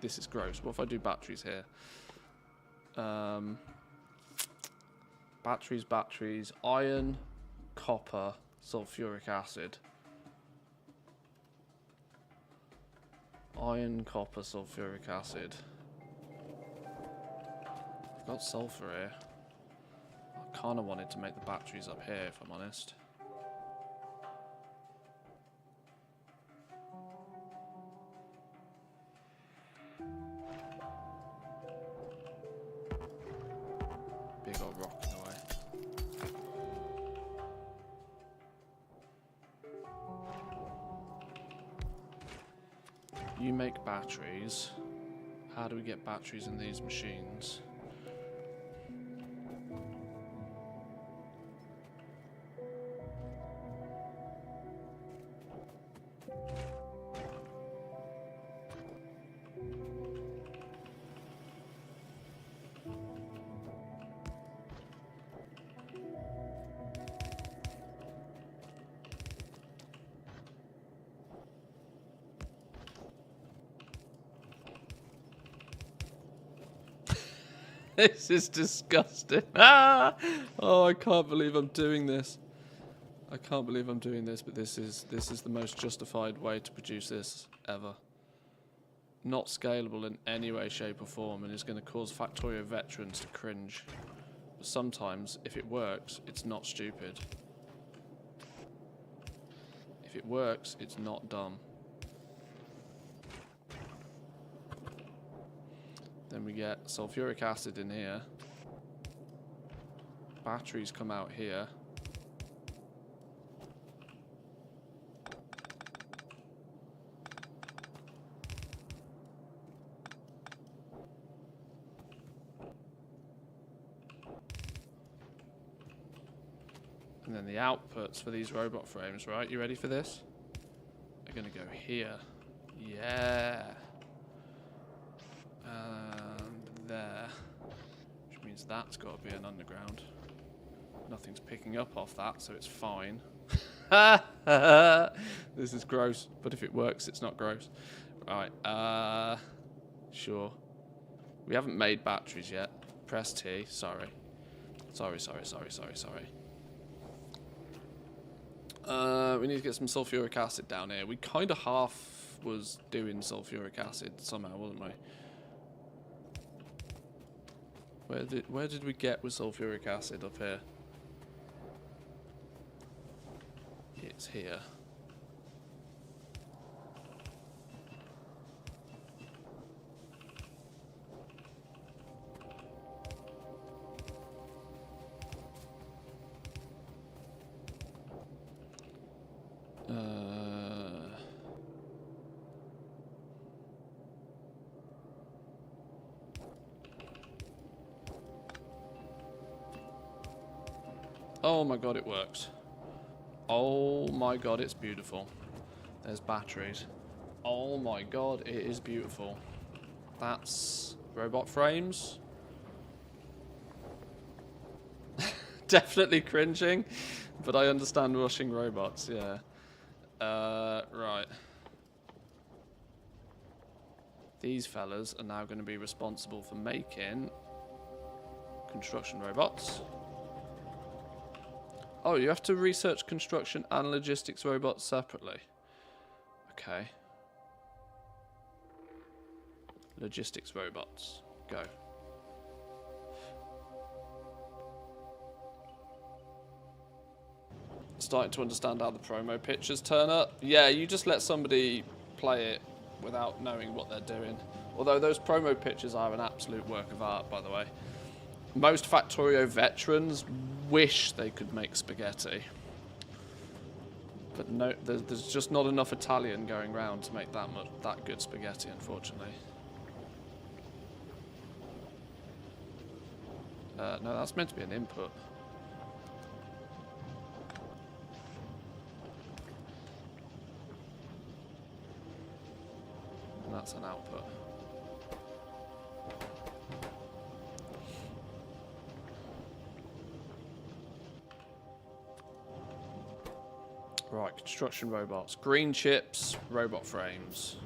S1: This is gross. What if I do batteries here? Batteries. Iron, copper, sulfuric acid. Iron, copper, sulfuric acid. I've got sulfur here. I kind of wanted to make the batteries up here, if I'm honest. Big You make batteries. How do we get batteries in these machines? This is disgusting. Ah! Oh, I can't believe I'm doing this. I can't believe I'm doing this, but this is the most justified way to produce this ever. Not scalable in any way, shape or form, and is going to cause Factorio veterans to cringe. But sometimes, if it works, it's not stupid. If it works, it's not dumb. Then we get sulfuric acid in here. Batteries come out here. And then the outputs for these robot frames, right? You ready for this? Are going to go here. Yeah. And there. Which means that's got to be an underground. Nothing's picking up off that, so it's fine. This is gross, but if it works, it's not gross. Right, sure. We haven't made batteries yet. Press T, sorry. Sorry. We need to get some sulfuric acid down here. We kind of half was doing sulfuric acid somehow, wasn't we? Where did we get with sulfuric acid up here? It's here. Oh my god, it works. Oh my god, it's beautiful. There's batteries. Oh my god, it is beautiful. That's robot frames. Definitely cringing, but I understand rushing robots, yeah. Right. These fellas are now going to be responsible for making construction robots. Oh, you have to research construction and logistics robots separately. Okay. Logistics robots. Go. Starting to understand how the promo pictures turn up. Yeah, you just let somebody play it without knowing what they're doing. Although those promo pictures are an absolute work of art, by the way. Most Factorio veterans wish they could make spaghetti. But no, there's just not enough Italian going around to make that good spaghetti, unfortunately. No, that's meant to be an input. And that's an output. Right, construction robots. Green chips, robot frames.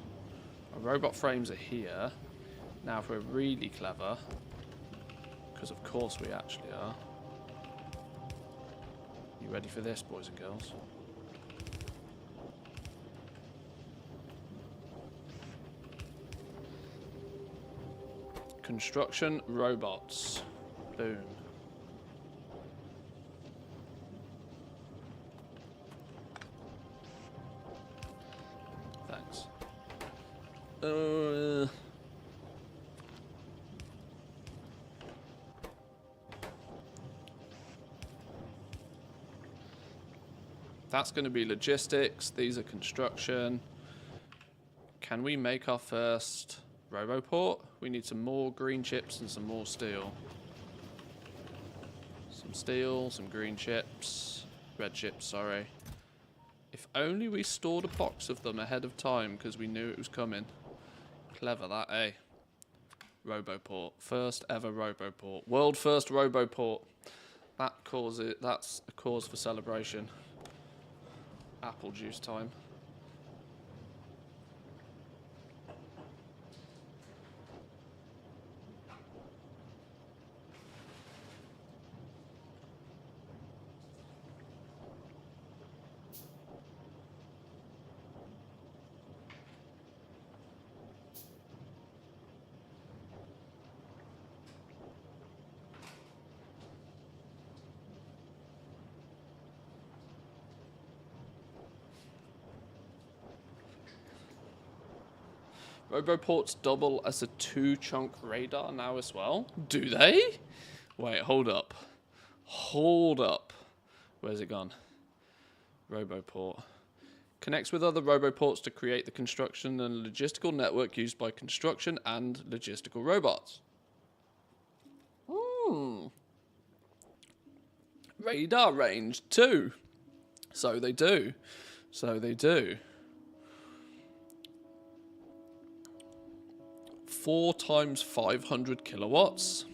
S1: Our robot frames are here. Now, if we're really clever, because of course we actually are. You ready for this, boys and girls? Construction robots. Boom. Thanks. That's going to be logistics. These are construction. Can we make our first Roboport? We need some more green chips and some more steel. Some steel, some green chips. Red chips, sorry. If only we stored a box of them ahead of time because we knew it was coming. Clever that, eh? Roboport. First ever Roboport. World first Roboport. That's a cause for celebration. Apple juice time. Roboports double as a 2-chunk radar now as well. Do they? Wait, hold up. Hold up. Where's it gone? Roboport. Connects with other Roboports to create the construction and logistical network used by construction and logistical robots. Radar range 2. So they do. So they do. 4 times 500 kilowatts.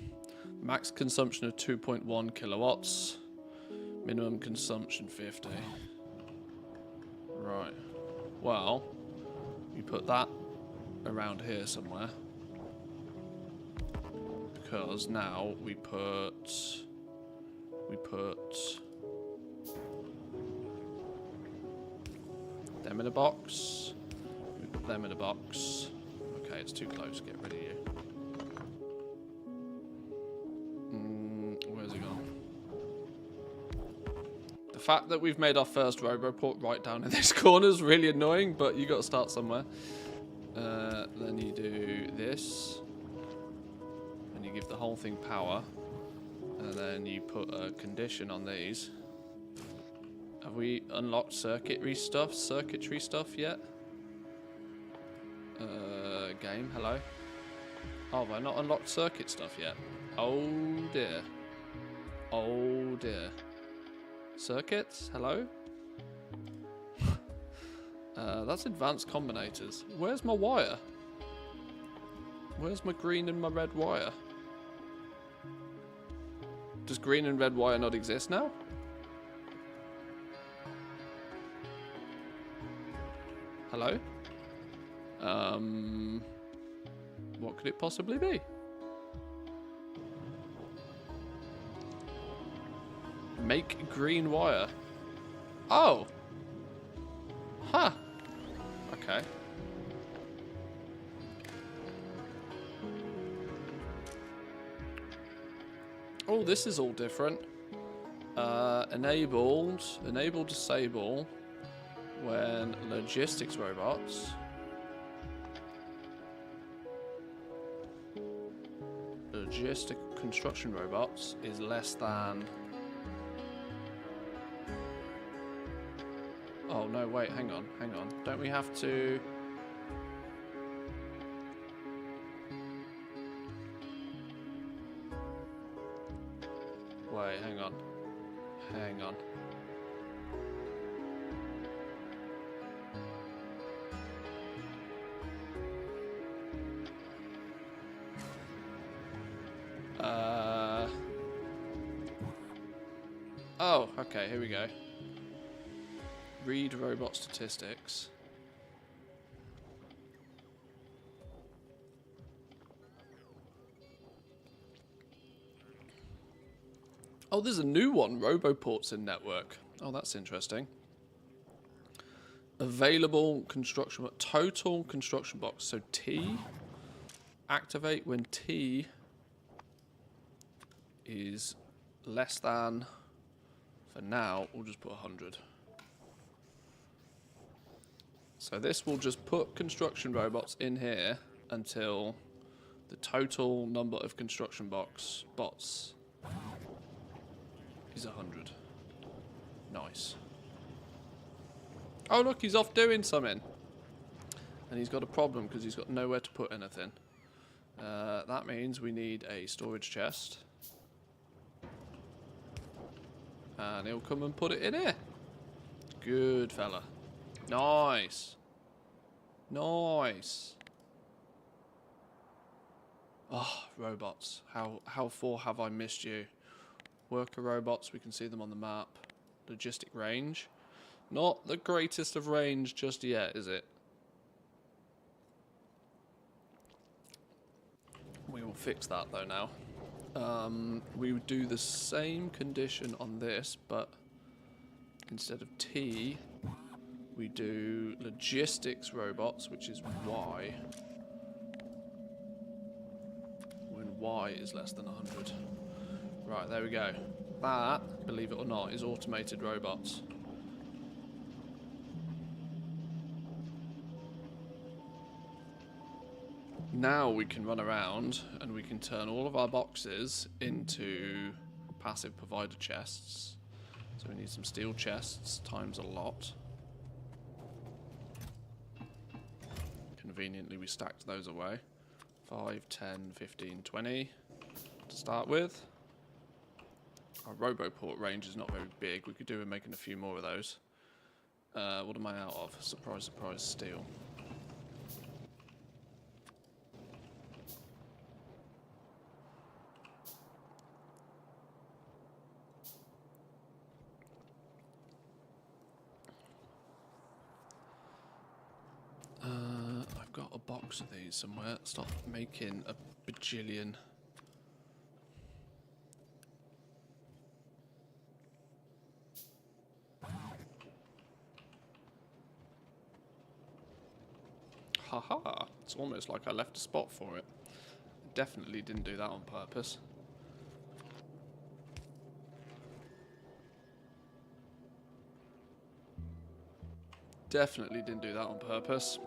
S1: Max consumption of 2.1 kilowatts. Minimum consumption 50. Right. Well, you put that around here somewhere. Because now we put them in a box. We put them in a box. Okay, it's too close. Get rid of you. Where's it gone? The fact that we've made our first Roboport right down in this corner is really annoying, but you got to start somewhere. Then you do this, and you give the whole thing power, and then you put a condition on these. Have we unlocked circuitry stuff yet? Game, hello. Oh, have I not unlocked circuit stuff yet? Oh dear. Oh dear. Circuits, hello? That's advanced combinators. Where's my wire? Where's my green and my red wire? Does green and red wire not exist now? Hello? What could it possibly be? Make green wire. Oh! Huh. Okay. Oh, this is all different. Enable, disable when logistics robots. Logistic construction robots is less than. Oh no, wait, hang on. Don't we have to? Wait, hang on. Oh, okay, here we go. Read robot statistics. Oh, there's a new one, Roboports in network. Oh, that's interesting. Available construction, total construction box. So T, activate when T is less than, for now, we'll just put 100. So this will just put construction robots in here until the total number of construction bots is 100. Nice. Oh look, he's off doing something. And he's got a problem because he's got nowhere to put anything. That means we need a storage chest. And he'll come and put it in here. Good fella. Nice. Nice. Oh, robots. How far have I missed you? Worker robots, we can see them on the map. Logistic range. Not the greatest of range just yet, is it? We will fix that though now. We would do the same condition on this, but instead of T, we do logistics robots, which is Y. When Y is less than 100. Right, there we go. That, believe it or not, is automated robots. Now we can run around and we can turn all of our boxes into passive provider chests. So we need some steel chests times a lot. Conveniently we stacked those away. 5, 10, 15, 20 to start with. Our Roboport range is not very big. We could do with making a few more of those. What am I out of? Surprise, surprise, steel. I've got a box of these somewhere. Stop making a bajillion. Haha, it's almost like I left a spot for it. Definitely didn't do that on purpose. Definitely didn't do that on purpose.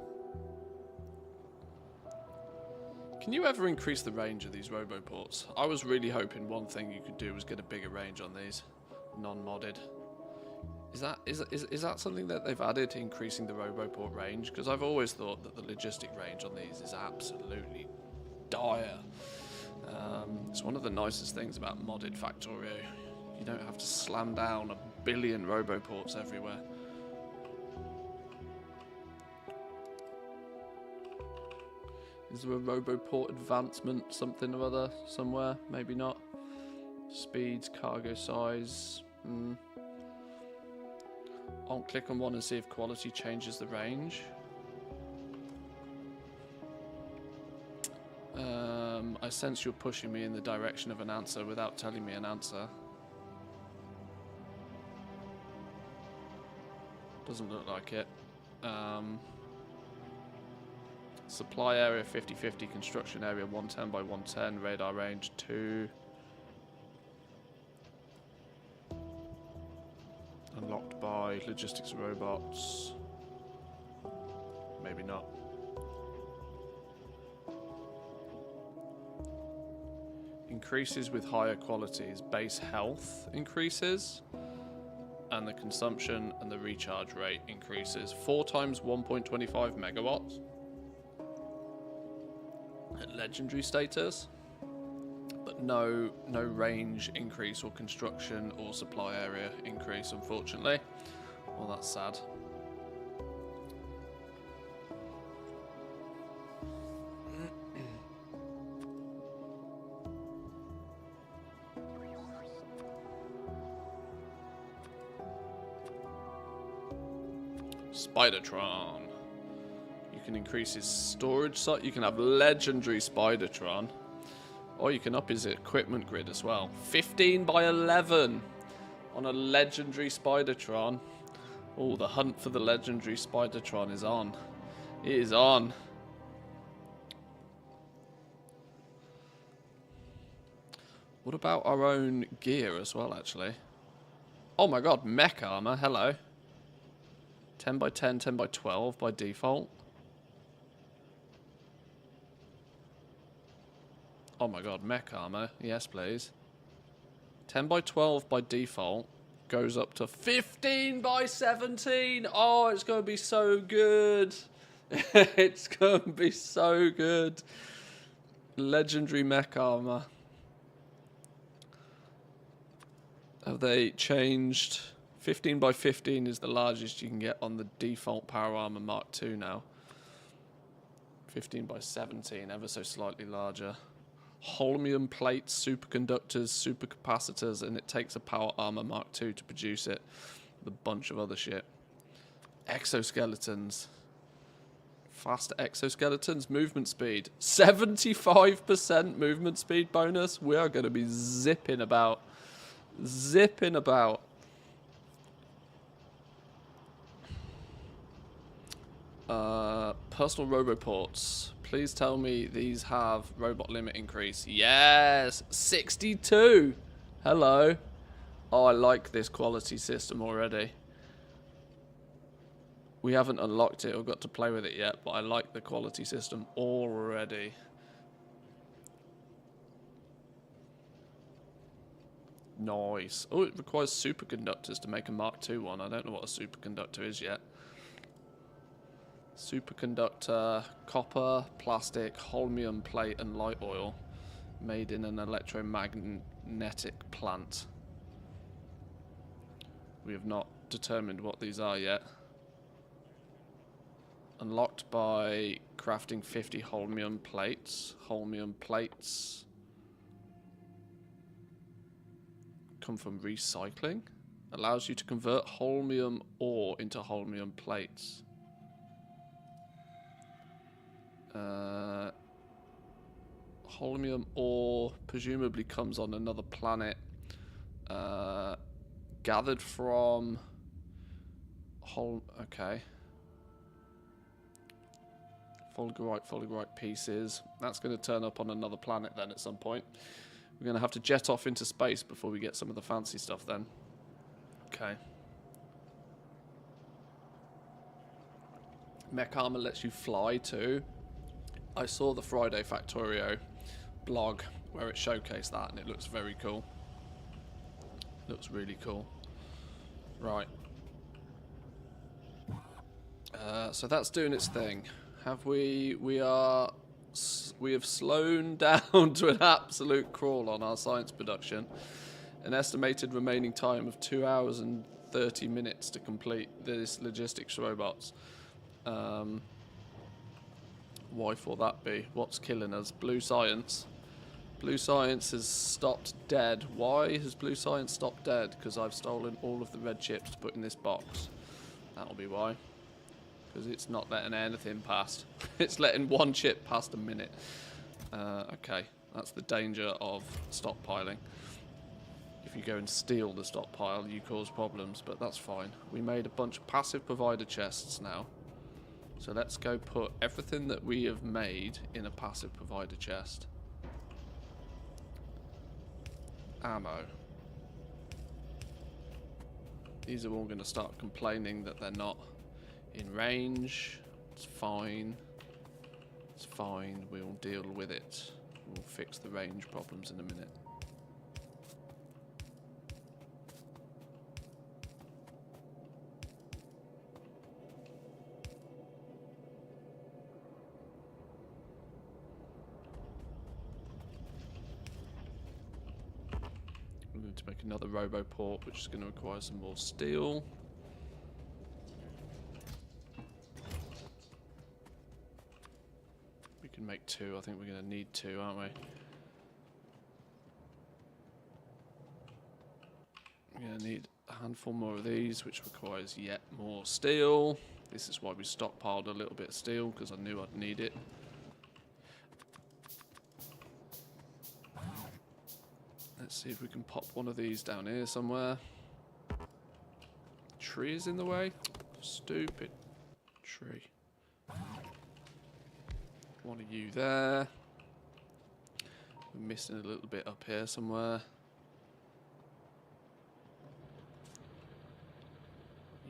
S1: Can you ever increase the range of these roboports? I was really hoping one thing you could do was get a bigger range on these, non-modded. Is that something that they've added, increasing the roboport range? Because I've always thought that the logistic range on these is absolutely dire. It's one of the nicest things about modded Factorio. You don't have to slam down a billion roboports everywhere. Is there a roboport advancement, something or other, somewhere? Maybe not. Speeds, cargo size. I'll click on one and see if quality changes the range. I sense you're pushing me in the direction of an answer without telling me an answer. Doesn't look like it. Supply area 50-50, construction area 110 by 110, radar range 2. Unlocked by logistics robots. Maybe not. Increases with higher qualities. Base health increases. And the consumption and the recharge rate increases. 4 times 1.25 megawatts. At legendary status. But no range increase or construction or supply area increase, unfortunately. Well, that's sad. Spidertron. You can increase his storage size. You can have legendary Spidertron. Or you can up his equipment grid as well. 15 by 11 on a legendary Spidertron. Oh, the hunt for the legendary Spidertron is on. It is on. What about our own gear as well, actually? Oh my god, mech armor. Hello. 10 by 10, 10 by 12 by default. Oh my god, mech armor. Yes, please. 10 by 12 by default goes up to 15 by 17. Oh, it's going to be so good. It's going to be so good. Legendary mech armor. Have they changed? 15 by 15 is the largest you can get on the default Power Armor Mark II now. 15 by 17, ever so slightly larger. Holmium plates, superconductors, supercapacitors, and it takes a Power Armor Mark II to produce it. With a bunch of other shit. Exoskeletons. Fast exoskeletons, movement speed. 75% movement speed bonus. We are going to be zipping about. Zipping about. Personal roboports. Please tell me these have robot limit increase. Yes! 62! Hello. Oh, I like this quality system already. We haven't unlocked it or got to play with it yet, but I like the quality system already. Nice. Oh, it requires superconductors to make a Mark II one. I don't know what a superconductor is yet. Superconductor, copper, plastic, holmium plate, and light oil. Made in an electromagnetic plant. We have not determined what these are yet. Unlocked by crafting 50 holmium plates. Holmium plates come from recycling. Allows you to convert holmium ore into holmium plates. Holmium ore presumably comes on another planet. Gathered from okay. Fulgurite pieces. That's going to turn up on another planet then at some point. We're going to have to jet off into space before we get some of the fancy stuff then. Okay. Mech armor lets you fly too. I saw the Friday Factorio blog where it showcased that and it looks very cool. Looks really cool. Right. So that's doing its thing. Have we have slowed down to an absolute crawl on our science production. An estimated remaining time of 2 hours and 30 minutes to complete this logistics robots. Why for that be? What's killing us? Blue science. Blue science has stopped dead. Why has blue science stopped dead? Because I've stolen all of the red chips to put in this box. That'll be why. Because it's not letting anything past. It's letting one chip past a minute. Okay, that's the danger of stockpiling. If you go and steal the stockpile, you cause problems, but that's fine. We made a bunch of passive provider chests now. So let's go put everything that we have made in a passive provider chest. Ammo. These are all going to start complaining that they're not in range. It's fine. It's fine. We'll deal with it. We'll fix the range problems in a minute. I'm going to make another roboport, which is going to require some more steel. We can make two. I think we're going to need two, aren't we? We're going to need a handful more of these, which requires yet more steel. This is why we stockpiled a little bit of steel, because I knew I'd need it. Let's see if we can pop one of these down here somewhere. Tree is in the way. Stupid tree. One of you there. We're missing a little bit up here somewhere.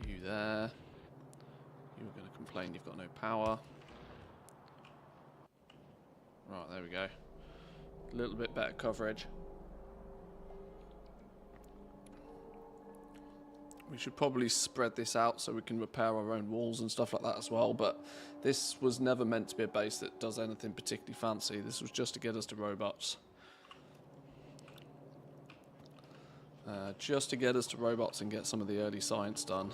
S1: You there. You're going to complain you've got no power. Right, there we go. A little bit better coverage. We should probably spread this out so we can repair our own walls and stuff like that as well, but this was never meant to be a base that does anything particularly fancy. This was just to get us to robots. Just to get us to robots and get some of the early science done.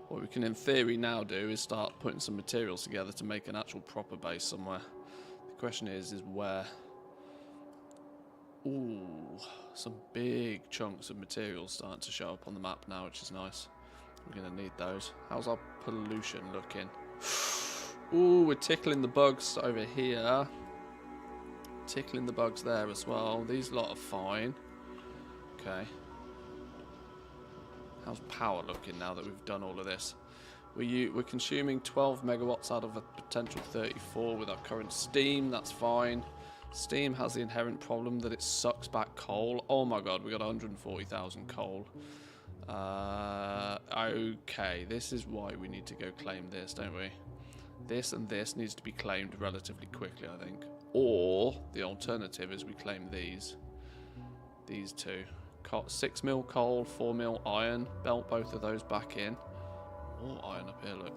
S1: What we can in theory now do is start putting some materials together to make an actual proper base somewhere. The question is where? Ooh, some big chunks of materials starting to show up on the map now, which is nice. We're going to need those. How's our pollution looking? Ooh, we're tickling the bugs over here. Tickling the bugs there as well. These lot are fine. Okay. How's power looking now that we've done all of this? We're consuming 12 megawatts out of a potential 34 with our current steam. That's fine. Steam has the inherent problem that it sucks back coal. Oh my god, we got 140,000 coal. Okay, this is why we need to go claim this, don't we? This and this needs to be claimed relatively quickly, I think. Or the alternative is we claim these. These two. 6 mil coal, 4 mil iron. Belt both of those back in. More iron up here, look.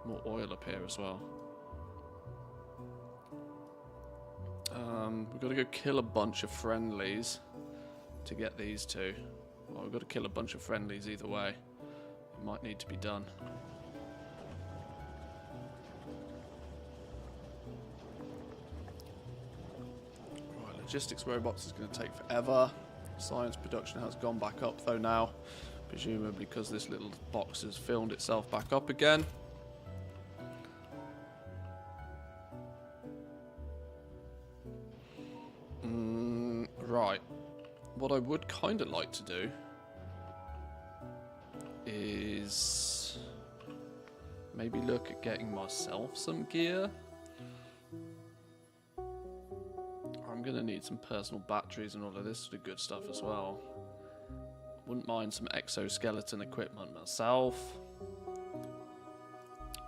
S1: More oil up here as well. We've got to go kill a bunch of friendlies to get these two. Well, we've got to kill a bunch of friendlies either way. It might need to be done. Right, logistics robots is going to take forever. Science production has gone back up though now, presumably because this little box has filled itself back up again. Right, what I would kind of like to do is maybe look at getting myself some gear. I'm going to need some personal batteries and all of this sort of good stuff as well. Wouldn't mind some exoskeleton equipment myself.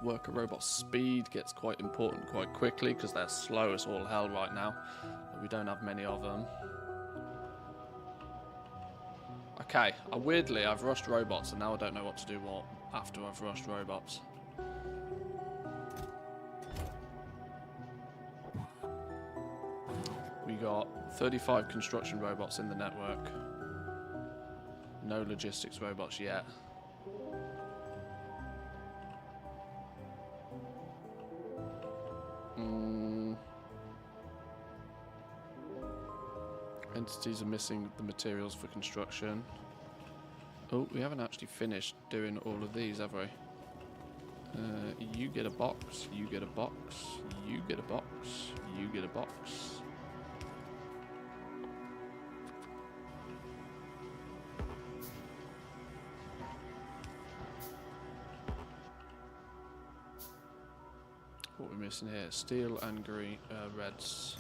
S1: Worker robot speed gets quite important quite quickly because they're slow as all hell right now. But we don't have many of them. Okay, weirdly I've rushed robots and now I don't know what to do after I've rushed robots. We got 35 construction robots in the network. No logistics robots yet. Entities are missing the materials for construction. Oh, we haven't actually finished doing all of these, have we? You get a box, you get a box, you get a box, you get a box. What are we missing here? Steel and green, reds.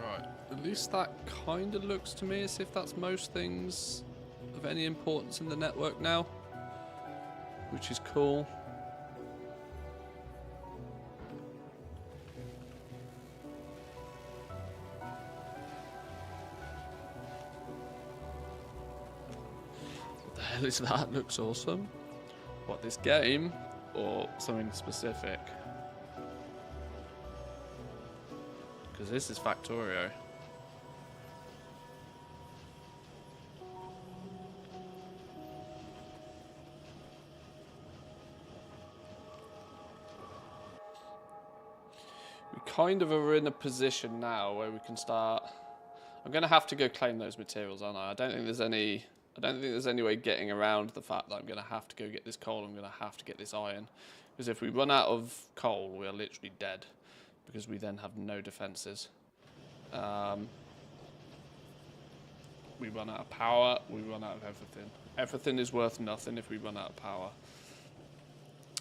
S1: Right, at least that kind of looks to me as if that's most things of any importance in the network now, which is cool. What the hell is that? Looks awesome. What, this game or something specific? Because this is Factorio. We kind of are in a position now where we can start. I'm going to have to go claim those materials, aren't I? I don't think there's any I don't think there's any way getting around the fact that I'm going to have to go get this coal. I'm going to have to get this iron. Because if we run out of coal, we are literally dead. Because we then have no defences. We run out of power, we run out of everything. Everything is worth nothing if we run out of power.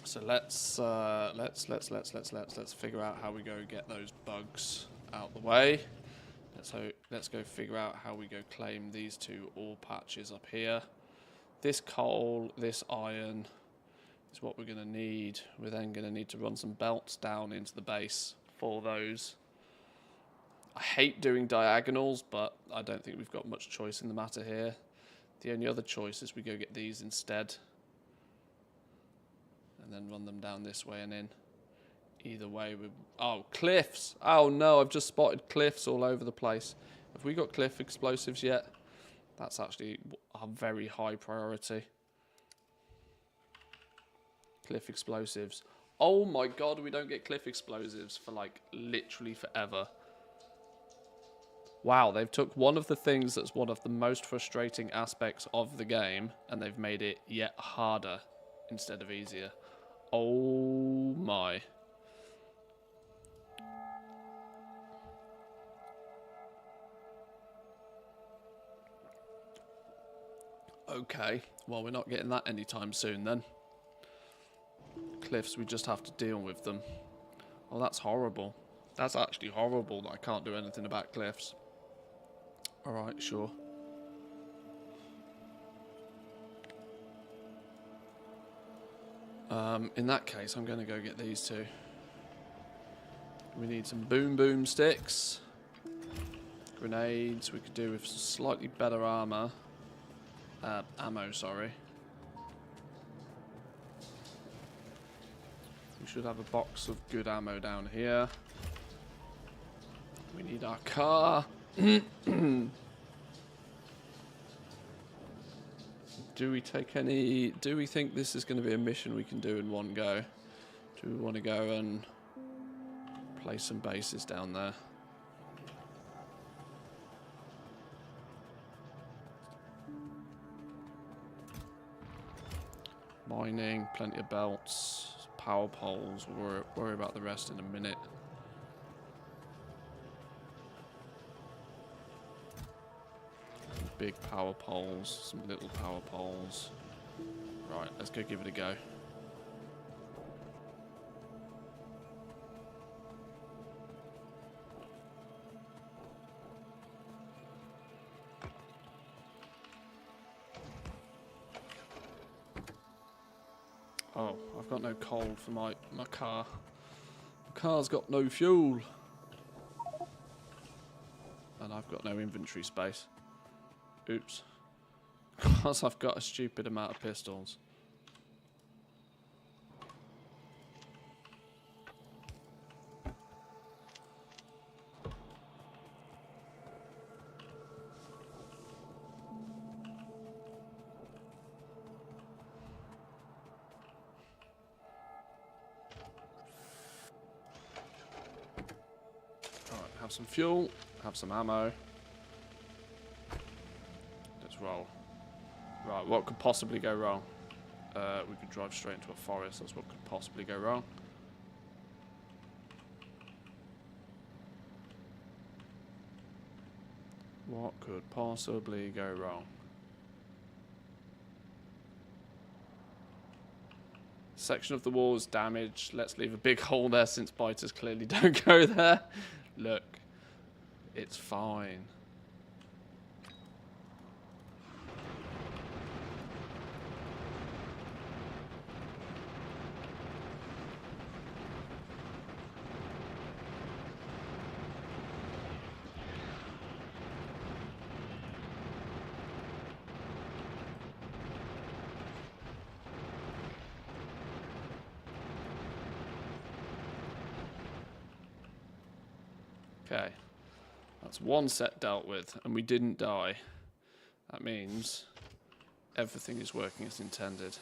S1: So let's figure out how we go get those bugs out the way. Let's go figure out how we go claim these 2 ore patches up here. This coal, this iron is what we're going to need. We're then going to need to run some belts down into the base for those. I hate doing diagonals, but I don't think we've got much choice in the matter here. The only other choice is we go get these instead. And then run them down this way and in. Either way, oh, cliffs! Oh no, I've just spotted cliffs all over the place. Have we got cliff explosives yet? That's actually a very high priority. Cliff explosives. Oh my god, we don't get cliff explosives for like literally forever. Wow, they've took one of the things that's one of the most frustrating aspects of the game and they've made it yet harder instead of easier. Oh my. Okay, well we're not getting that anytime soon then. Cliffs, we just have to deal with them. Oh, that's horrible. That's actually horrible that I can't do anything about cliffs. Alright, sure. In that case, I'm going to go get these 2. We need some boom boom sticks. Grenades, we could do with slightly better armor. Ammo, sorry. We should have a box of good ammo down here. We need our car. Do we take any... Do we think this is going to be a mission we can do in one go? Do we want to go and place some bases down there? Mining, plenty of belts, power poles. We'll worry about the rest in a minute. Big power poles, some little power poles. Right, let's go give it a go. Oh, I've got no coal for my car. My car's got no fuel. And I've got no inventory space. Oops. Because I've got a stupid amount of pistols. Alright, have some fuel, have some ammo. Let's roll. Right, what could possibly go wrong? We could drive straight into a forest. That's what could possibly go wrong. What could possibly go wrong? Section of the wall is damaged. Let's leave a big hole there since biters clearly don't go there. Look, it's fine. Okay, that's one set dealt with, and we didn't die. That means everything is working as intended.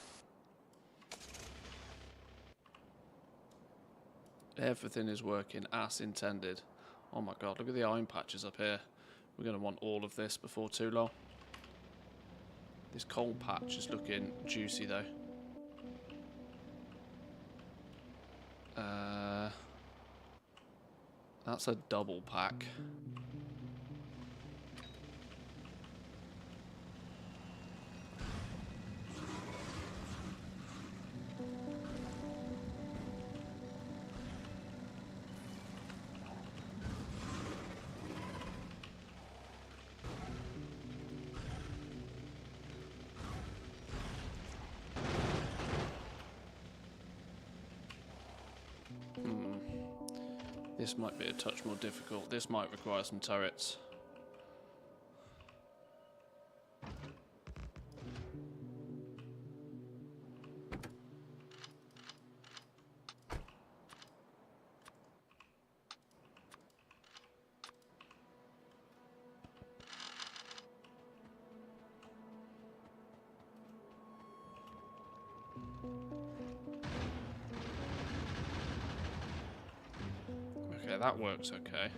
S1: Everything is working as intended. Oh my god, look at the iron patches up here. We're going to want all of this before too long. This coal patch is looking juicy though. That's a double pack. This might be a touch more difficult. This might require some turrets. Okay, that works okay.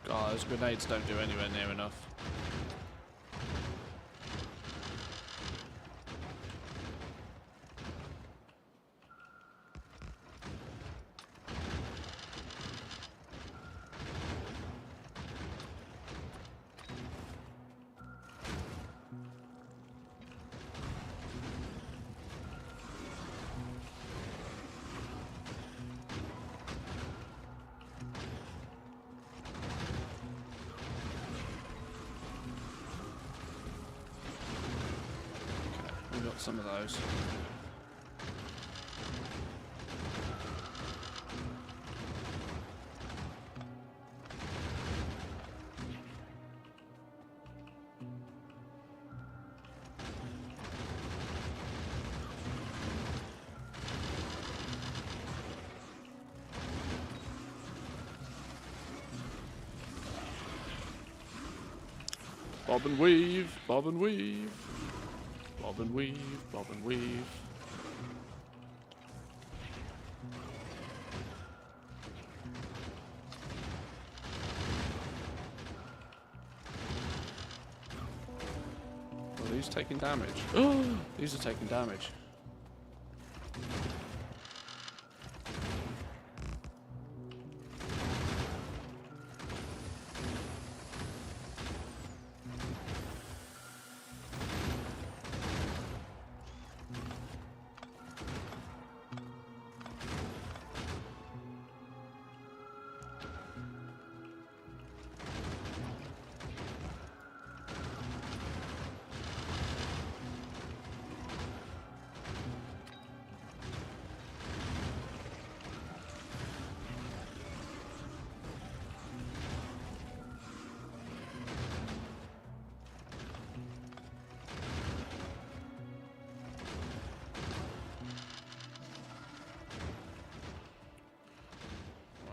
S1: God, those grenades don't do anywhere near enough. We got some of those. Bob and weave, bob and weave. Bob and weave, bob and weave. Are these taking damage? Oh, these are taking damage.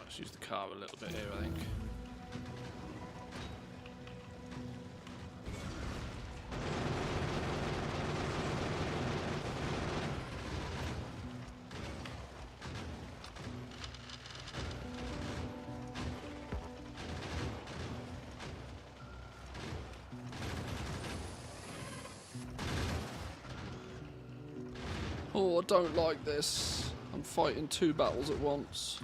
S1: Let's use the car a little bit here, I think. Oh, I don't like this. I'm fighting two battles at once.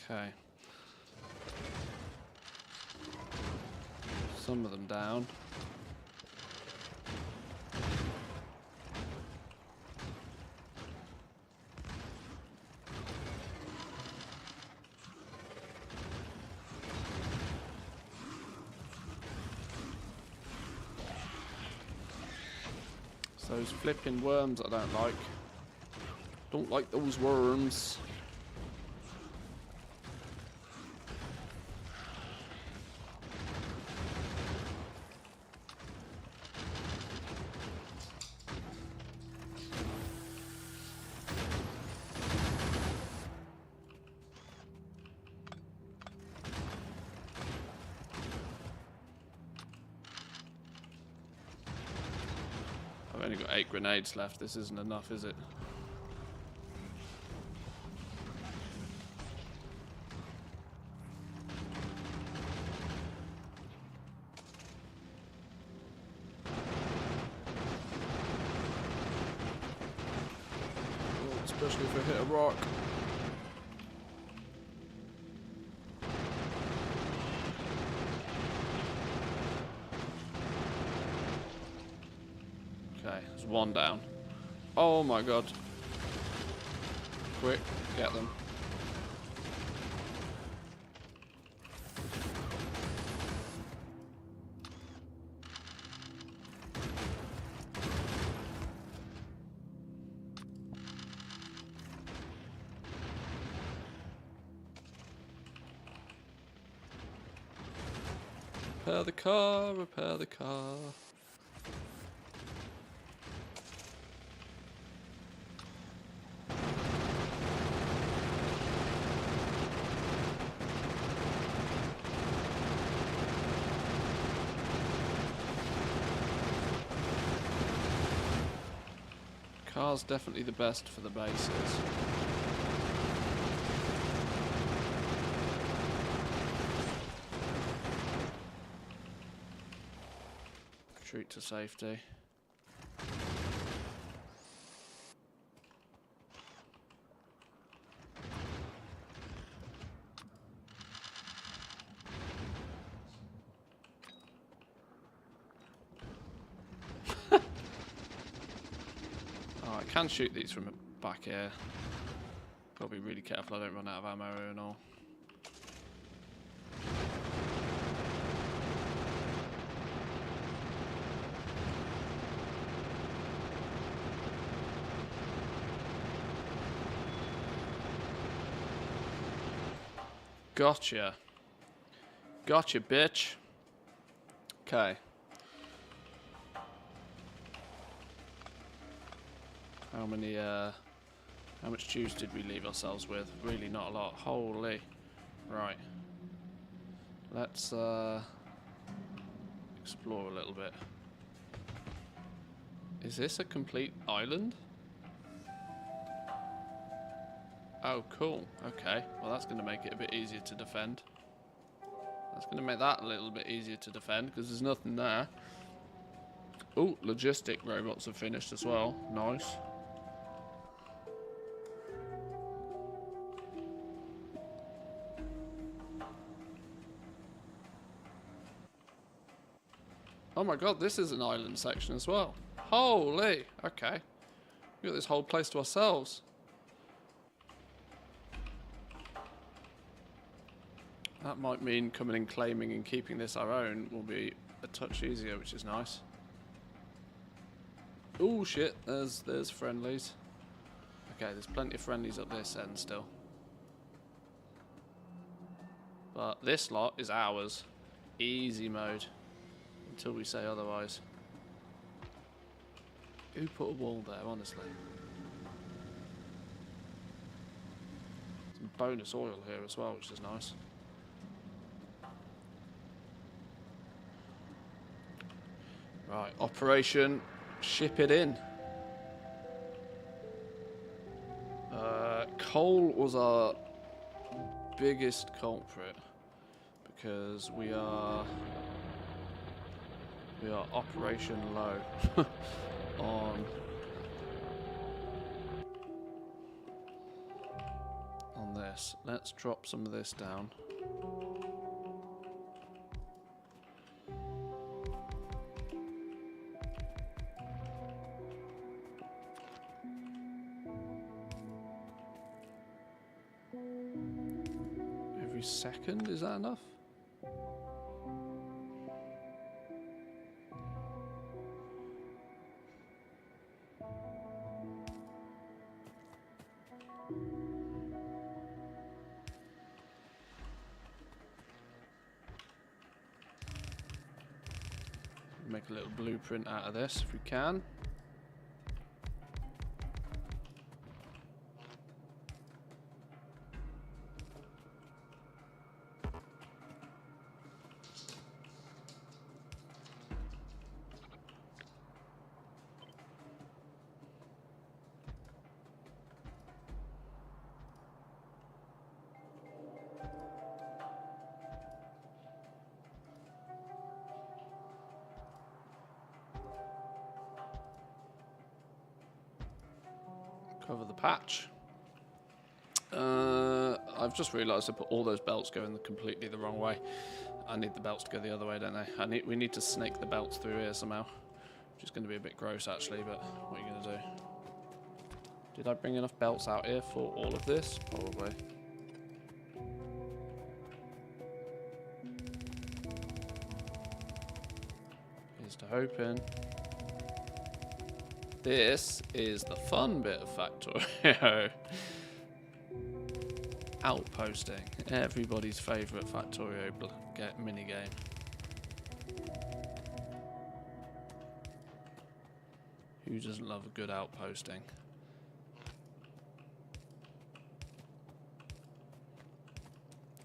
S1: Okay. Some of them down. Those flipping worms I don't like. Don't like those worms. I've only got 8 grenades left. This isn't enough, is it? Oh, especially if I hit a rock. Okay, there's one down. Oh my god. Quick, get them. Repair the car, repair the car. Car's definitely the best for the bases. Retreat to safety. Oh, I can shoot these from back here. Gotta be really careful I don't run out of ammo and all. Gotcha. Gotcha, bitch. Okay. How much juice did we leave ourselves with? Really not a lot. Holy. Right. Let's explore a little bit. Is this a complete island? Oh, cool. Okay. Well, that's going to make it a bit easier to defend. That's going to make that a little bit easier to defend because there's nothing there. Oh, logistic robots have finished as well. Nice. Oh my god, this is an island section as well. Holy! Okay. We got this whole place to ourselves. That might mean coming and claiming and keeping this our own will be a touch easier, which is nice. Oh shit, there's friendlies. Okay, there's plenty of friendlies up this end still. But this lot is ours. Easy mode. Until we say otherwise. Who put a wall there, honestly? Some bonus oil here as well, which is nice. Right, operation ship it in. Coal was our biggest culprit because we are operation low on this. Let's drop some of this down. Every second, is that enough? Make a little blueprint out of this if we can. Cover the patch. I've just realised I put all those belts going completely the wrong way. I need the belts to go the other way, don't they? We need to snake the belts through here somehow. Which is going to be a bit gross actually, but what are you going to do? Did I bring enough belts out here for all of this? Probably. Here's to hoping. This is the fun bit of Factorio. Outposting. Everybody's favourite Factorio minigame. Who doesn't love a good outposting?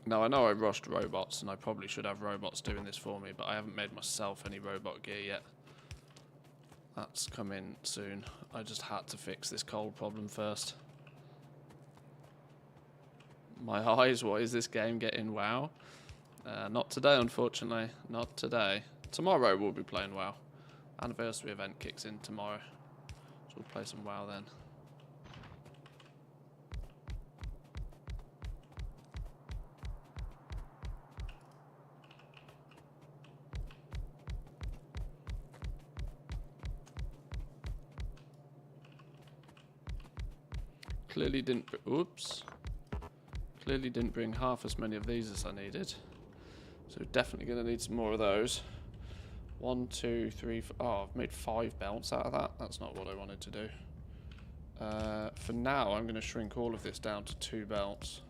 S1: Now I know I rushed robots and I probably should have robots doing this for me, but I haven't made myself any robot gear yet. That's coming soon. I just had to fix this cold problem first. My eyes, what is this game getting WoW? Not today, unfortunately. Not today. Tomorrow we'll be playing WoW. Anniversary event kicks in tomorrow. So we'll play some WoW then. Clearly didn't. Oops. Clearly didn't bring half as many of these as I needed. So definitely going to need some more of those. 1, 2, 3, 4. Oh, I've made 5 belts out of that. That's not what I wanted to do. For now, I'm going to shrink all of this down to 2 belts.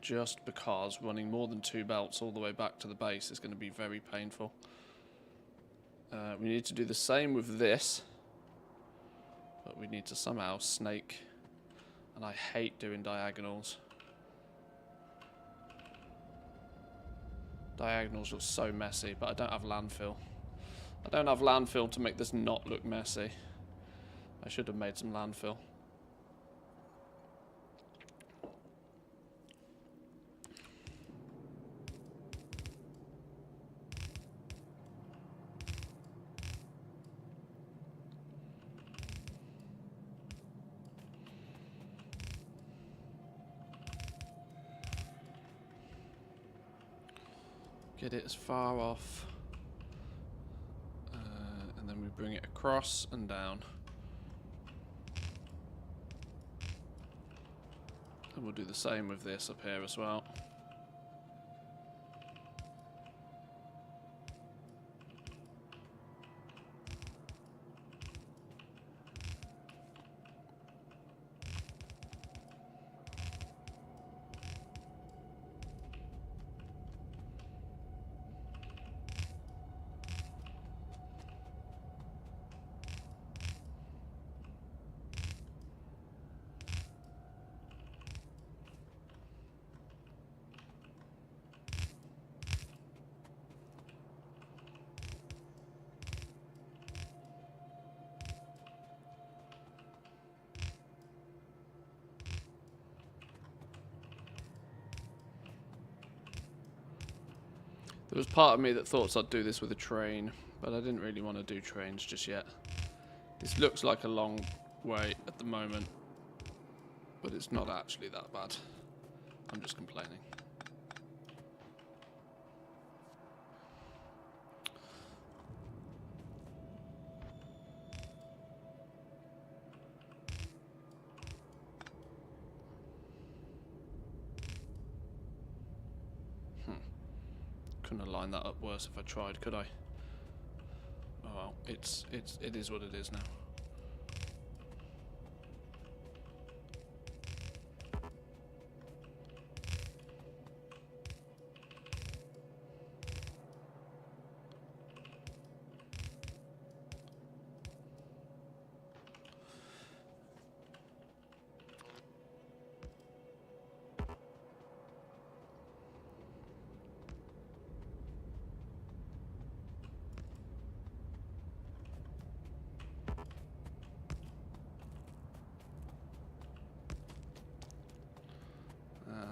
S1: Just because running more than 2 belts all the way back to the base is going to be very painful. We need to do the same with this. But we need to somehow snake. And I hate doing diagonals. Diagonals look so messy, but I don't have landfill. I don't have landfill to make this not look messy. I should have made some landfill. Get it as far off, and then we bring it across and down. And we'll do the same with this up here as well. There was part of me that thought I'd do this with a train, but I didn't really want to do trains just yet. This looks like a long way at the moment, but it's not actually that bad. I'm just complaining. Couldn't have lined that up worse if I tried, could I? Oh well, it is what it is now.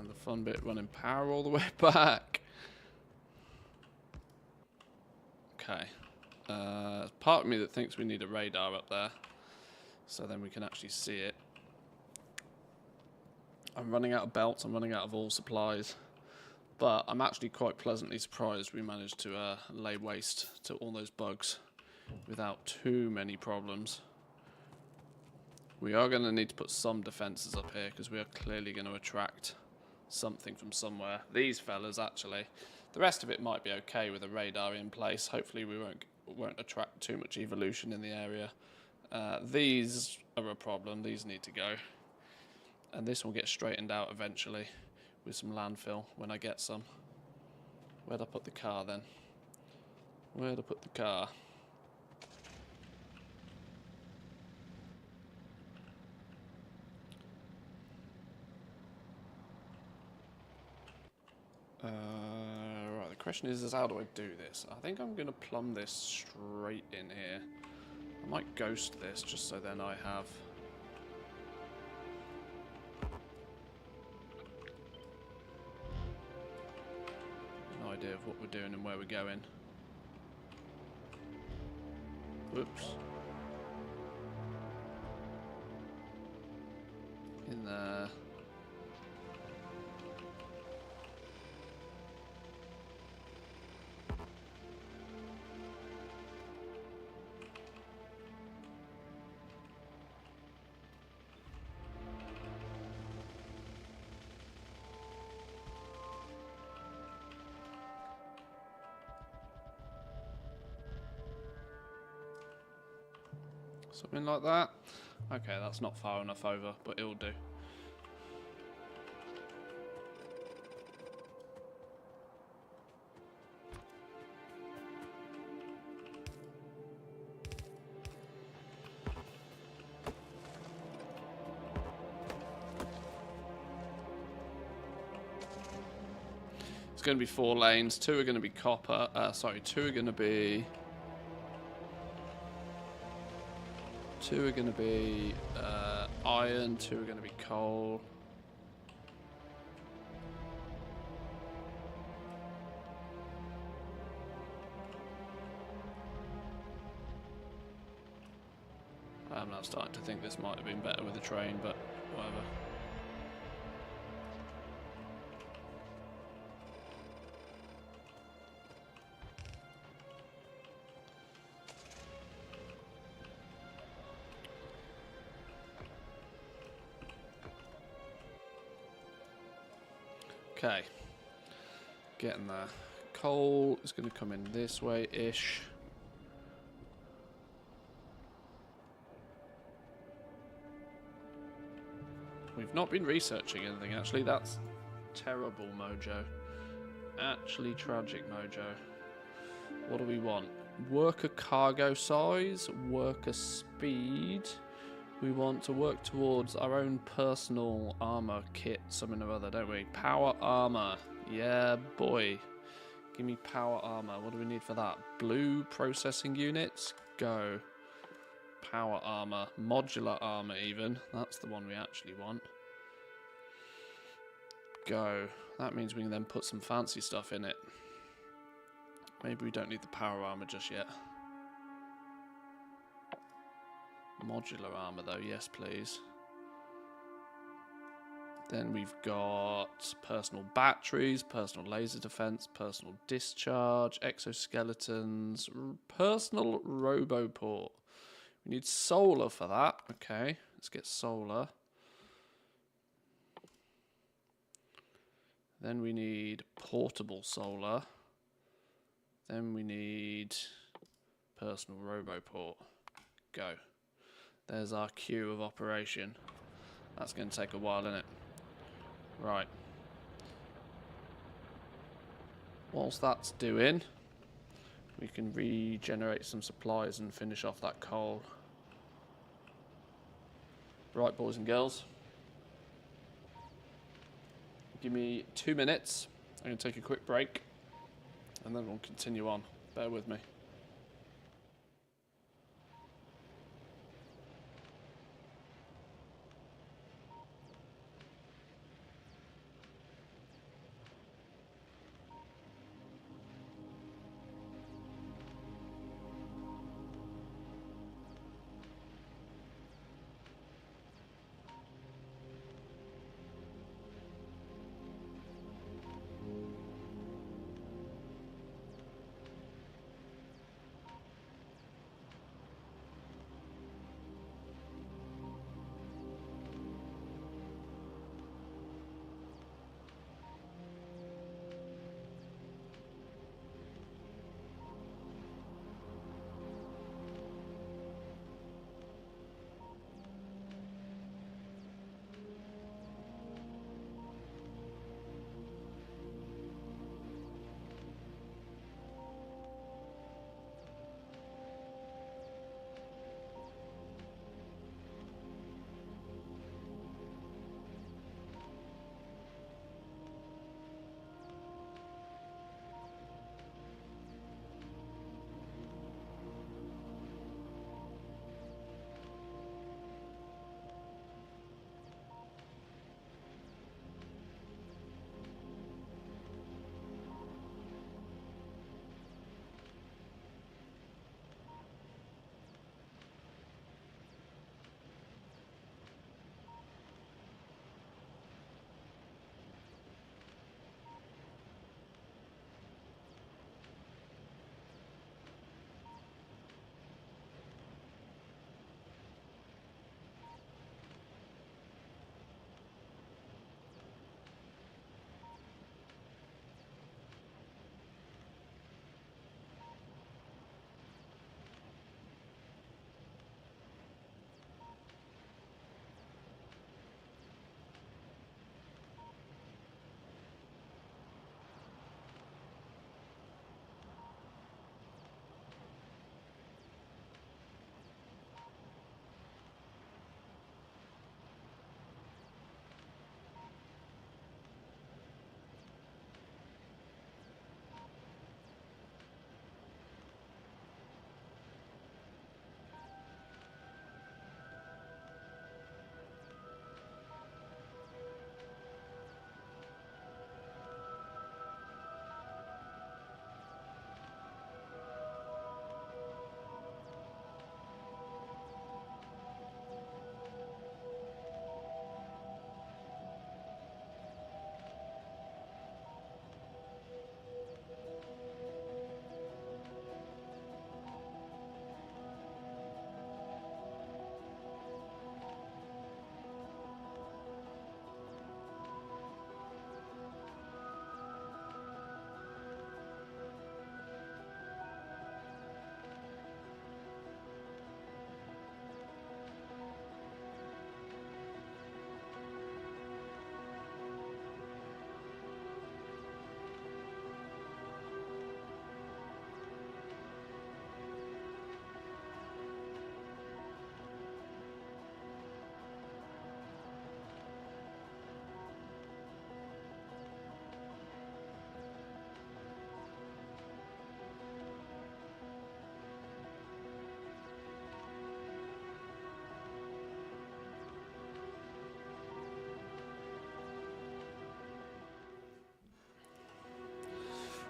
S1: And the fun bit, running power all the way back. Okay. Part of me that thinks we need a radar up there, so then we can actually see it. I'm running out of belts, I'm running out of all supplies, but I'm actually quite pleasantly surprised we managed to lay waste to all those bugs without too many problems. We are going to need to put some defences up here because we are clearly going to attract something from somewhere. These fellas, actually. The rest of it might be okay with a radar in place. Hopefully we won't attract too much evolution in the area. These are a problem. These need to go. And this will get straightened out eventually with some landfill when I get some. Where'd I put the car then? Where'd I put the car? Right, the question is how do I do this? I think I'm going to plumb this straight in here. I might ghost this just so then I have... an idea of what we're doing and where we're going. Whoops. In there. Something like that. Okay, that's not far enough over, but it'll do. It's going to be 4 lanes. 2 are going to be copper. 2 are going to be... 2 are going to be iron, 2 are going to be coal. I'm now starting to think this might have been better with a train, but whatever. Okay, getting there. Coal is going to come in this way-ish. We've not been researching anything, actually. That's terrible, Mojo. Actually tragic, Mojo. What do we want? Worker cargo size, worker speed. We want to work towards our own personal armor kit, something or other, don't we? Power armor. Yeah, boy. Give me power armor. What do we need for that? Blue processing units? Go. Power armor. Modular armor, even. That's the one we actually want. Go. That means we can then put some fancy stuff in it. Maybe we don't need the power armor just yet. Modular armor though, yes please. Then we've got personal batteries, personal laser defense, personal discharge, exoskeletons, personal roboport. We need solar for that. Okay, let's get solar. Then we need portable solar. Then we need personal roboport. Go. There's our queue of operation. That's going to take a while, isn't it? Right. Whilst that's doing, we can regenerate some supplies and finish off that coal. Right, boys and girls. Give me 2 minutes. I'm going to take a quick break, and then we'll continue on. Bear with me.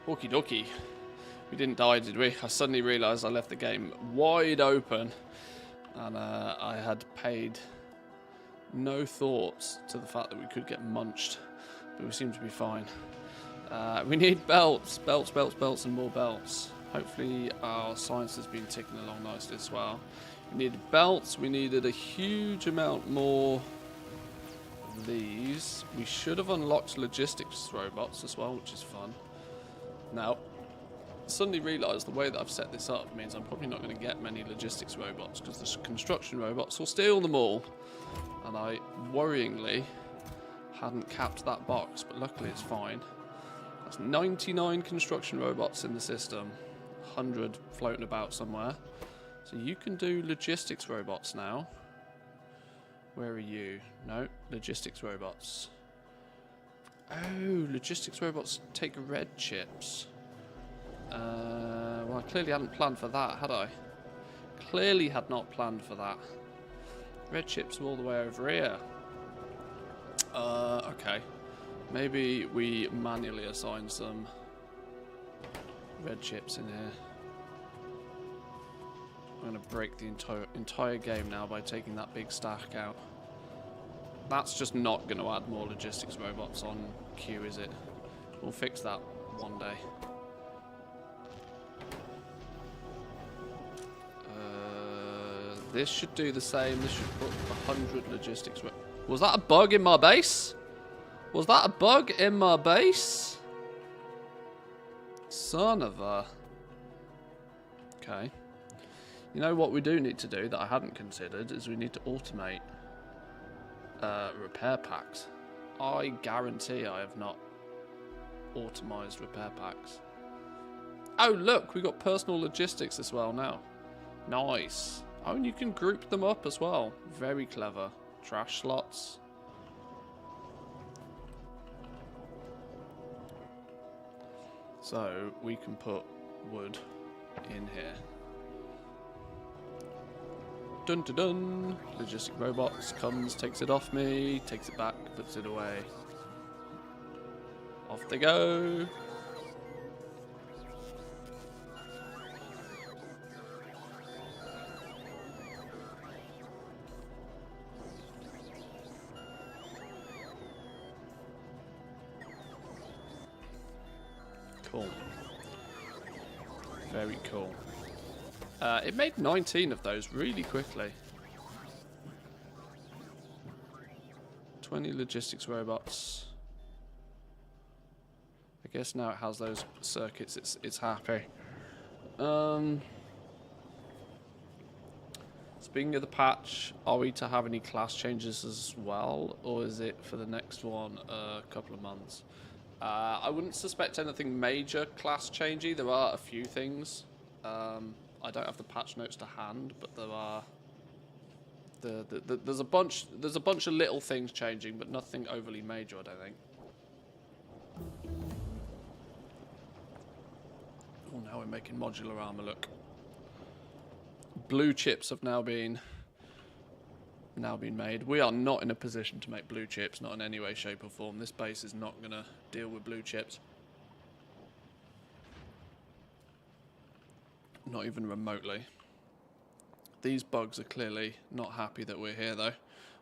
S1: Okie dokie. We didn't die, did we? I suddenly realised I left the game wide open. And I had paid no thoughts to the fact that we could get munched. But we seem to be fine. We need belts. Belts, belts, belts, and more belts. Hopefully our science has been ticking along nicely as well. We needed belts. We needed a huge amount more of these. We should have unlocked logistics robots as well, which is fun. Now, suddenly realised the way that I've set this up means I'm probably not going to get many logistics robots because the construction robots will steal them all. And I worryingly hadn't capped that box, but luckily it's fine. That's 99 construction robots in the system, 100 floating about somewhere. So you can do logistics robots now. Where are you? No, logistics robots. Oh, logistics robots take red chips. Well, I clearly hadn't planned for that, had I? Clearly had not planned for that. Red chips are all the way over here. Okay. Maybe we manually assign some red chips in here. I'm going to break the entire game now by taking that big stack out. That's just not going to add more logistics robots on queue, is it? We'll fix that one day. This should do the same. This should put 100 logistics. Was that a bug in my base? Was that a bug in my base? Son of a... Okay. You know what we do need to do that I hadn't considered is we need to automate repair packs. I guarantee I have not automized repair packs. Oh look, we got personal logistics as well now. Nice. Oh, and you can group them up as well. Very clever. Trash slots. So we can put wood in here. Dun dun dun. Logistic robots comes, takes it off me, takes it back, puts it away. Off they go. Cool. Very cool. It made 19 of those really quickly. 20 logistics robots. I guess now it has those circuits, it's happy. Speaking of the patch, are we to have any class changes as well, or is it for the next one a couple of months? I wouldn't suspect anything major class changey. There are a few things. I don't have the patch notes to hand, but there are. There's a bunch of little things changing, but nothing overly major, I don't think. Oh, now we're making modular armor. Look, blue chips have now been made. We are not in a position to make blue chips, not in any way, shape, or form. This base is not going to deal with blue chips. Not even remotely. These bugs are clearly not happy that we're here, though. And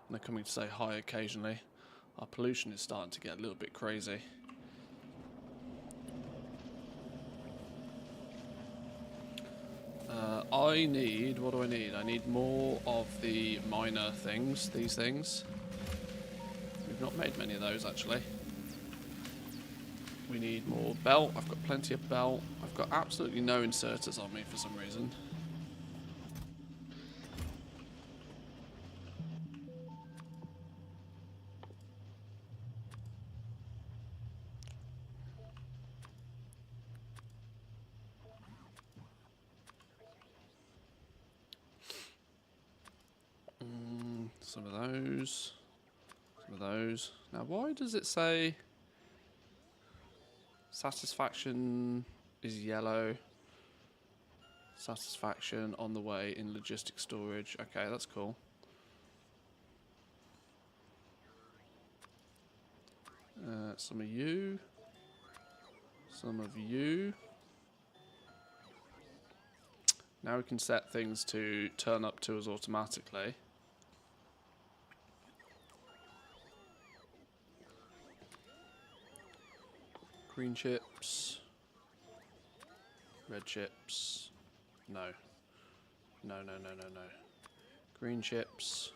S1: they're coming to say hi occasionally. Our pollution is starting to get a little bit crazy. I need... What do I need? I need more of the minor things. These things. We've not made many of those, actually. We need more belt. I've got plenty of belt. I've got absolutely no inserters on me for some reason. Some of those. Some of those. Now, why does it say satisfaction is yellow? Satisfaction on the way in logistic storage. Okay, that's cool. Some of you. Some of you. Now we can set things to turn up to us automatically. Green chips. Red chips. No. No, no, no, no, no. Green chips.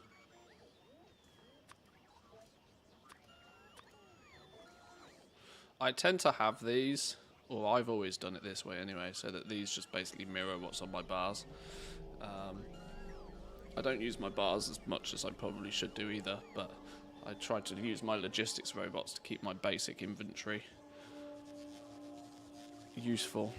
S1: I tend to have these, or I've always done it this way anyway, so that these just basically mirror what's on my bars. I don't use my bars as much as I probably should do either, but I try to use my logistics robots to keep my basic inventory useful.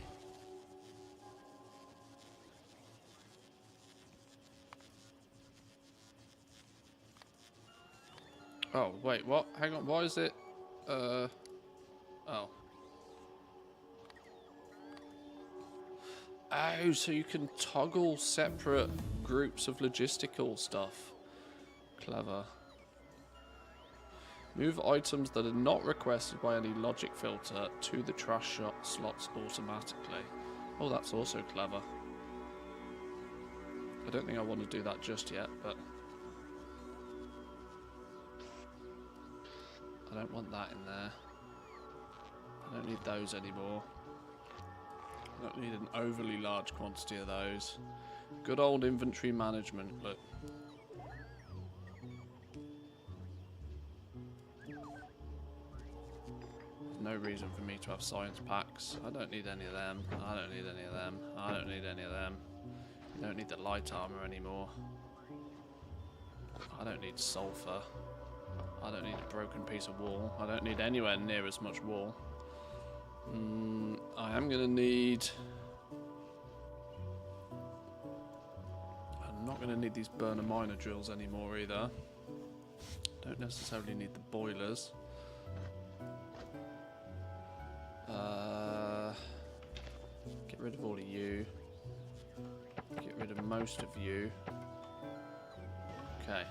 S1: Oh, wait, what? Hang on, why is it... Oh. Oh, so you can toggle separate groups of logistical stuff. Clever. Move items that are not requested by any logic filter to the trash shot slots automatically. Oh, that's also clever. I don't think I want to do that just yet, but... I don't want that in there. I don't need those anymore. I don't need an overly large quantity of those. Good old inventory management, look. There's no reason for me to have science packs. I don't need any of them. I don't need any of them. I don't need any of them. You don't need the light armor anymore. I don't need sulfur. I don't need a broken piece of wall. I don't need anywhere near as much wall. I am going to need... I'm not going to need these burner miner drills anymore either. Don't necessarily need the boilers. Get rid of all of you. Get rid of most of you. Okay.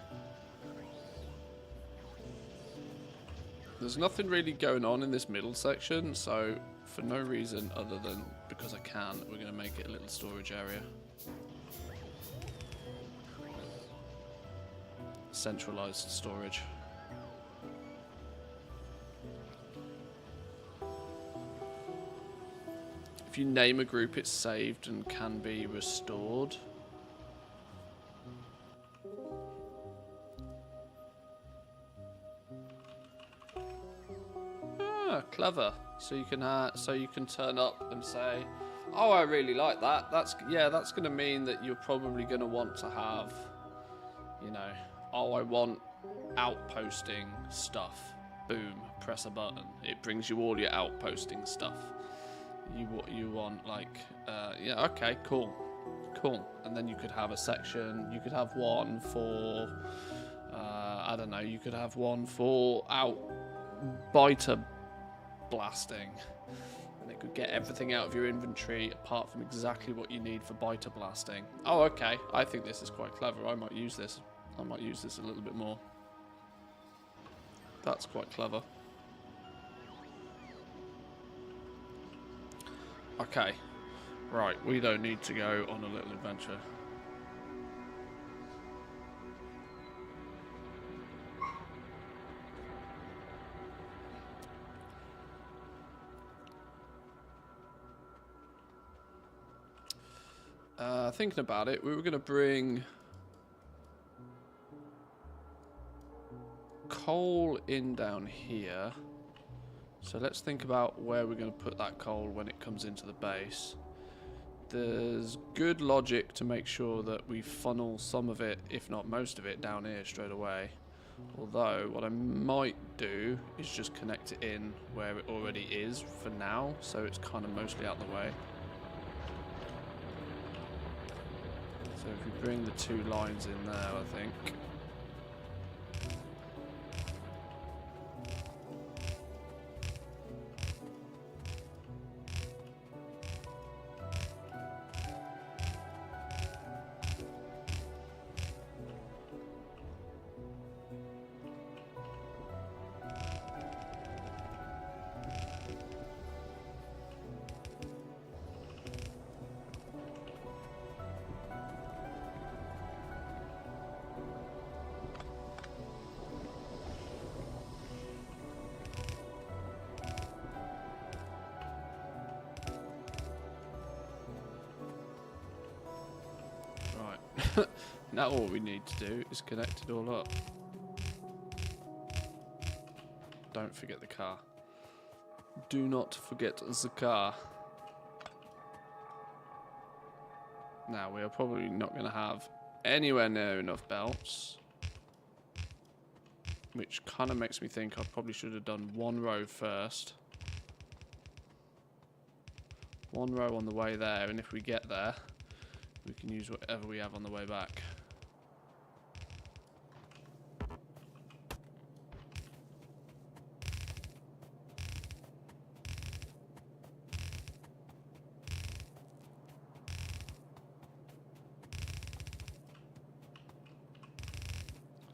S1: There's nothing really going on in this middle section, so for no reason other than because I can, we're going to make it a little storage area. Centralized storage. If you name a group, it's saved and can be restored. Clever. So you can turn up and say, "Oh, I really like that. That's going to mean that you're probably going to want to have, you know, oh, I want outposting stuff. Boom, press a button. It brings you all your outposting stuff. You want like, yeah, okay, cool. And then you could have a section. You could have one for, I don't know. You could have one for biter blasting, and it could get everything out of your inventory apart from exactly what you need for biter blasting. Oh, okay. I think this is quite clever. I might use this. I might use this a little bit more. That's quite clever. Okay. Right, we don't need to go on a little adventure. Thinking about it, we were going to bring coal in down here. So let's think about where we're going to put that coal when it comes into the base. There's good logic to make sure that we funnel some of it, if not most of it, down here straight away. Although, what I might do is just connect it in where it already is for now, so it's kind of mostly out the way. So if we bring the two lines in there, I think. Now all we need to do is connect it all up. Don't forget the car. Do not forget the car. Now, we are probably not going to have anywhere near enough belts. Which kind of makes me think I probably should have done one row first. One row on the way there, and if we get there, we can use whatever we have on the way back.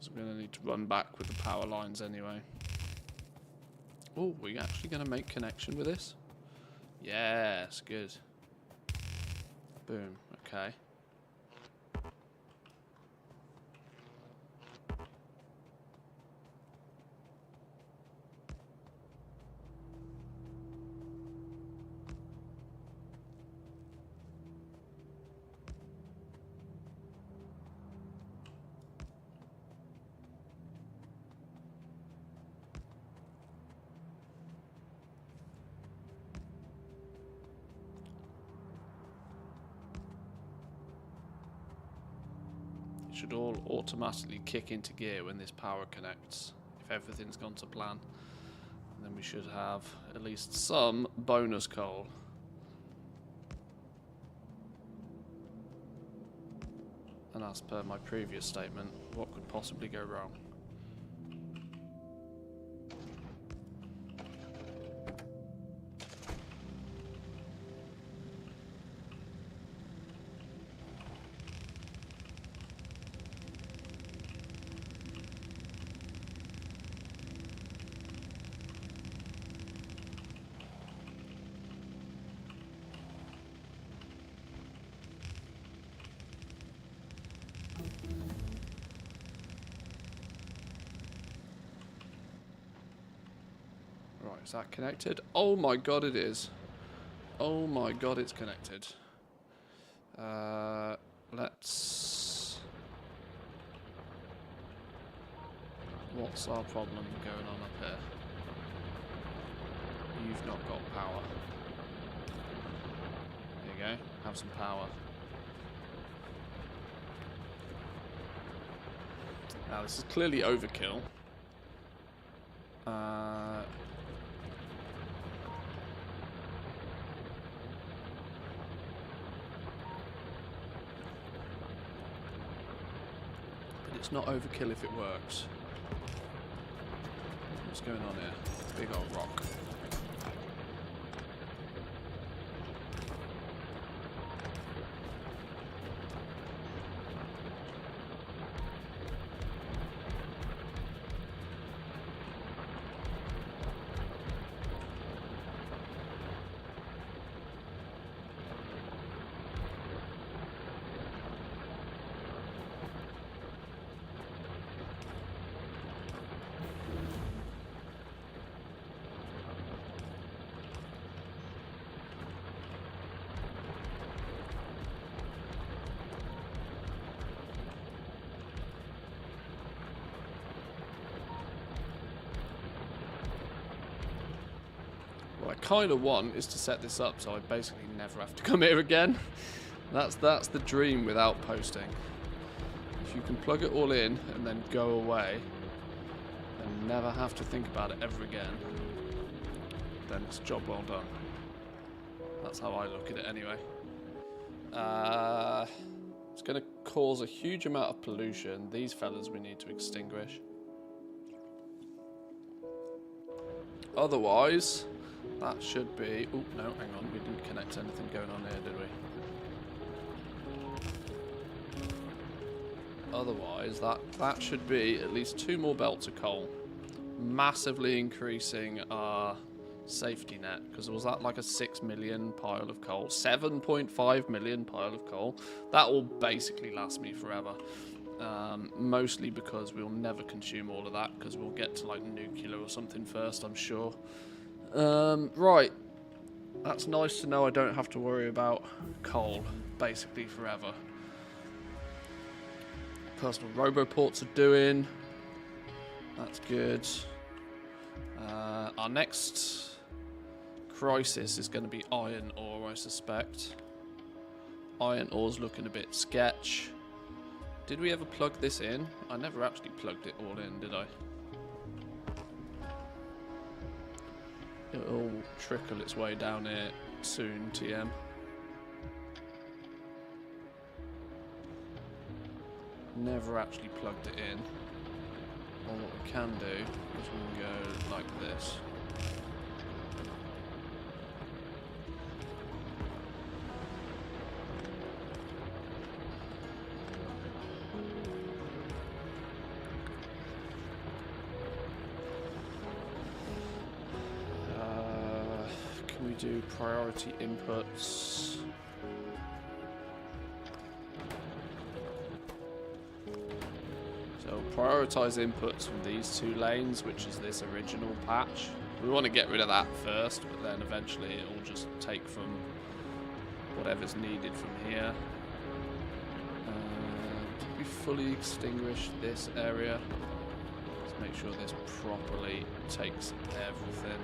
S1: So we're going to need to run back with the power lines anyway. Oh, we're actually going to make connection with this? Yes, good. Boom, okay. Should all automatically kick into gear when this power connects, if everything's gone to plan. And then we should have at least some bonus coal. And as per my previous statement, what could possibly go wrong? Is that connected? Oh my god, it is. Oh my god, it's connected. Let's... What's our problem going on up here? You've not got power. There you go. Have some power. Now, this is clearly overkill. It's not overkill if it works. What's going on here? Big old rock. What I kind of want is to set this up so I basically never have to come here again. That's the dream with Outposting. If you can plug it all in and then go away and never have to think about it ever again, then it's a job well done. That's how I look at it anyway. It's going to cause a huge amount of pollution. These fellas we need to extinguish. Otherwise, that should be... Oh, no, hang on. We didn't connect anything going on here, did we? Otherwise, that should be at least 2 more belts of coal. Massively increasing our safety net. Because was that like a 6 million pile of coal? 7.5 million pile of coal. That will basically last me forever. Mostly because we'll never consume all of that. Because we'll get to like nuclear or something first, I'm sure. Right. That's nice to know I don't have to worry about coal, basically forever. personal roboports are doing. That's good. Our next crisis is going to be iron ore, I suspect. Iron ore's looking a bit sketch. Did we ever plug this in? I never actually plugged it all in, did I? It'll trickle its way down here soon, TM. Never actually plugged it in. Or what we can do is we can go like this. Can we do priority inputs? So prioritize inputs from these two lanes, which is this original patch. We want to get rid of that first, but then eventually it will just take from whatever's needed from here. Did we fully extinguish this area? Let's make sure this properly takes everything.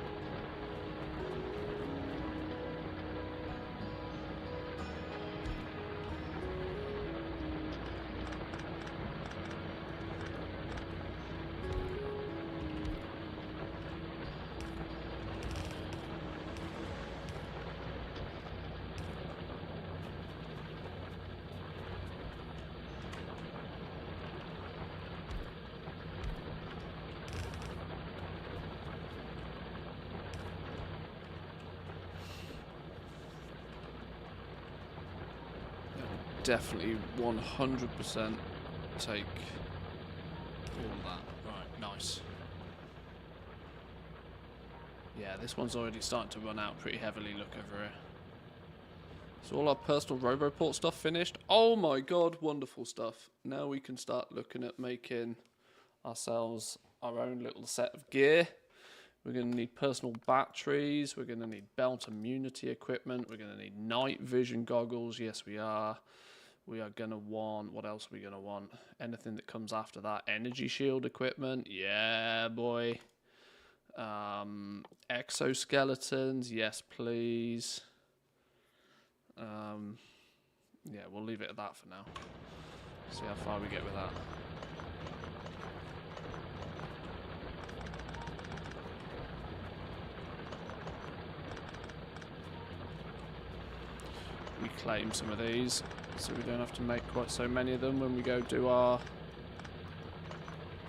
S1: Definitely 100% take all that. Right, nice. Yeah, this one's already starting to run out pretty heavily. Look over here. So all our personal roboport stuff finished. Oh my god, wonderful stuff. Now we can start looking at making ourselves our own little set of gear. We're going to need personal batteries. We're going to need belt immunity equipment. We're going to need night vision goggles. Yes, we are. We are going to want... What else are we going to want? Anything that comes after that. Energy shield equipment. Yeah, boy. Exoskeletons. Yes, please. Yeah, we'll leave it at that for now. See how far we get with that. Reclaim some of these so we don't have to make quite so many of them when we go do our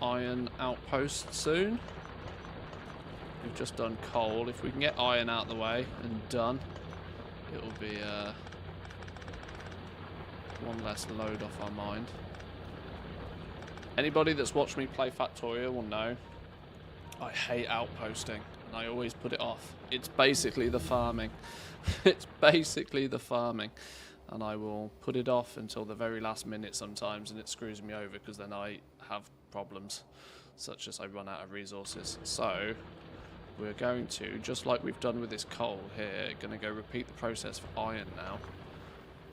S1: iron outpost soon. We've just done coal. If we can get iron out of the way and done, it'll be one less load off our mind. Anybody that's watched me play Factorio will know I hate outposting and I always put it off. It's basically the farming. It's basically the farming, and I will put it off until the very last minute sometimes, and it screws me over because then I have problems, such as I run out of resources. So we're going to, just like we've done with this coal here, going to go repeat the process for iron now,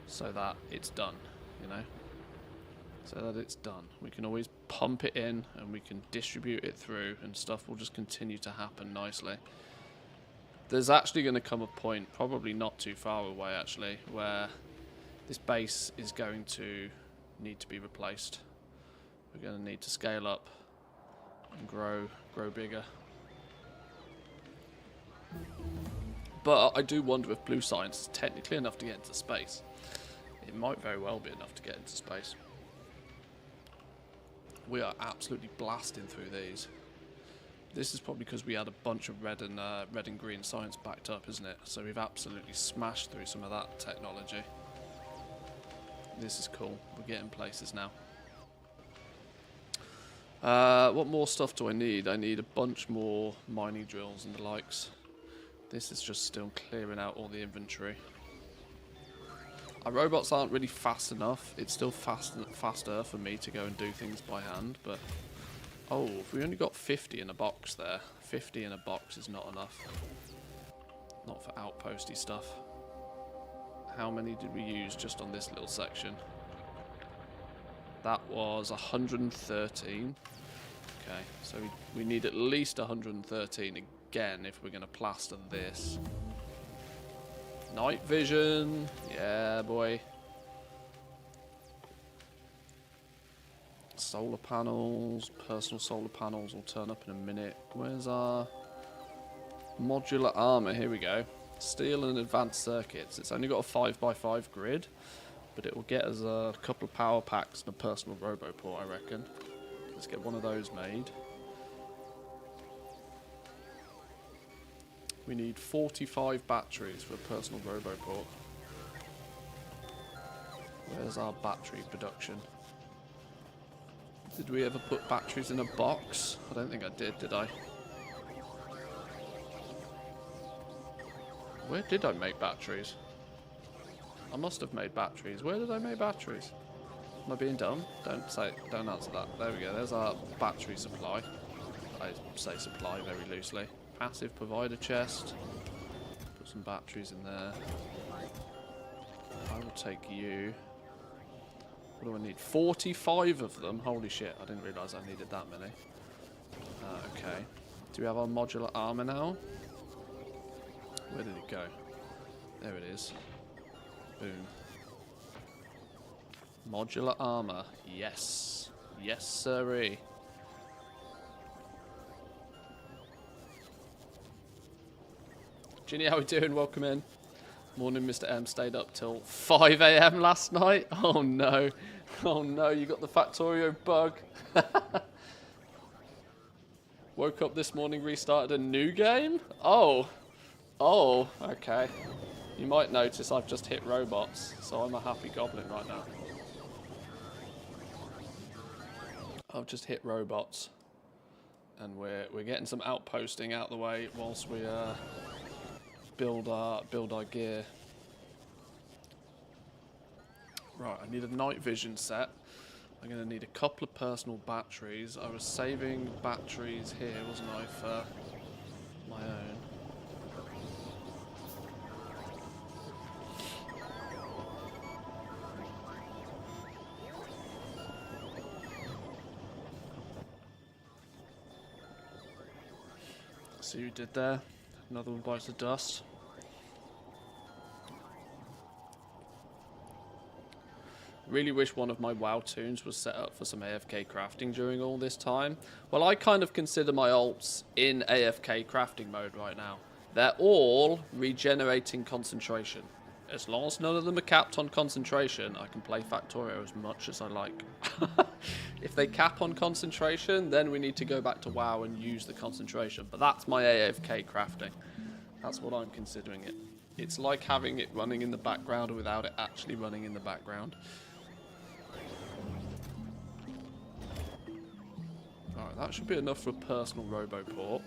S1: so that it's done, you know, so that it's done. We can always pump it in and we can distribute it through, and stuff will just continue to happen nicely. There's actually going to come a point, probably not too far away actually, where this base is going to need to be replaced. We're going to need to scale up and grow bigger. But I do wonder if blue science is technically enough to get into space. It might very well be enough to get into space. We are absolutely blasting through these. This is probably because we had a bunch of red and green science backed up, isn't it? So we've absolutely smashed through some of that technology. This is cool. We're getting places now. What more stuff do I need? I need a bunch more mining drills and the likes. This is just still clearing out all the inventory. Our robots aren't really fast enough. It's still faster for me to go and do things by hand, but... Oh, if we only got 50 in a box there. 50 in a box is not enough. Not for outposty stuff. How many did we use just on this little section? That was 113. Okay, so we need at least 113 again if we're going to plaster this. Night vision. Yeah, boy. Solar panels. Personal solar panels will turn up in a minute. Where's our modular armor? Here we go. Steel and advanced circuits. It's only got a 5x5 grid, but it will get us a couple of power packs and a personal roboport, I reckon. Let's get one of those made. We need 45 batteries for a personal roboport. Where's our battery production? Did we ever put batteries in a box? I don't think I did I? Where did I make batteries? I must have made batteries. Where did I make batteries? Am I being dumb? Don't answer that. There we go. There's our battery supply. I say supply very loosely. Passive provider chest. Put some batteries in there. I will take you. What do I need? 45 of them. Holy shit! I didn't realise I needed that many. Okay. Do we have our modular armor now? Where did it go? There it is. Boom. Modular armor. Yes. Yes, sirree. Ginny, how we doing? Welcome in. Morning, Mr. M. Stayed up till 5 AM last night. Oh no. Oh no, you got the Factorio bug. Woke up this morning, restarted a new game? Oh. Oh, okay. You might notice I've just hit robots, so I'm a happy goblin right now. I've just hit robots. And we're getting some outposting out the way whilst we build our gear. Right, I need a night vision set. I'm going to need a couple of personal batteries. I was saving batteries here, wasn't I, for my own. See what you did there? Another one bites the dust. Really wish one of my WoW tunes was set up for some AFK crafting during all this time. Well, I kind of consider my ults in AFK crafting mode right now. They're all regenerating concentration. As long as none of them are capped on concentration, I can play Factorio as much as I like. If they cap on concentration, then we need to go back to WoW and use the concentration. But that's my AFK crafting. That's what I'm considering it. It's like having it running in the background without it actually running in the background. Alright, that should be enough for a personal roboport.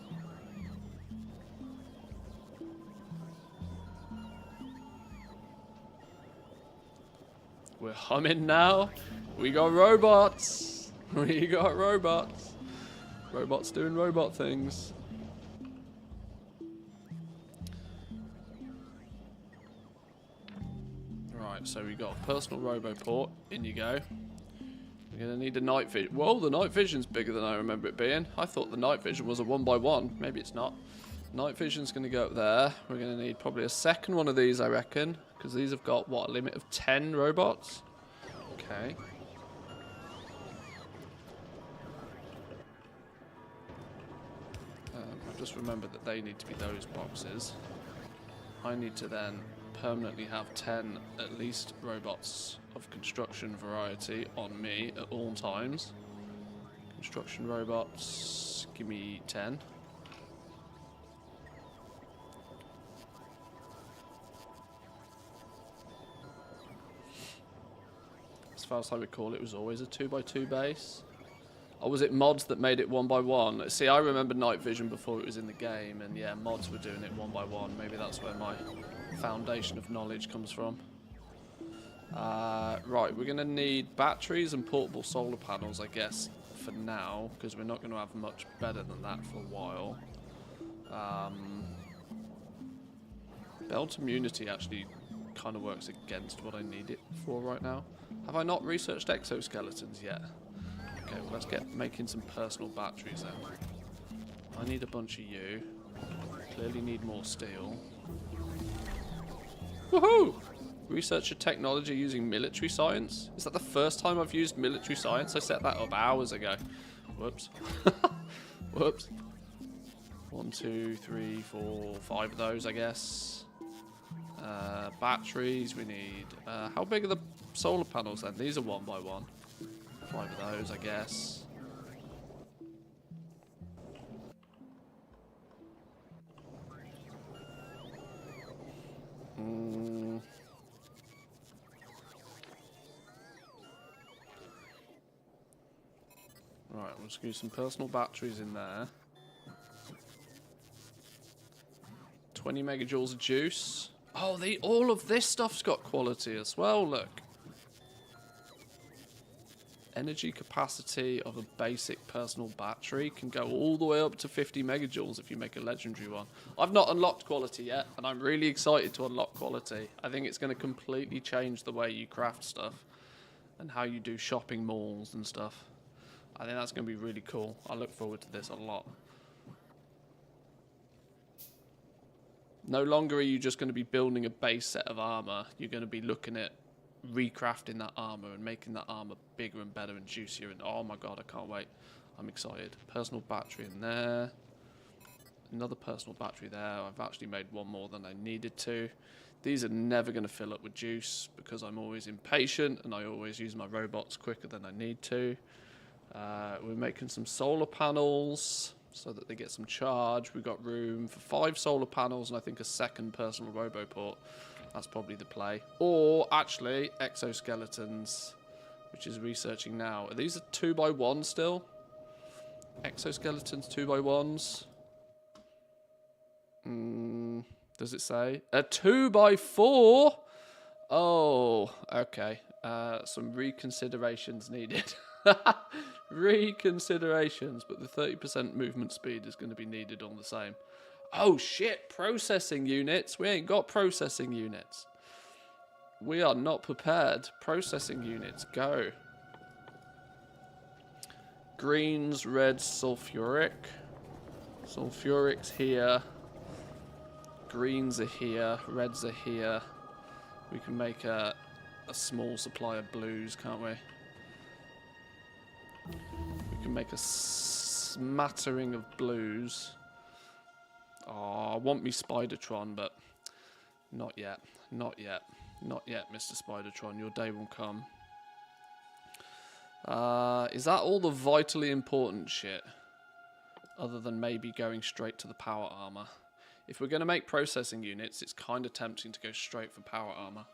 S1: We're humming now. We got robots. We got robots. Robots doing robot things. Right, so we got a personal roboport. In you go. We're going to need a night vision. Whoa, the night vision's bigger than I remember it being. I thought the night vision was a 1x1. Maybe it's not. Night vision's going to go up there. We're going to need probably a second one of these, I reckon. Because these have got, what, a limit of 10 robots? Okay. I've just remembered that they need to be those boxes. I need to then permanently have 10, at least, robots of construction variety on me at all times. Construction robots, give me 10. As far as I recall, it was always a 2x2 base. Or was it mods that made it 1x1? See, I remember night vision before it was in the game, and yeah, mods were doing it 1x1. Maybe that's where my foundation of knowledge comes from. Right, we're going to need batteries and portable solar panels, I guess, for now, because we're not going to have much better than that for a while. Belt immunity actually kind of works against what I need it for right now. Have I not researched exoskeletons yet? Okay, well, let's get making some personal batteries then. I need a bunch of you. Clearly need more steel. Woohoo! Research a technology using military science? Is that the first time I've used military science? I set that up hours ago. Whoops. Whoops. 1, 2, 3, 4, 5 of those, I guess. Batteries, we need... how big are the solar panels then? These are 1 by 1. 5 of those, I guess. Right, we'll just use some personal batteries in there. 20 megajoules of juice. Oh, all of this stuff's got quality as well, look. Energy capacity of a basic personal battery can go all the way up to 50 megajoules if you make a legendary one. I've not unlocked quality yet, and I'm really excited to unlock quality. I think it's going to completely change the way you craft stuff and how you do shopping malls and stuff. I think that's going to be really cool. I look forward to this a lot. No longer are you just going to be building a base set of armor. You're going to be looking at recrafting that armor and making that armor bigger and better and juicier. And oh my god, I can't wait. I'm excited. Personal battery in there. Another personal battery there. I've actually made one more than I needed to. These are never going to fill up with juice because I'm always impatient and I always use my robots quicker than I need to. We're making some solar panels so that they get some charge. We've got room for 5 solar panels and I think a second personal roboport. That's probably the play. Or actually exoskeletons, which is researching now. Are these a 2 by 1 still? Exoskeletons 2 by 1s. Does it say a 2 by 4? Oh, okay. Some reconsiderations needed. Reconsiderations, but the 30% movement speed is going to be needed on the same. Oh shit, processing units. We ain't got processing units. We are not prepared. Processing units, go. Greens, reds, sulfuric. Sulfuric's here. Greens are here. Reds are here. We can make a small supply of blues, can't we? We can make a smattering of blues. Oh, I want me Spidertron, but not yet. Not yet. Not yet, Mr. Spidertron. Your day will come. Is that all the vitally important shit? Other than maybe going straight to the power armor. If we're going to make processing units, it's kind of tempting to go straight for power armor.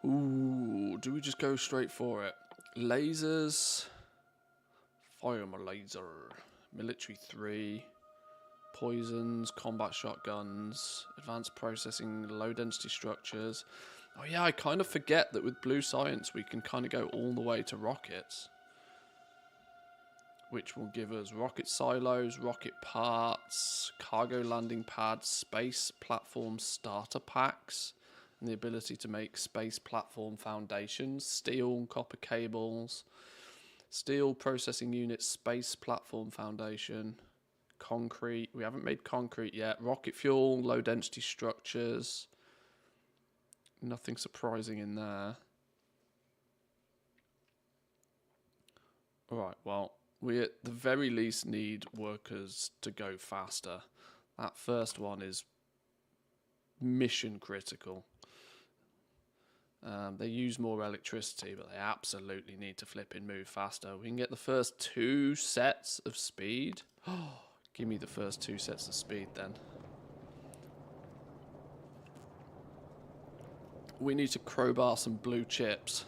S1: Ooh, do we just go straight for it? Lasers. Fire my laser. Military 3. Poisons. Combat shotguns. Advanced processing. Low density structures. Oh yeah, I kind of forget that with blue science we can kind of go all the way to rockets. Which will give us rocket silos, rocket parts, cargo landing pads, space platform starter packs, and the ability to make space platform foundations, steel and copper cables, steel processing units, space platform foundation, concrete. We haven't made concrete yet. Rocket fuel, low density structures. Nothing surprising in there. Alright, well, we at the very least need workers to go faster. That first one is mission critical. They use more electricity, but they absolutely need to flipping move faster. We can get the first 2 sets of speed. Give me the first 2 sets of speed then. We need to crowbar some blue chips.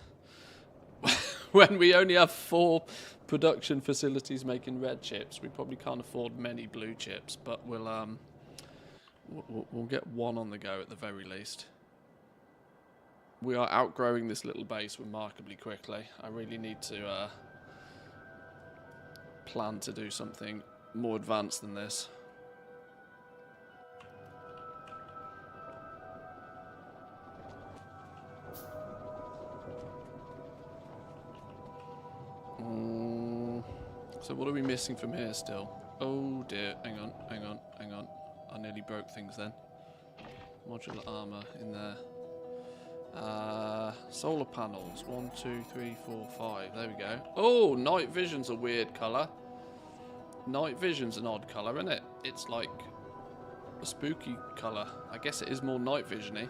S1: When we only have 4 production facilities making red chips, we probably can't afford many blue chips, but we'll get 1 on the go at the very least. We are outgrowing this little base remarkably quickly. I really need to plan to do something more advanced than this. So what are we missing from here still? Oh dear, hang on. I nearly broke things then. Modular armor in there. Solar panels. 1, 2, 3, 4, 5. There we go. Oh, night vision's a weird colour. Night vision's an odd colour, isn't it? It's like a spooky colour. I guess it is more night vision-y.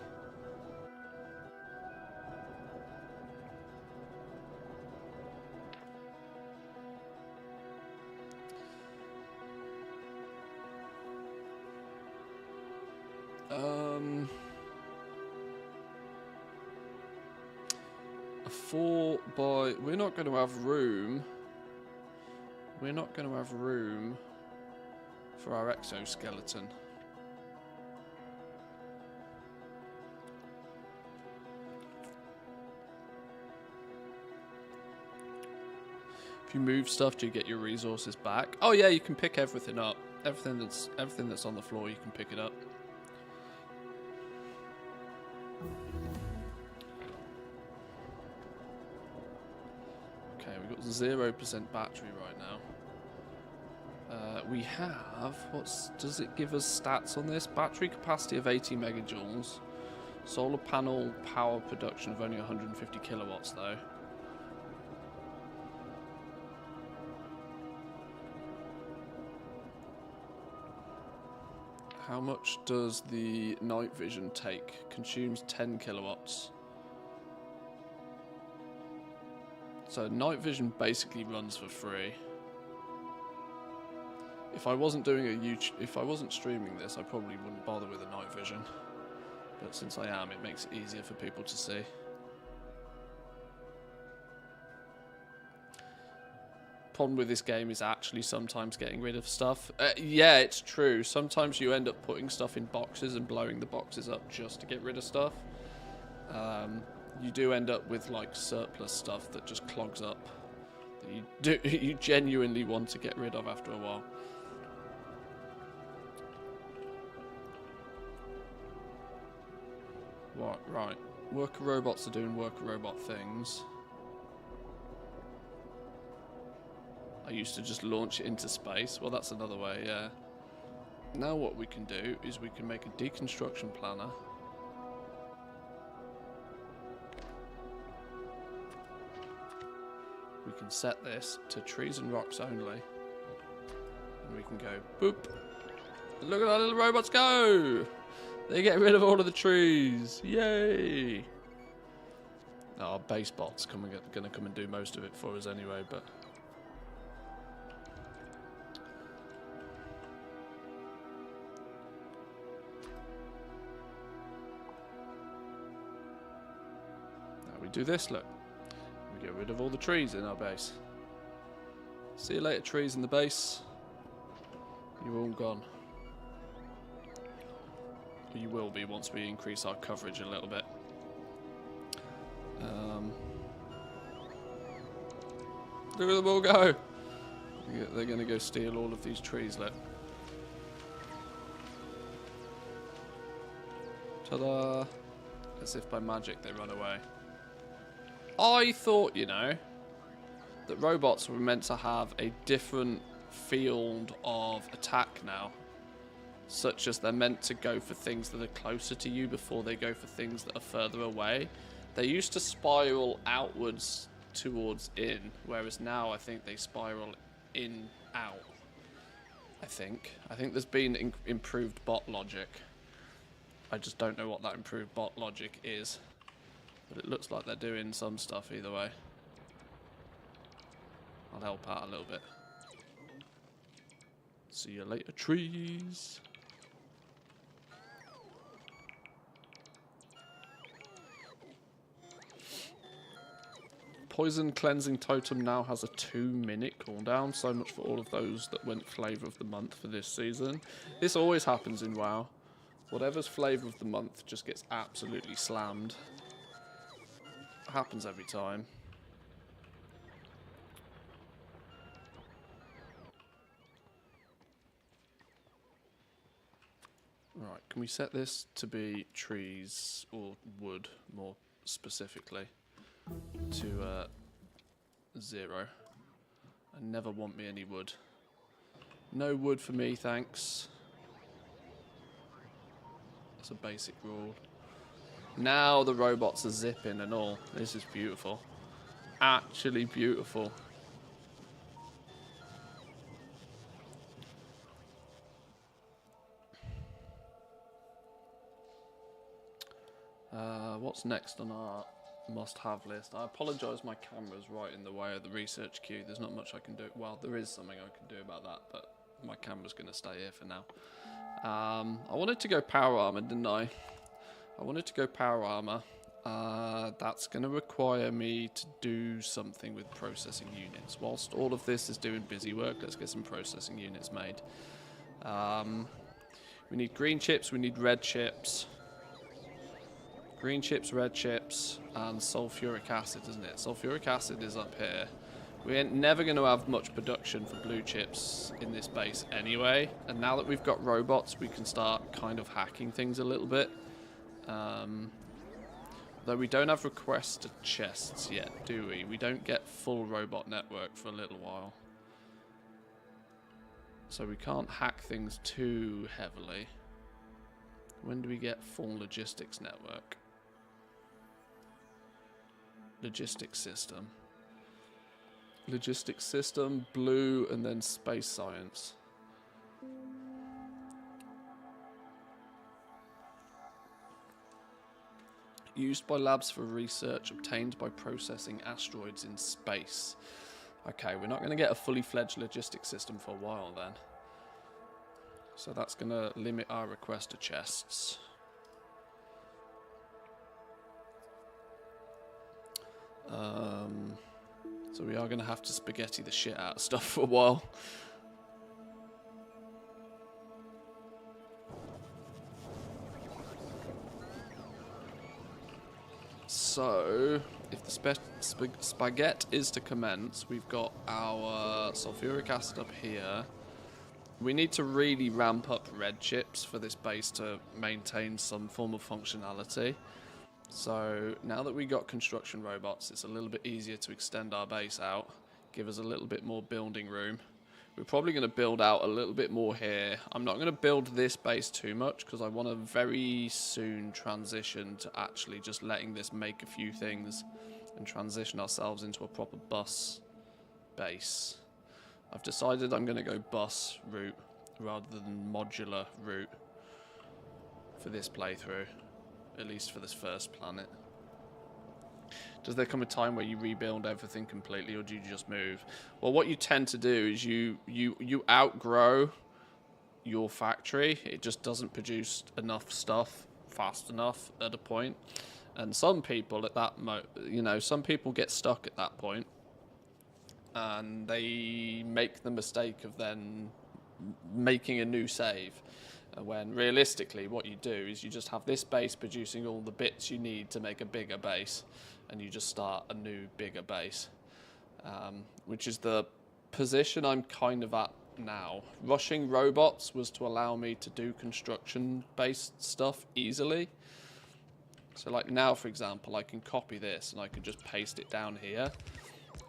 S1: A 4 by... We're not going to have room. We're not going to have room for our exoskeleton. If you move stuff, do you get your resources back? Oh yeah, you can pick everything up. Everything that's on the floor, you can pick it up. Okay, we've got 0% battery right now. We have, does it give us stats on this? Battery capacity of 80 megajoules. Solar panel power production of only 150 kilowatts though. How much does the night vision take? Consumes 10 kilowatts. So night vision basically runs for free. If I wasn't doing if I wasn't streaming this, I probably wouldn't bother with the night vision. But since I am, it makes it easier for people to see. Problem with this game is actually sometimes getting rid of stuff. Yeah, it's true. Sometimes you end up putting stuff in boxes and blowing the boxes up just to get rid of stuff. You do end up with like surplus stuff that just clogs up. That you genuinely want to get rid of after a while. Right. Worker robots are doing worker robot things. I used to just launch it into space. Well, that's another way, yeah. Now what we can do is we can make a deconstruction planner. We can set this to trees and rocks only. And we can go, boop. Look at our little robots go! They get rid of all of the trees. Yay! Our base bot's going to come and do most of it for us anyway, but... Now we do this, look. We get rid of all the trees in our base. See you later, trees in the base. You're all gone. You will be once we increase our coverage a little bit. Look at them all go! They're going to go steal all of these trees, look. Ta-da! As if by magic they run away. I thought, you know, that robots were meant to have a different field of attack now. Such as they're meant to go for things that are closer to you before they go for things that are further away. They used to spiral outwards towards in, whereas now I think they spiral in, out. I think there's been improved bot logic. I just don't know what that improved bot logic is. But it looks like they're doing some stuff either way. I'll help out a little bit. See you later, trees. Poison cleansing totem now has a 2-minute cooldown. So much for all of those that went flavour of the month for this season. This always happens in WoW. Whatever's flavour of the month just gets absolutely slammed. Happens every time. Right, can we set this to be trees or wood more specifically to 0? I never want me any wood. No wood for me, thanks. That's a basic rule. Now the robots are zipping and all. This is beautiful. Actually beautiful. What's next on our must-have list? I apologise, my camera's right in the way of the research queue. There's not much I can do. Well, there is something I can do about that, but my camera's going to stay here for now. I wanted to go power armor, didn't I? I wanted to go power armor. That's going to require me to do something with processing units. Whilst all of this is doing busy work, let's get some processing units made. We need green chips, we need red chips. Green chips, red chips, and sulfuric acid, isn't it? Sulfuric acid is up here. We ain't never going to have much production for blue chips in this base anyway. And now that we've got robots, we can start kind of hacking things a little bit. Though we don't have requests to chests yet, do we? We don't get full robot network for a little while. So we can't hack things too heavily. When do we get full logistics network? Logistics system. Logistics system, blue, and then space science. Used by labs for research, obtained by processing asteroids in space. Okay, we're not going to get a fully fledged logistics system for a while then. So that's going to limit our request to chests. So we are going to have to spaghetti the shit out of stuff for a while. So, if the spaghetti is to commence, we've got our sulfuric acid up here. We need to really ramp up red chips for this base to maintain some form of functionality. So, now that we got construction robots, it's a little bit easier to extend our base out, give us a little bit more building room. We're probably going to build out a little bit more here. I'm not going to build this base too much because I want to very soon transition to actually just letting this make a few things and transition ourselves into a proper bus base. I've decided I'm going to go bus route rather than modular route for this playthrough, at least for this first planet. Does there come a time where you rebuild everything completely, or do you just move? Well, what you tend to do is you outgrow your factory. It just doesn't produce enough stuff fast enough at a point. And some people at that some people get stuck at that point, and they make the mistake of then making a new save. When realistically what you do is you just have this base producing all the bits you need to make a bigger base, and you just start a new bigger base, which is the position I'm kind of at now. Rushing robots was to allow me to do construction based stuff easily. So like now, for example, I can copy this and I can just paste it down here,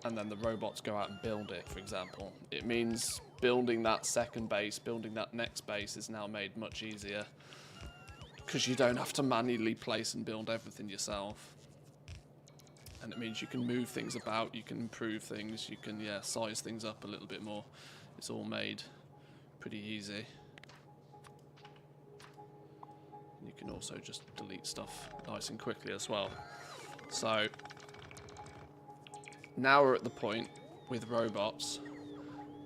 S1: and then the robots go out and build it, for example. It means building that second base, building that next base is now made much easier because you don't have to manually place and build everything yourself. And it means you can move things about, you can improve things, you can, size things up a little bit more. It's all made pretty easy. You can also just delete stuff nice and quickly as well. So now we're at the point with robots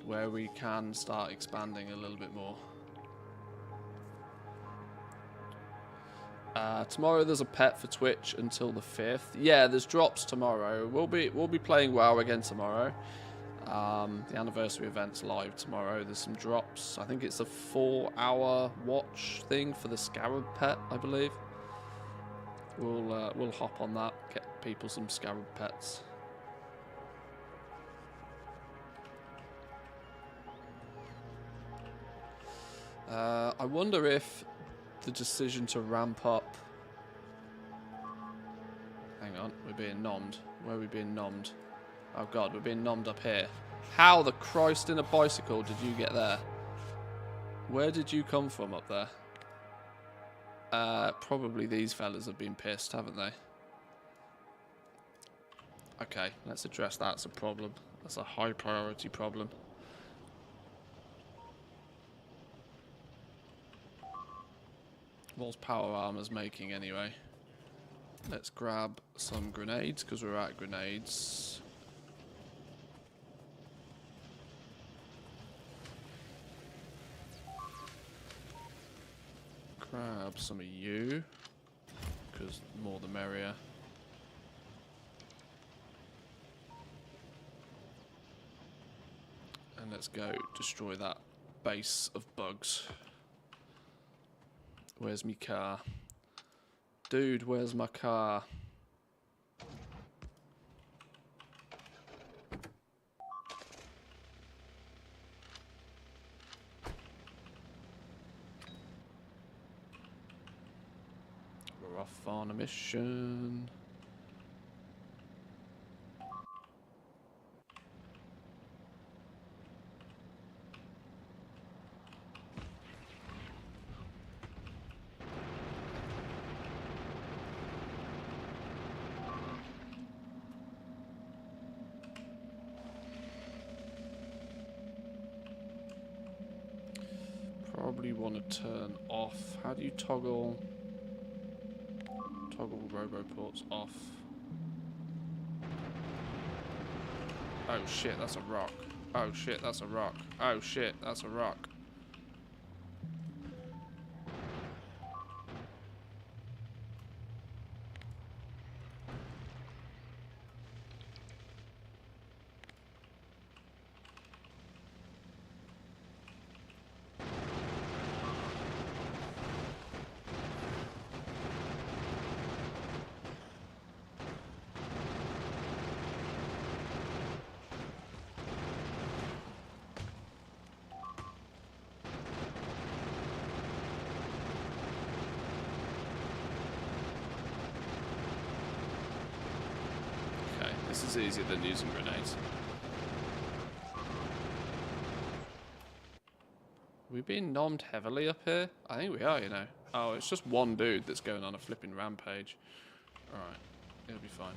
S1: where we can start expanding a little bit more. Tomorrow there's a pet for Twitch until the 5th. Yeah, there's drops tomorrow. We'll be playing WoW again tomorrow. The anniversary event's live tomorrow. There's some drops. I think it's a 4-hour watch thing for the Scarab pet, I believe. We'll hop on that, get people some Scarab pets. I wonder if the decision to ramp up. Hang on, we're being nommed. Where are we being nommed? Oh god, we're being nommed up here. How the Christ in a bicycle did you get there? Where did you come from up there? Probably these fellas have been pissed, haven't they? Okay, let's address that as a problem. That's a high priority problem. What's power armor's making anyway? Let's grab some grenades because we're out of grenades. Grab some of you because more the merrier. And let's go destroy that base of bugs. Where's my car? Dude, where's my car? We're off on a mission. Probably want to turn off. How do you toggle roboports off? Oh shit, that's a rock. Oh shit, that's a rock. Oh shit, that's a rock. This is easier than using grenades. Are we being nommed heavily up here? I think we are, you know. Oh, it's just one dude that's going on a flipping rampage. Alright, it'll be fine.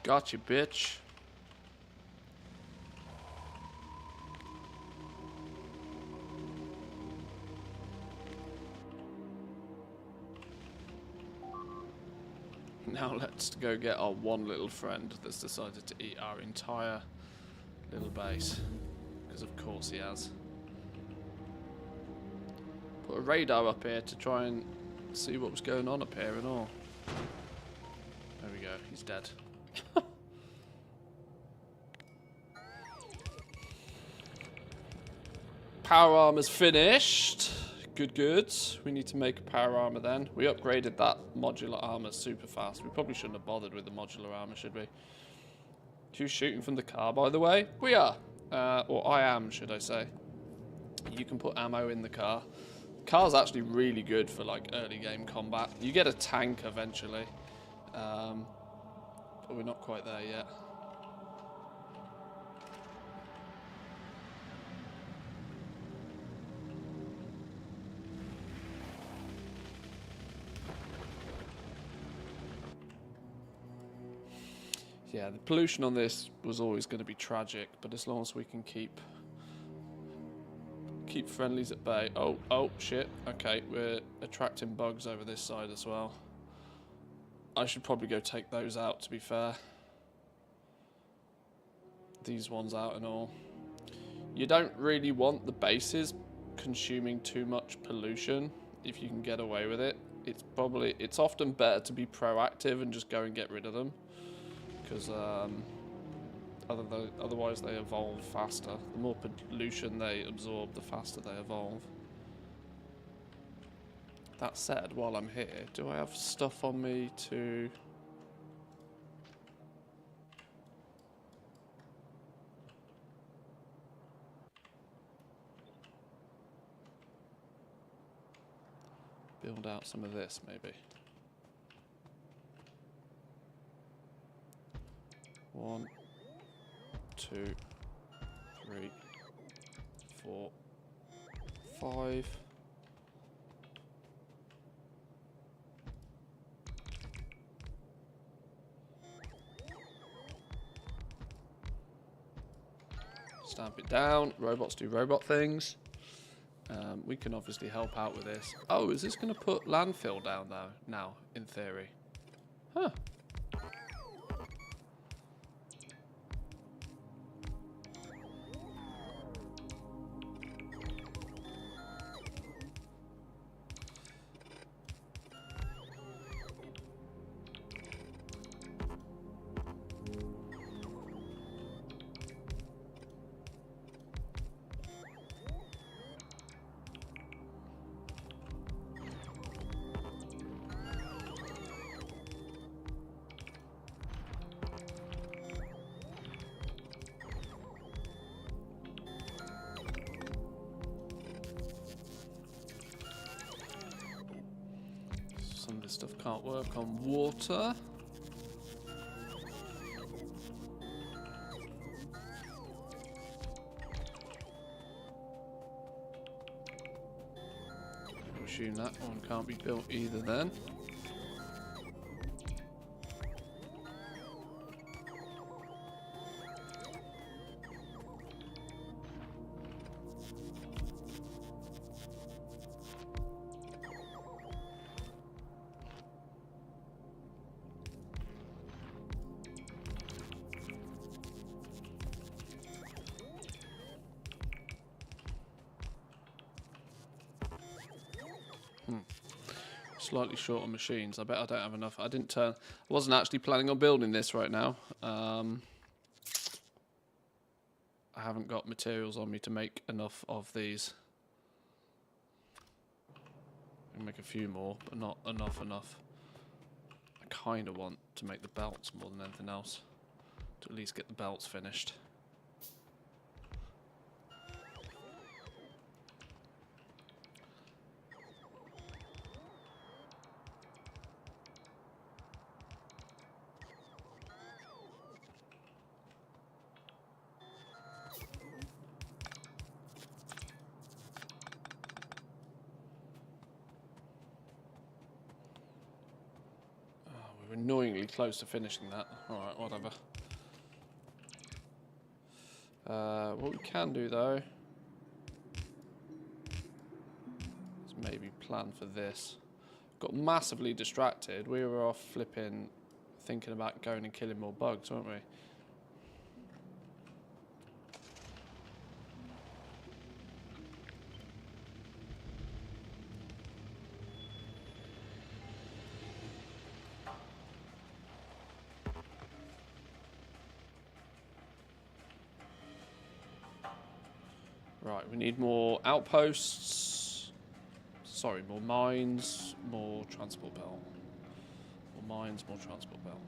S1: Gotcha, bitch. Now let's go get our one little friend that's decided to eat our entire little base. Because of course he has. Put a radar up here to try and see what was going on up here and all. There we go, he's dead. Power armor's finished. Good, good. We need to make a power armor then. We upgraded that modular armor super fast. We probably shouldn't have bothered with the modular armor, should we? Who's shooting from the car, by the way? We are. Or I am, should I say. You can put ammo in the car. The car's actually really good for like early game combat. You get a tank eventually. But we're not quite there yet. Yeah, the pollution on this was always going to be tragic, but as long as we can keep friendlies at bay. Oh, shit. Okay, we're attracting bugs over this side as well. I should probably go take those out, to be fair. These ones out and all. You don't really want the bases consuming too much pollution if you can get away with it. It's often better to be proactive and just go and get rid of them, because otherwise they evolve faster. The more pollution they absorb, the faster they evolve. That said, while I'm here, do I have stuff on me to... build out some of this, maybe? 1, 2, 3, 4, 5. Stamp it down. Robots do robot things. We can obviously help out with this. Oh, is this going to put landfill down now, in theory? Huh. Some of this stuff can't work on water. I assume that one can't be built either then. Slightly short on machines. I bet I don't have enough. I wasn't actually planning on building this right now. I haven't got materials on me to make enough of these. I can make a few more, but not enough. I kind of want to make the belts more than anything else, to at least get the belts finished. Annoyingly close to finishing that. Alright, whatever. What we can do though is maybe plan for this. Got massively distracted. We were off flipping, thinking about going and killing more bugs, weren't we? Right, we need more outposts. Sorry, more mines, more transport belt. More mines, more transport belt.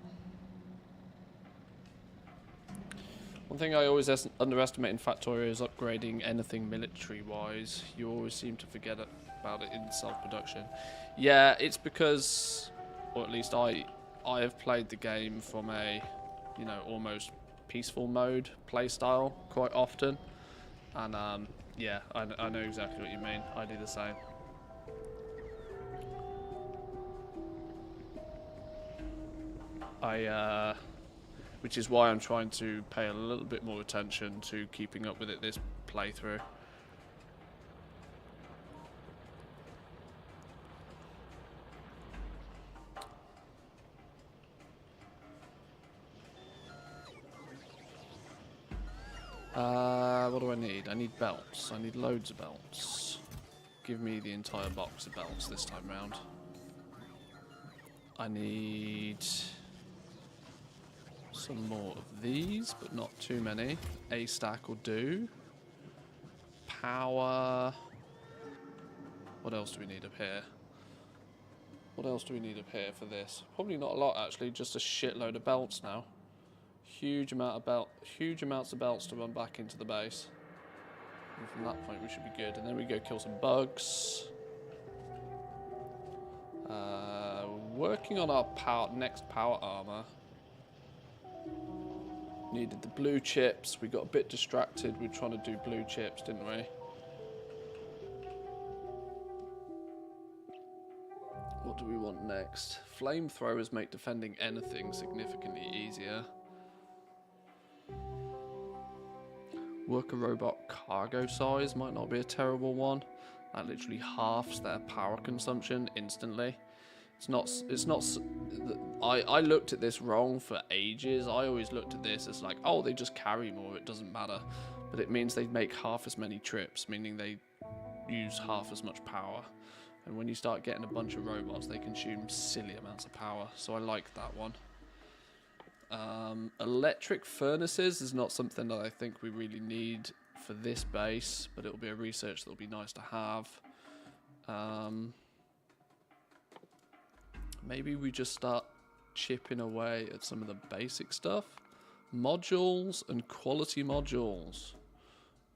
S1: One thing I always underestimate in Factorio is upgrading anything military-wise. You always seem to forget about it in self-production. Yeah, it's because, or at least I have played the game from a, you know, almost peaceful mode playstyle quite often. And yeah, I know exactly what you mean. I do the same. Which is why I'm trying to pay a little bit more attention to keeping up with it this playthrough. What do I need? I need belts. I need loads of belts. Give me the entire box of belts this time round. I need some more of these, but not too many. A stack will do. Power. What else do we need up here? What else do we need up here for this? Probably not a lot actually, just a shitload of belts now. Huge amounts of belts to run back into the base. And from that point we should be good. And then we go kill some bugs. Working on our next power armor. Needed the blue chips. We got a bit distracted. We were trying to do blue chips, didn't we? What do we want next? Flamethrowers make defending anything significantly easier. Worker robot cargo size might not be a terrible one. That literally halves their power consumption instantly. It's not. I looked at this wrong for ages. I always looked at this as like, oh, they just carry more. It doesn't matter, but it means they make half as many trips, meaning they use half as much power. And when you start getting a bunch of robots, they consume silly amounts of power. So I like that one. Electric furnaces is not something that I think we really need for this base, but it'll be a research that'll be nice to have. Maybe we just start chipping away at some of the basic stuff. Modules and quality modules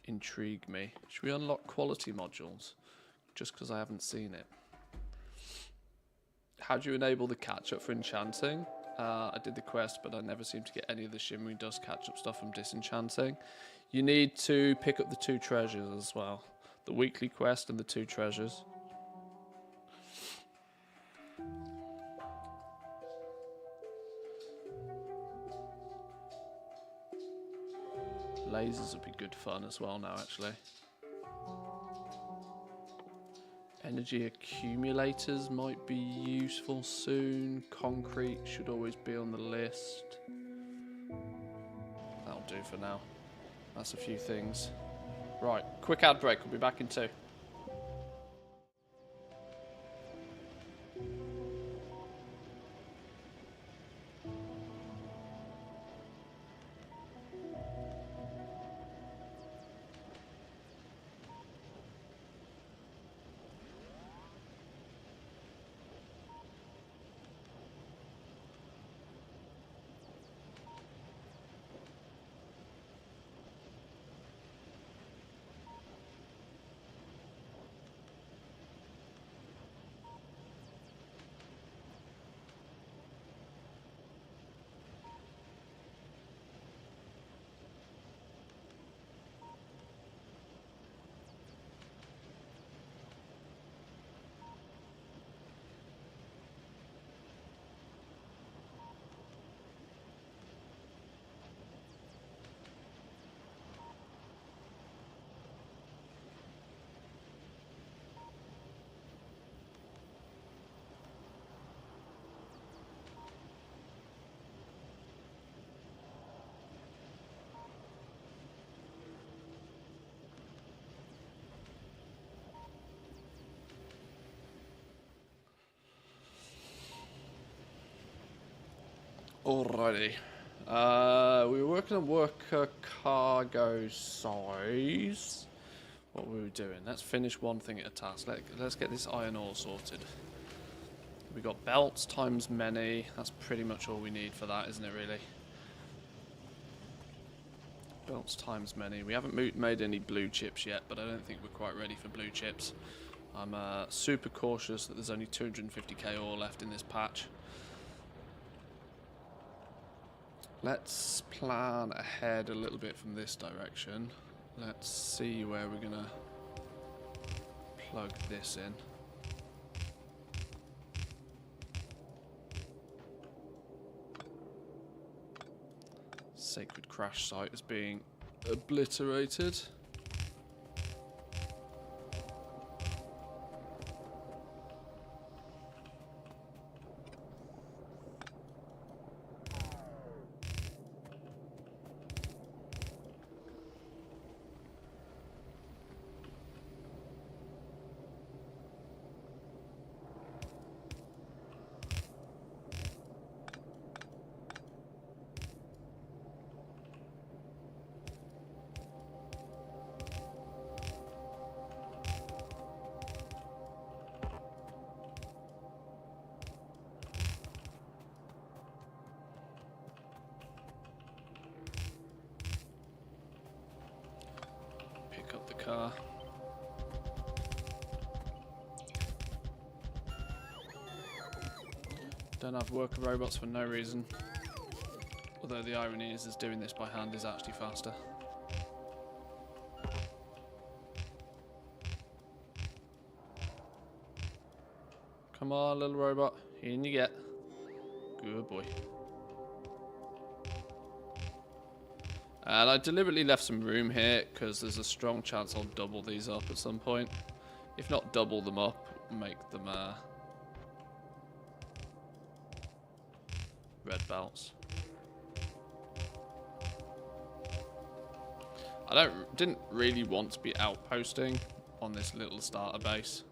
S1: intrigue me. Should we unlock quality modules? Just because I haven't seen it. How do you enable the catch-up for enchanting? I did the quest, but I never seem to get any of the shimmering dust catch-up stuff from disenchanting. You need to pick up the 2 treasures as well. The weekly quest and the 2 treasures. Lasers would be good fun as well now, actually. Energy accumulators might be useful soon. Concrete should always be on the list. That'll do for now. That's a few things. Right, quick ad break. We'll be back in 2. Alrighty. We were working on worker cargo size. What were we doing? Let's finish one thing at a task. Let's get this iron ore sorted. We got belts times many. That's pretty much all we need for that, isn't it, really? Belts times many. We haven't made any blue chips yet, but I don't think we're quite ready for blue chips. I'm super cautious that there's only 250k ore left in this patch. Let's plan ahead a little bit from this direction. Let's see where we're gonna plug this in. Sacred crash site is being obliterated. car. Don't have worker robots for no reason. Although the irony is doing this by hand is actually faster. Come on, little robot. In you get. Good boy. And I deliberately left some room here because there's a strong chance I'll double these up at some point. If not double them up, make them red belts. I didn't really want to be outposting on this little starter base,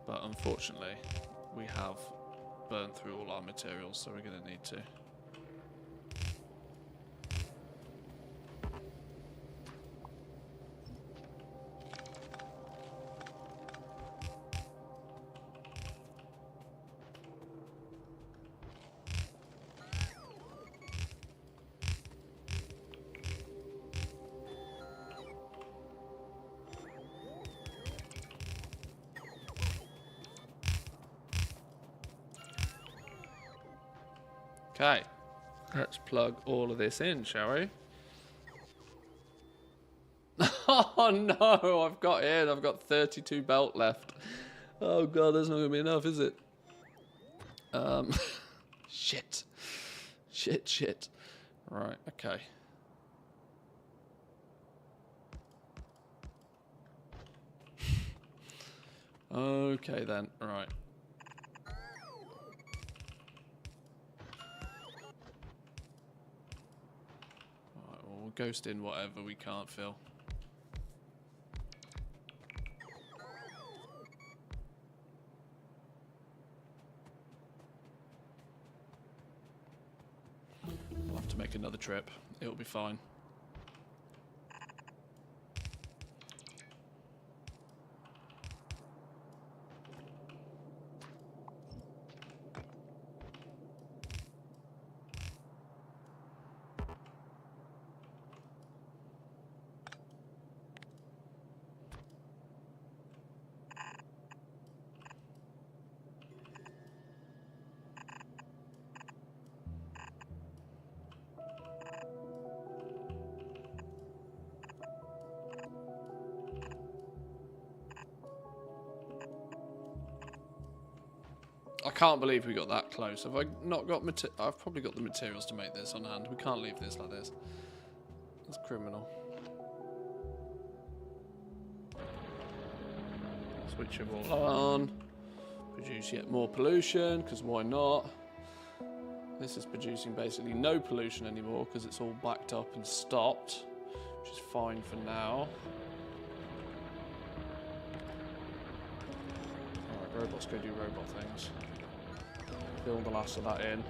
S1: but unfortunately we have burnt through all our materials, so we're going to need to. Okay, let's plug all of this in, shall we? Oh no, I've got 32 belt left. Oh god, that's not going to be enough, is it? Shit. Shit. Right, okay. Okay then, right. Ghost in whatever we can't fill. We'll have to make another trip. It'll be fine. I can't believe we got that close. Have I not got I've probably got the materials to make this on hand. We can't leave this like this. That's criminal. Switch it all on. Produce yet more pollution, because why not? This is producing basically no pollution anymore because it's all backed up and stopped, which is fine for now. Alright, robots go do robot things. Fill the last of that in.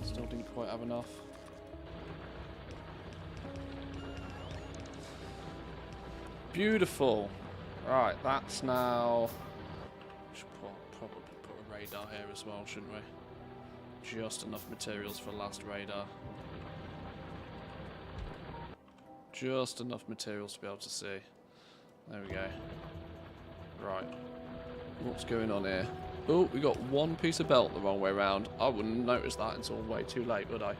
S1: Still didn't quite have enough. Beautiful. Right, that's now... Should probably put a radar here as well, shouldn't we? Just enough materials for last radar. Just enough materials to be able to see. There we go. Right. What's going on here? Oh, we got one piece of belt the wrong way around. I wouldn't notice that until way too late, would I?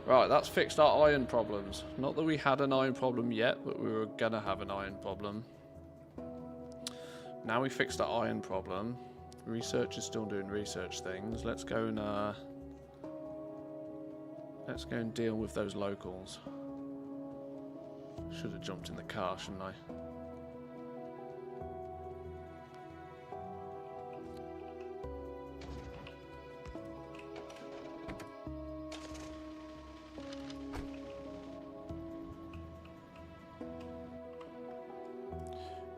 S1: Right, that's fixed our iron problems. Not that we had an iron problem yet, but we were gonna have an iron problem. Now we fixed our iron problem. Research is still doing research things. Let's go and deal with those locals. Should have jumped in the car, shouldn't I?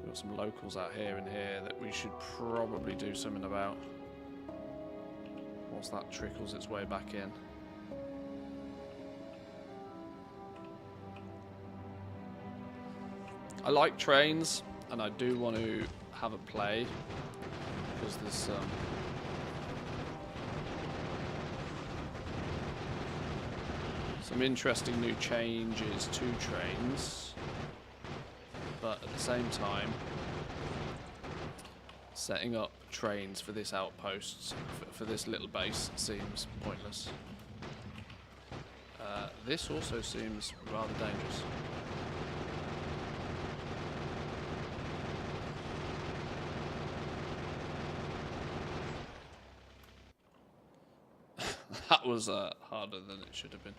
S1: Got some locals out here and here that we should probably do something about once that trickles its way back in. I like trains, and I do want to have a play because there's Some interesting new changes to trains, but at the same time, setting up trains for this outpost, for this little base, seems pointless. This also seems rather dangerous. That was harder than it should have been.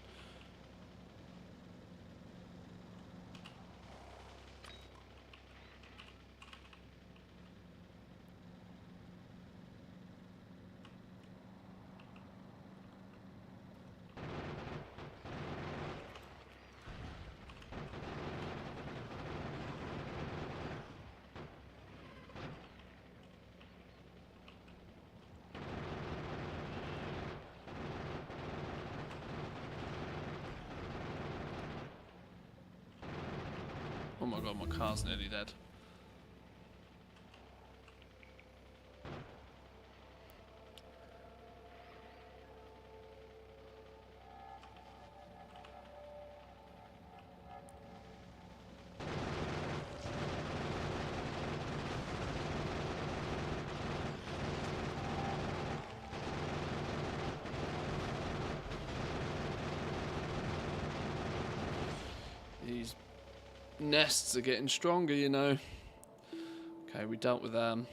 S1: Oh my god, my car's nearly dead. These nests are getting stronger, you know. Okay, we dealt with them.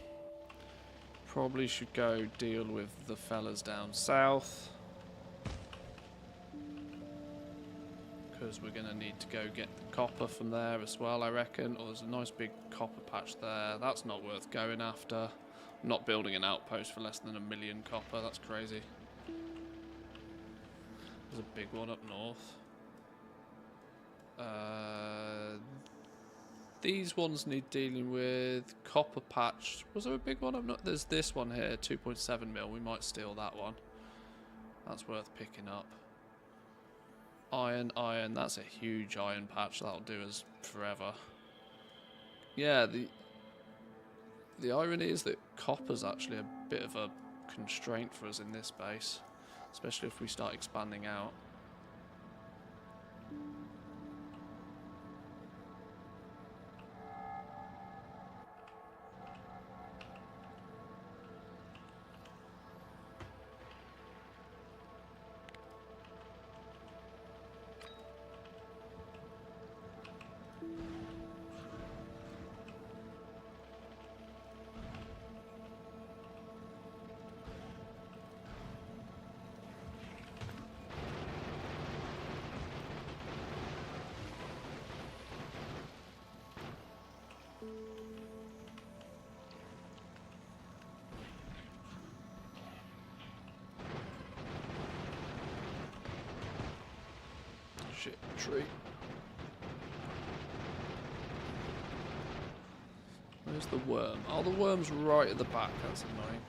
S1: Probably should go deal with the fellas down south, because we're going to need to go get the copper from there as well, I reckon. Oh, there's a nice big copper patch there. That's not worth going after. I'm not building an outpost for less than 1 million copper. That's crazy. There's a big one up north. These ones need dealing with. Copper patch. Was there a big one up north? There's this one here, 2.7 mil. We might steal that one. That's worth picking up. Iron. That's a huge iron patch. That'll do us forever. Yeah, the irony is that copper's actually a bit of a constraint for us in this base, especially if we start expanding out. Shit, tree. Where's the worm? Oh, the worm's right at the back. That's annoying.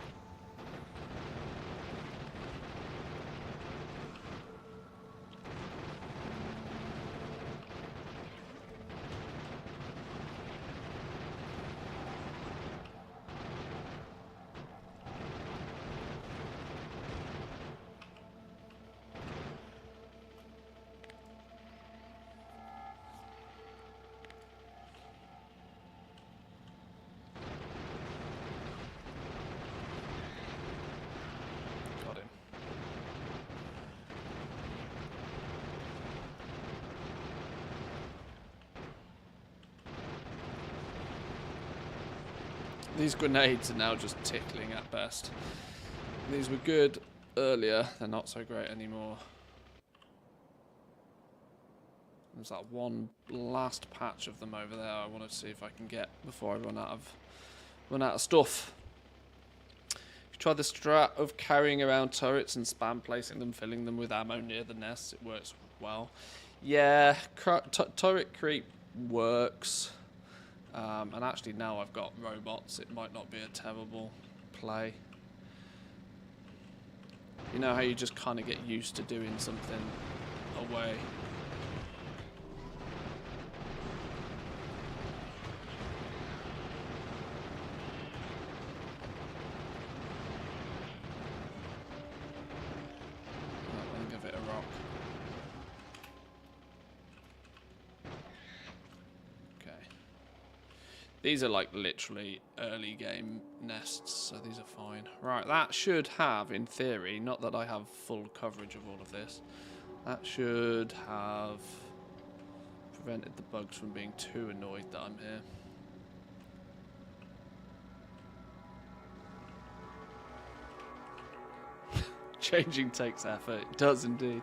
S1: These grenades are now just tickling at best. These were good earlier, they're not so great anymore. There's that one last patch of them over there I want to see if I can get before I run out of stuff. If you try the strat of carrying around turrets and spam placing them, filling them with ammo near the nests, it works well. Yeah, turret creep works. And actually now I've got robots, it might not be a terrible play. You know how you just kind of get used to doing something away. I'll give it a rock. These are like literally early game nests, so these are fine. Right, that should have, in theory, not that I have full coverage of all of this, that should have prevented the bugs from being too annoyed that I'm here. Changing takes effort. It does indeed.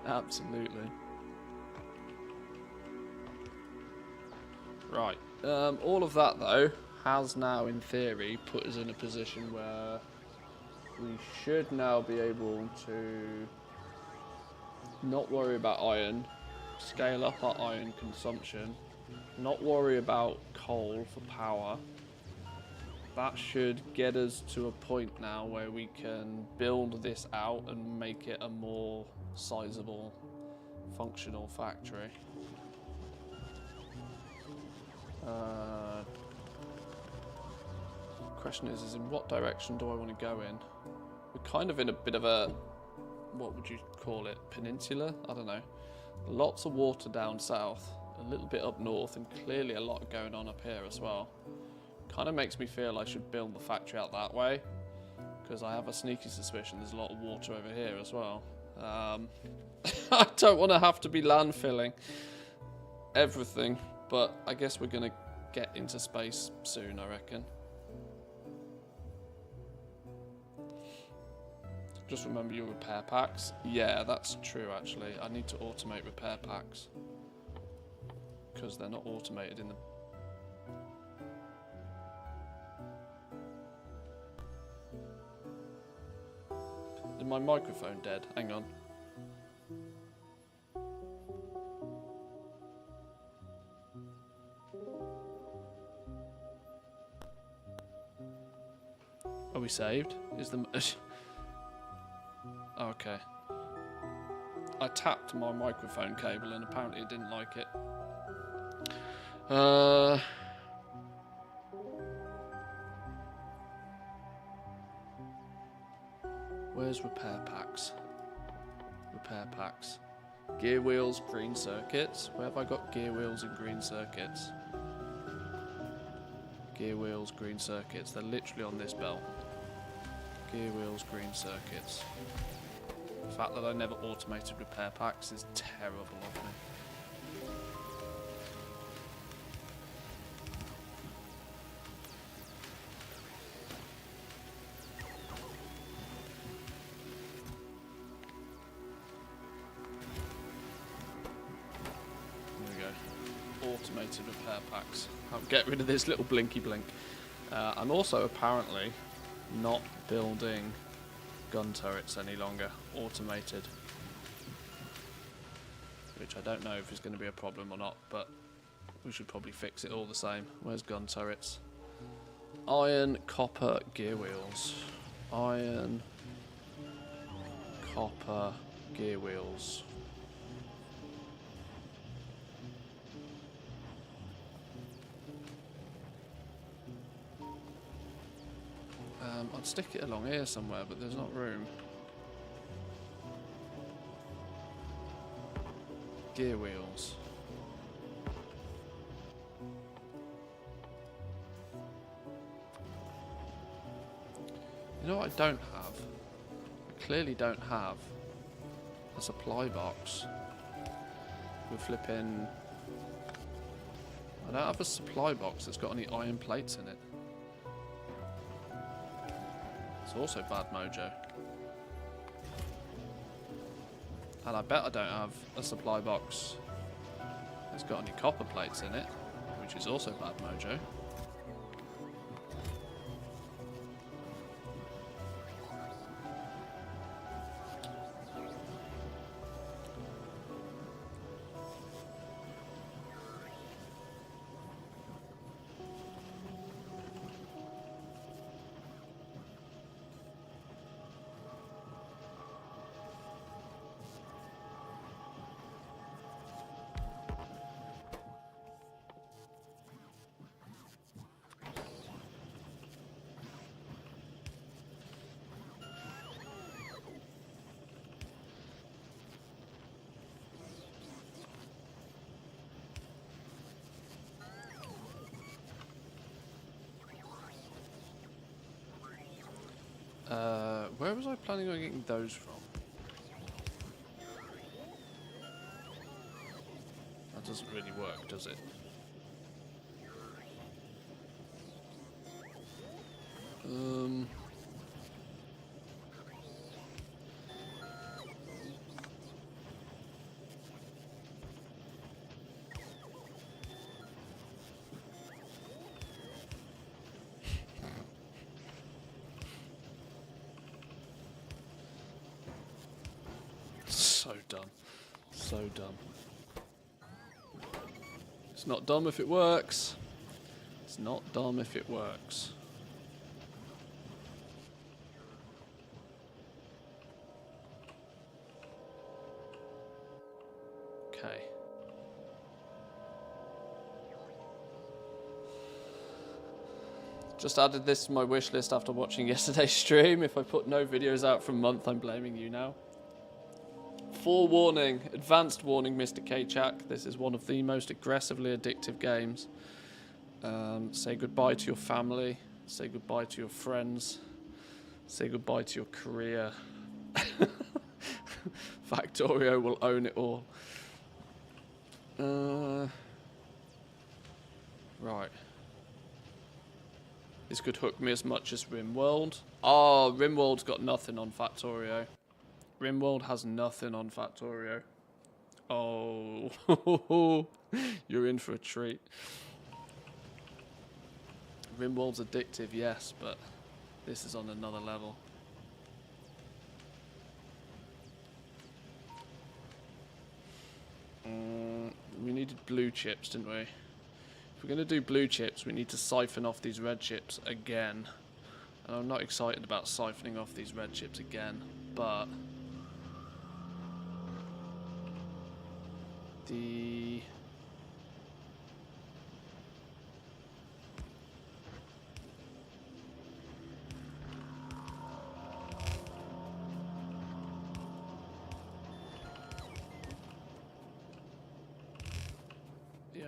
S1: Absolutely. Right. All of that, though, has now, in theory, put us in a position where we should now be able to not worry about iron, scale up our iron consumption, not worry about coal for power. That should get us to a point now where we can build this out and make it a more sizable, functional factory. Question is in what direction do I want to go in? We're kind of in a bit of a, what would you call it, peninsula? I don't know. Lots of water down south, a little bit up north, and clearly a lot going on up here as well. Kind of makes me feel I should build the factory out that way, because I have a sneaky suspicion there's a lot of water over here as well. I don't want to have to be landfilling everything, but I guess we're going to get into space soon, I reckon. Just remember your repair packs. Yeah, that's true actually. I need to automate repair packs, because they're not automated in the... Is my microphone dead? Hang on. Are we saved? Is the... Okay. I tapped my microphone cable and apparently it didn't like it. Where's repair packs? Repair packs. Gear wheels, green circuits. Where have I got gear wheels and green circuits? Gear wheels, green circuits. They're literally on this belt. Gear wheels, green circuits. The fact that I never automated repair packs is terrible of me. There we go. Automated repair packs. I'll get rid of this little blinky blink. I'm also apparently not building gun turrets any longer, automated, which I don't know if is going to be a problem or not, but we should probably fix it all the same. Where's gun turrets? Iron, copper, gear wheels. Iron, copper, gear wheels. I'd stick it along here somewhere, but there's not room. Gear wheels. You know what I don't have? I clearly don't have a supply box. We're flipping... I don't have a supply box that's got any iron plates in it. It's also bad mojo. And I bet I don't have a supply box that's got any copper plates in it, which is also bad mojo. Where was I planning on getting those from? That doesn't really work, does it? So dumb. So dumb. It's not dumb if it works. It's not dumb if it works. Okay. Just added this to my wish list after watching yesterday's stream. If I put no videos out for a month, I'm blaming you now. Forewarning, advanced warning, Mr. K-Chak. This is one of the most aggressively addictive games. Say goodbye to your family. Say goodbye to your friends. Say goodbye to your career. Factorio will own it all. Right. This could hook me as much as RimWorld. Oh, RimWorld's got nothing on Factorio. RimWorld has nothing on Factorio. Oh, you're in for a treat. RimWorld's addictive, yes, but this is on another level. We needed blue chips, didn't we? If we're going to do blue chips, we need to siphon off these red chips again. And I'm not excited about siphoning off these red chips again, but the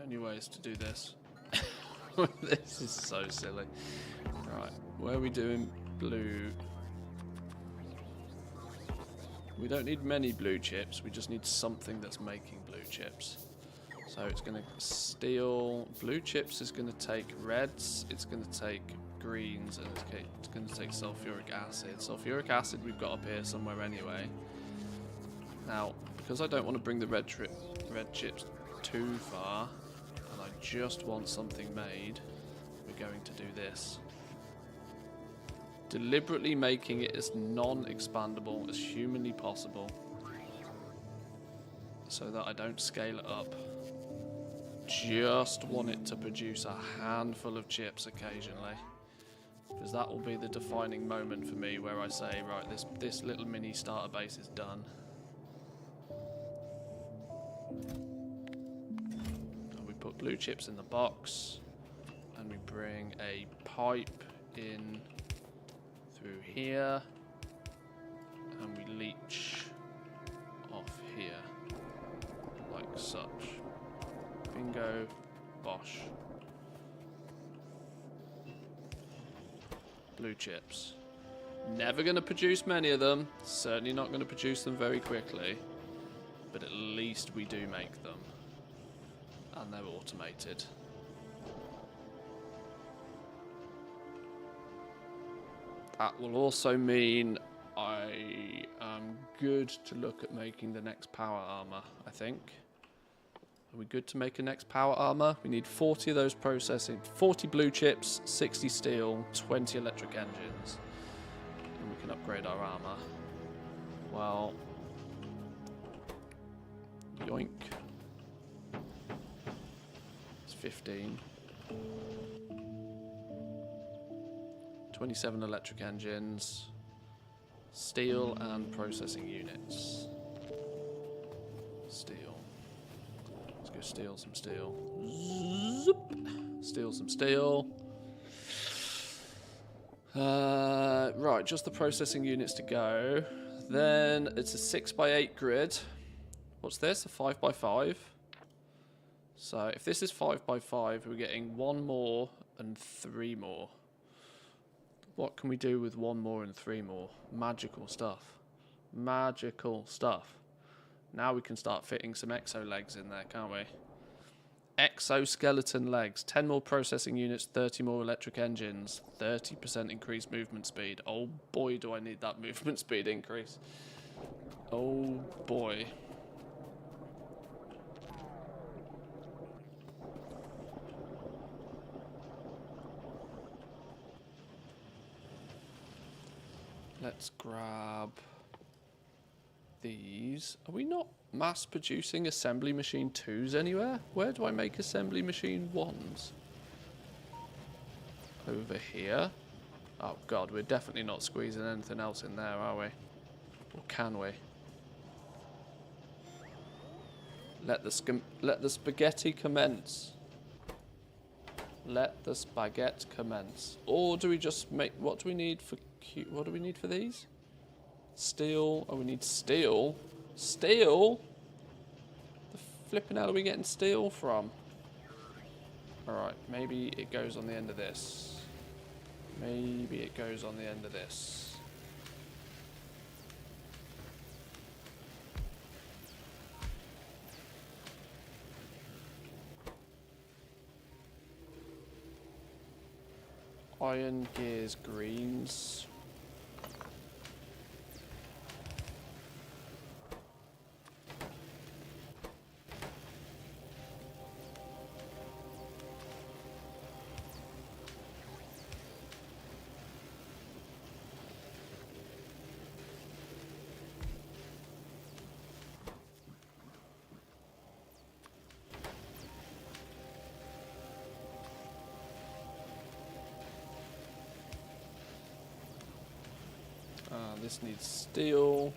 S1: only way is to do this. This is so silly. Right, where are we doing blue? We don't need many blue chips, we just need something that's making blue chips. So it's going to steal... Blue chips is going to take reds, it's going to take greens, and it's going to take sulfuric acid. Sulfuric acid we've got up here somewhere anyway. Now, because I don't want to bring the red chips too far, and I just want something made, we're going to do this. Deliberately making it as non-expandable as humanly possible so that I don't scale it up. Just want it to produce a handful of chips occasionally, because that will be the defining moment for me where I say, right, this little mini starter base is done. And we put blue chips in the box, and we bring a pipe in through here, and we leach off here, like such. Bingo, bosh. Blue chips. Never going to produce many of them, certainly not going to produce them very quickly, but at least we do make them, and they're automated. That will also mean I am good to look at making the next power armor, I think. Are we good to make a next power armor? We need 40 of those processing, 40 blue chips, 60 steel, 20 electric engines. And we can upgrade our armor. Well, yoink. It's 15. 27 electric engines, steel and processing units. Steel. Let's go steal some steel. Zoop. Steal some steel. Right, just the processing units to go. Then it's a 6x8 grid. What's this? A 5x5. So if this is 5x5, we're getting 1 more and 3 more. What can we do with 1 more and 3 more? Magical stuff. Magical stuff. Now we can start fitting some exo legs in there, can't we? Exoskeleton legs. 10 more processing units, 30 more electric engines, 30% increased movement speed. Oh boy, do I need that movement speed increase. Oh boy. Let's grab these. Are we not mass producing assembly machine 2s anywhere? Where do I make assembly machine 1s? Over here. Oh god, we're definitely not squeezing anything else in there, are we? Or can we? Let the spaghetti commence. Let the spaghetti commence. Or do we just make... What do we need for... What do we need for these? Steel. Oh, we need steel. Steel? The flipping hell are we getting steel from? Alright, maybe it goes on the end of this. Maybe it goes on the end of this. Iron gears greens. This needs steel.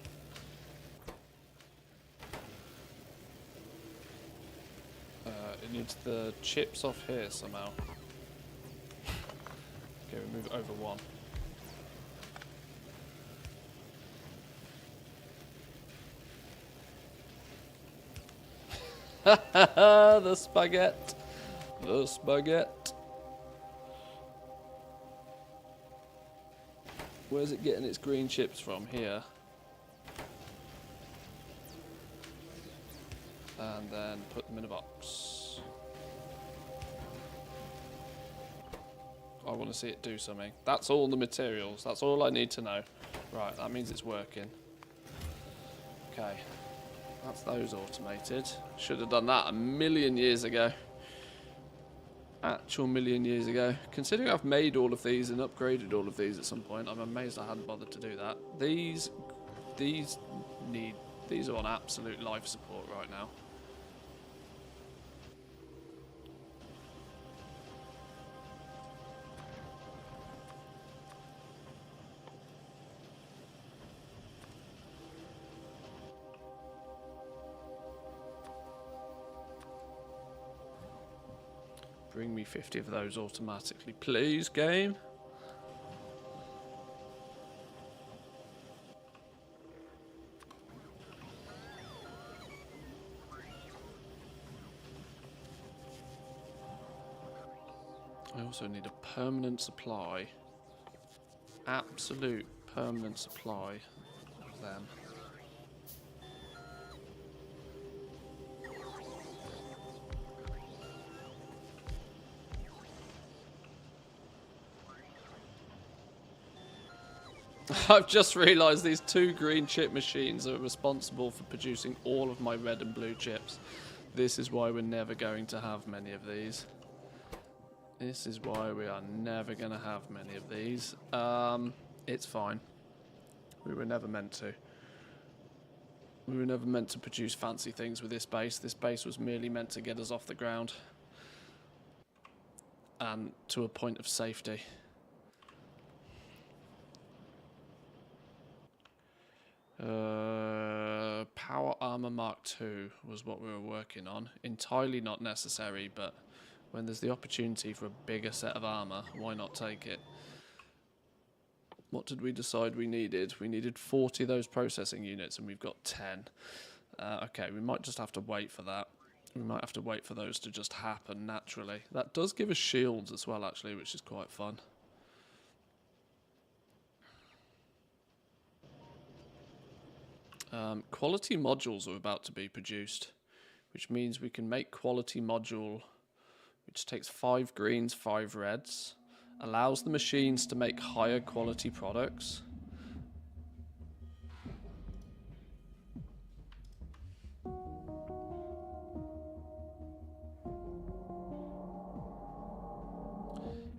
S1: It needs the chips off here somehow. Okay, we move over 1. The spaghetti. The spaghetti. Where's it getting its green chips from? Here. And then put them in a box. I want to see it do something. That's all the materials. That's all I need to know. Right, that means it's working. Okay. That's those automated. Should have done that a million years ago. Actual million years ago. Considering I've made all of these and upgraded all of these at some point, I'm amazed I hadn't bothered to do that. These are on absolute life support right now. Bring me 50 of those automatically, please, game. I also need a permanent supply. Absolute permanent supply of them. I've just realised these 2 green chip machines are responsible for producing all of my red and blue chips. This is why we're never going to have many of these. This is why we are never going to have many of these. It's fine. We were never meant to. We were never meant to produce fancy things with this base. This base was merely meant to get us off the ground. And to a point of safety. Power Armor Mark II was what we were working on. Entirely not necessary, but when there's the opportunity for a bigger set of armor, why not take it? What did we decide we needed? We needed 40 of those processing units, and we've got 10. Okay, we might just have to wait for that. We might have to wait for those to just happen naturally. That does give us shields as well, actually, which is quite fun. Quality modules are about to be produced, which means we can make quality module, which takes 5 greens, 5 reds, allows the machines to make higher quality products.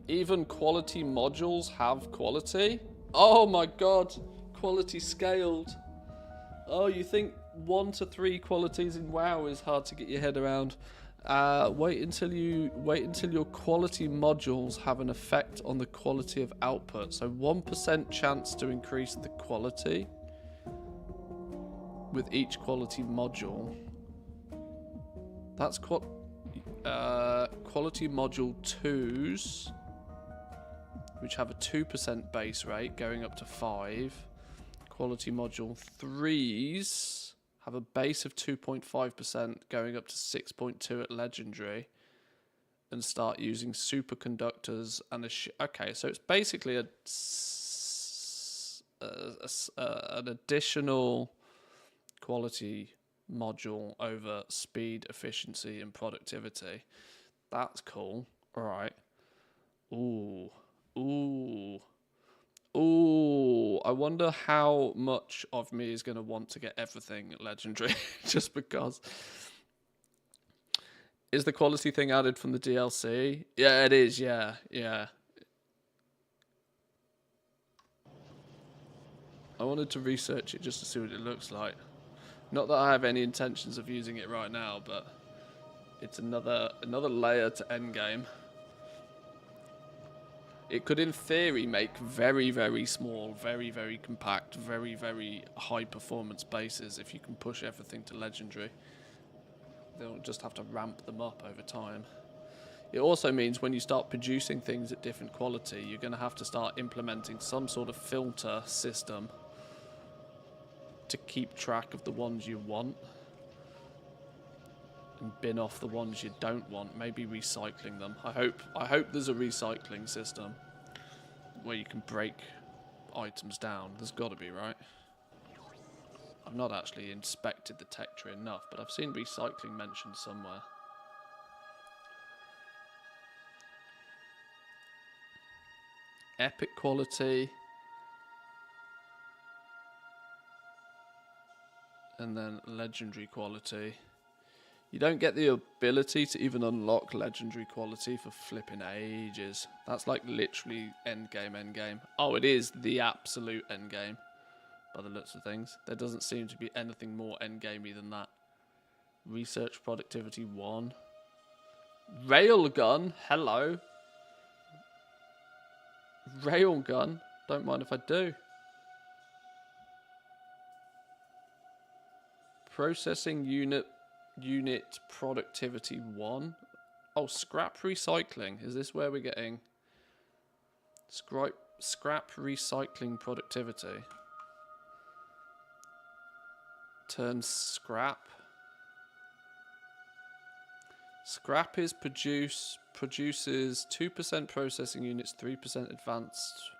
S1: Even quality modules have quality? Oh my god, quality scaled. Oh, you think 1 to 3 qualities in WoW is hard to get your head around? Wait until your quality modules have an effect on the quality of output. So 1% chance to increase the quality with each quality module. That's quality module 2s, which have a 2% base rate going up to 5. Quality module 3s have a base of 2.5% going up to 6.2 at legendary, and start using superconductors and okay, so it's basically an additional quality module over speed, efficiency, and productivity. That's cool. All right. Ooh. I wonder how much of me is going to want to get everything legendary just because. Is the quality thing added from the DLC? Yeah, it is. Yeah. I wanted to research it just to see what it looks like. Not that I have any intentions of using it right now, but it's another layer to endgame. It could, in theory, make very, very small, very, very compact, very, very high-performance bases if you can push everything to legendary. They'll just have to ramp them up over time. It also means when you start producing things at different quality, you're going to have to start implementing some sort of filter system to keep track of the ones you want and bin off the ones you don't want, maybe recycling them. I hope there's a recycling system where you can break items down. There's got to be, right? I've not actually inspected the tech tree enough, but I've seen recycling mentioned somewhere. Epic quality. And then legendary quality. You don't get the ability to even unlock legendary quality for flipping ages. That's like literally endgame. Oh, it is the absolute endgame by the looks of things. There doesn't seem to be anything more endgamey than that. Research productivity 1. Railgun, hello. Railgun, don't mind if I do. Processing unit productivity 1. Oh, scrap recycling. Is this where we're getting scrap recycling productivity? Turns scrap. Scrap is produces 2% processing units, 3% advanced.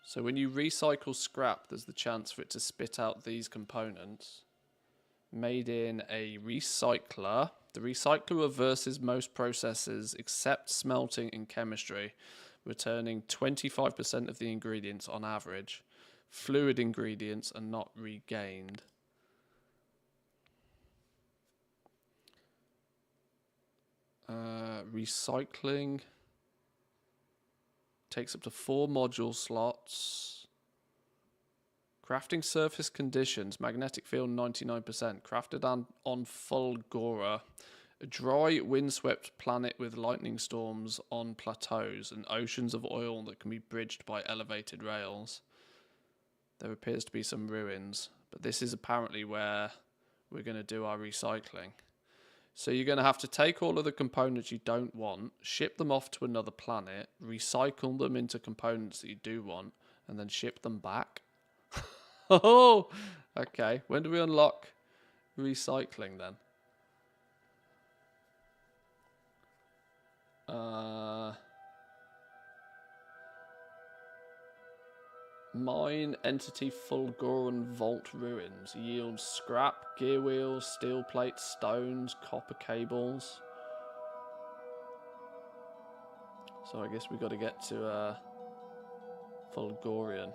S1: So when you recycle scrap, there's the chance for it to spit out these components. Made in a recycler. The recycler reverses most processes except smelting and chemistry, returning 25% of the ingredients on average. Fluid ingredients are not regained. Recycling takes up to 4 module slots. Crafting surface conditions, magnetic field 99%. Crafted on Fulgora, a dry, windswept planet with lightning storms on plateaus and oceans of oil that can be bridged by elevated rails. There appears to be some ruins, but this is apparently where we're going to do our recycling. So you're going to have to take all of the components you don't want, ship them off to another planet, recycle them into components that you do want, and then ship them back. Oh, okay. When do we unlock recycling then? Mine entity Fulguran Vault Ruins. Yields scrap, gear wheels, steel plates, stones, copper cables. So I guess we got to get to Fulgurian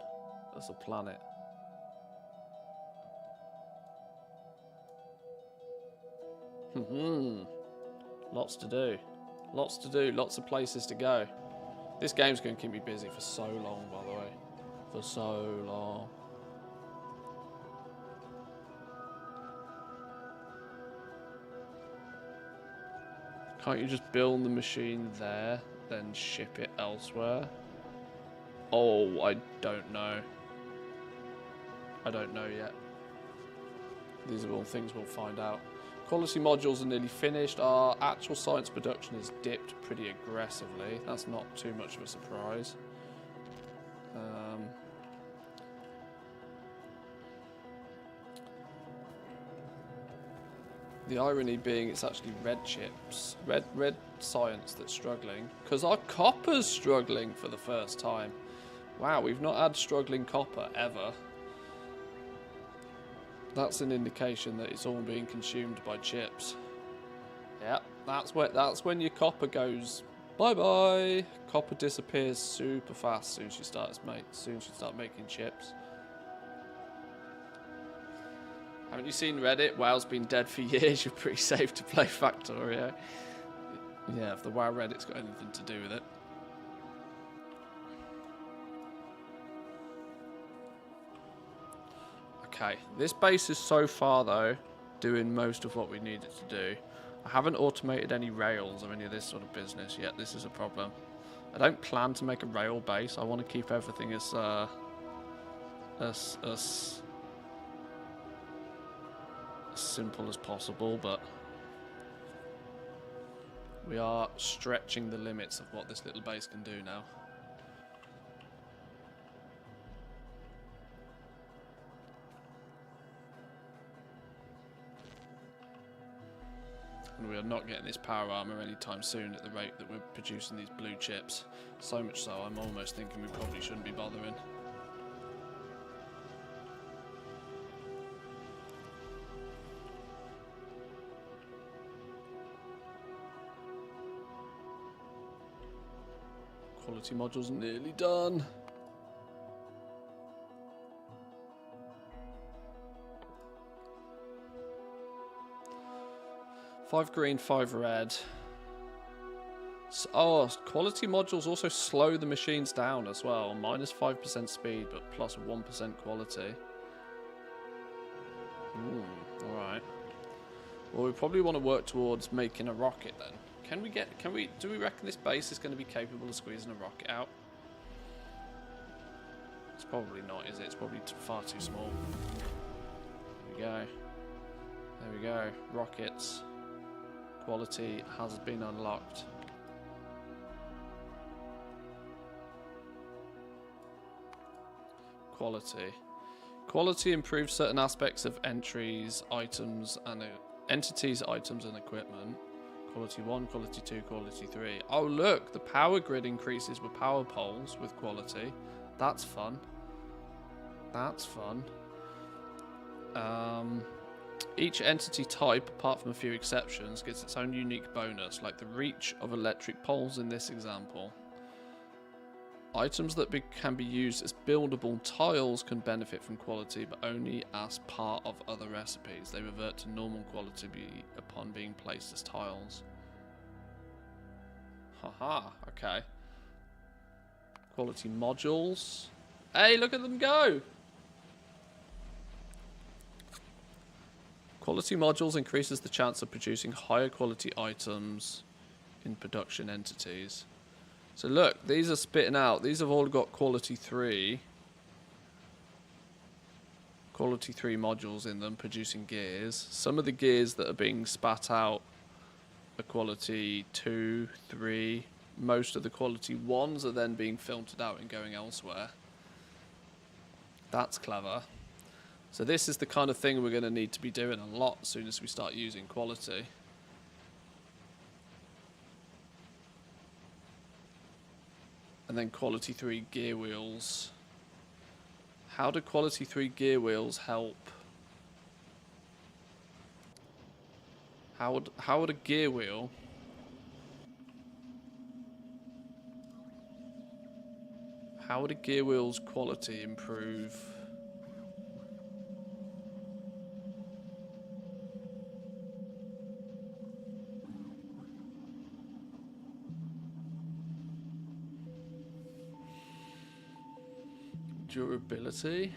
S1: as a planet. Lots to do. Lots to do, lots of places to go. This game's going to keep me busy for so long, by the way. For so long. Can't you just build the machine there, then ship it elsewhere? Oh, I don't know. I don't know yet. These are all things we'll find out. Quality modules are nearly finished. Our actual science production has dipped pretty aggressively. That's not too much of a surprise. The irony being it's actually red chips, red science that's struggling, because our copper's struggling for the first time. Wow, we've not had struggling copper ever. That's an indication that it's all being consumed by chips. Yep, that's when your copper goes bye-bye. Copper disappears super fast soon as you start making chips. Haven't you seen Reddit? WoW's been dead for years. You're pretty safe to play Factorio. Yeah, if the WoW Reddit's got anything to do with it. Okay, this base is so far, though, doing most of what we need it to do. I haven't automated any rails or any of this sort of business yet. This is a problem. I don't plan to make a rail base. I want to keep everything as simple as possible, but we are stretching the limits of what this little base can do now. And we are not getting this power armor anytime soon at the rate that we're producing these blue chips. So much so, I'm almost thinking we probably shouldn't be bothering. Quality module's nearly done. Five green, 5 red. So, oh, quality modules also slow the machines down as well. Minus 5% speed, but plus 1% quality. Alright. Well, we probably want to work towards making a rocket then. Do we reckon this base is going to be capable of squeezing a rocket out? It's probably not, is it? It's probably far too small. There we go. There we go. Rockets. Quality has been unlocked. Quality. Quality improves certain aspects of entities, items, and equipment. Quality 1, Quality 2, Quality 3. Oh look, the power grid increases with power poles with quality. That's fun. That's fun. Each entity type, apart from a few exceptions, gets its own unique bonus, like the reach of electric poles in this example. Items that can be used as buildable tiles can benefit from quality, but only as part of other recipes. They revert to normal quality upon being placed as tiles. Haha, okay. Quality modules. Hey, look at them go! Quality modules increases the chance of producing higher quality items in production entities. So look, these are spitting out. These have all got quality 3. Quality 3 modules in them producing gears. Some of the gears that are being spat out are quality 2, 3. Most of the quality 1s are then being filtered out and going elsewhere. That's clever. So this is the kind of thing we're going to need to be doing a lot as soon as we start using quality. And then quality 3 gear wheels How do quality 3 gear wheels help? How would a gear wheel... How would a gear wheel's quality improve? Durability?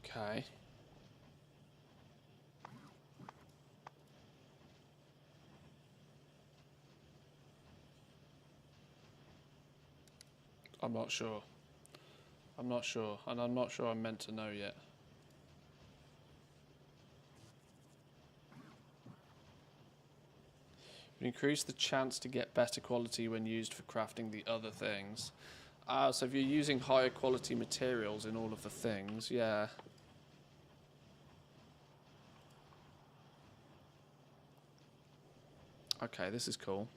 S1: Okay. I'm not sure. I'm not sure, and I'm not sure I'm meant to know yet. Increase the chance to get better quality when used for crafting the other things. So if you're using higher quality materials in all of the things, yeah. Okay, this is cool.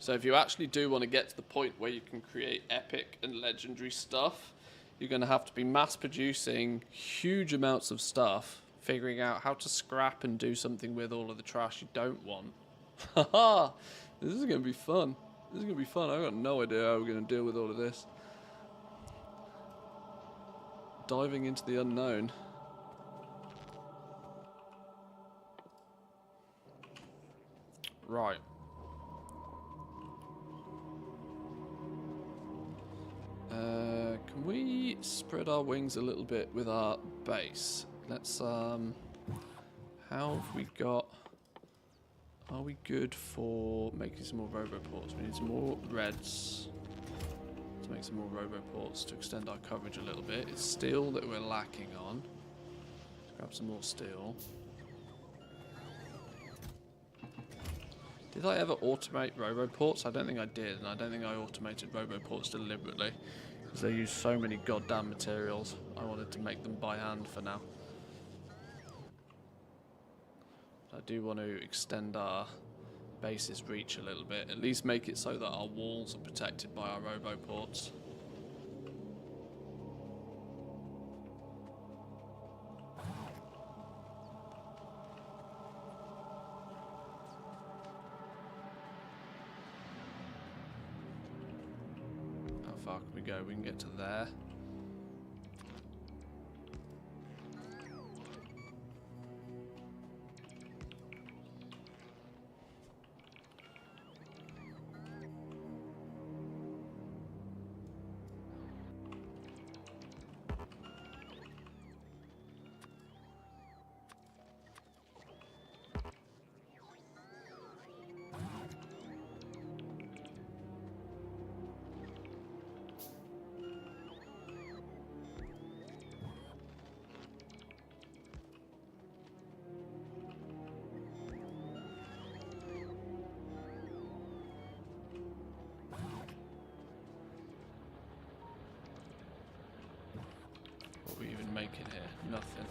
S1: So if you actually do want to get to the point where you can create epic and legendary stuff, you're going to have to be mass producing huge amounts of stuff, figuring out how to scrap and do something with all of the trash you don't want. Haha! This is going to be fun. This is going to be fun. I've got no idea how we're going to deal with all of this. Diving into the unknown. Right. Can we spread our wings a little bit with our base? Let's, how have we got... Are we good for making some more roboports? We need some more reds to make some more roboports to extend our coverage a little bit. It's steel that we're lacking on. Let's grab some more steel. Did I ever automate roboports? I don't think I did, and I don't think I automated roboports deliberately, because they use so many goddamn materials. I wanted to make them by hand for now. I do want to extend our base's reach a little bit, at least make it so that our walls are protected by our roboports. How far can we go? We can get to there. What are we even making here? Nothing.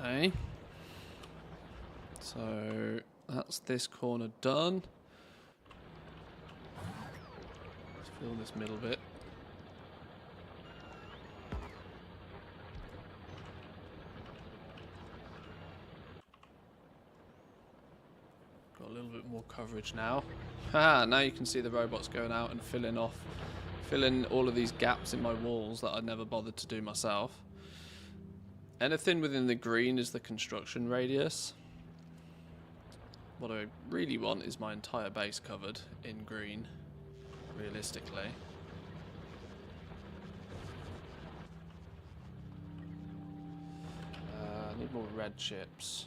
S1: Okay. So that's this corner done. Let's fill this middle bit. Got a little bit more coverage now. Ah, now you can see the robots going out and filling all of these gaps in my walls that I never bothered to do myself. Anything within the green is the construction radius. What I really want is my entire base covered in green, realistically. need more red chips.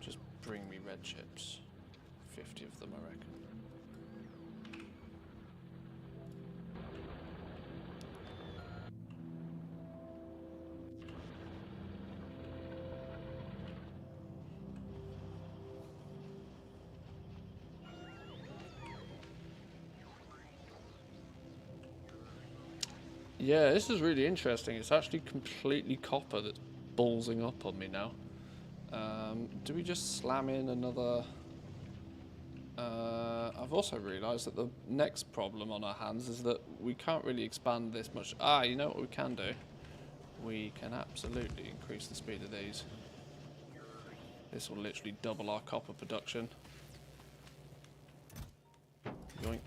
S1: Just bring me red chips. 50 of them, I reckon. Yeah, this is really interesting. It's actually completely copper that's ballsing up on me now. Do we just slam in another... I've also realised that the next problem on our hands is that we can't really expand this much. Ah, you know what we can do? We can absolutely increase the speed of these. This will literally double our copper production. Yoink.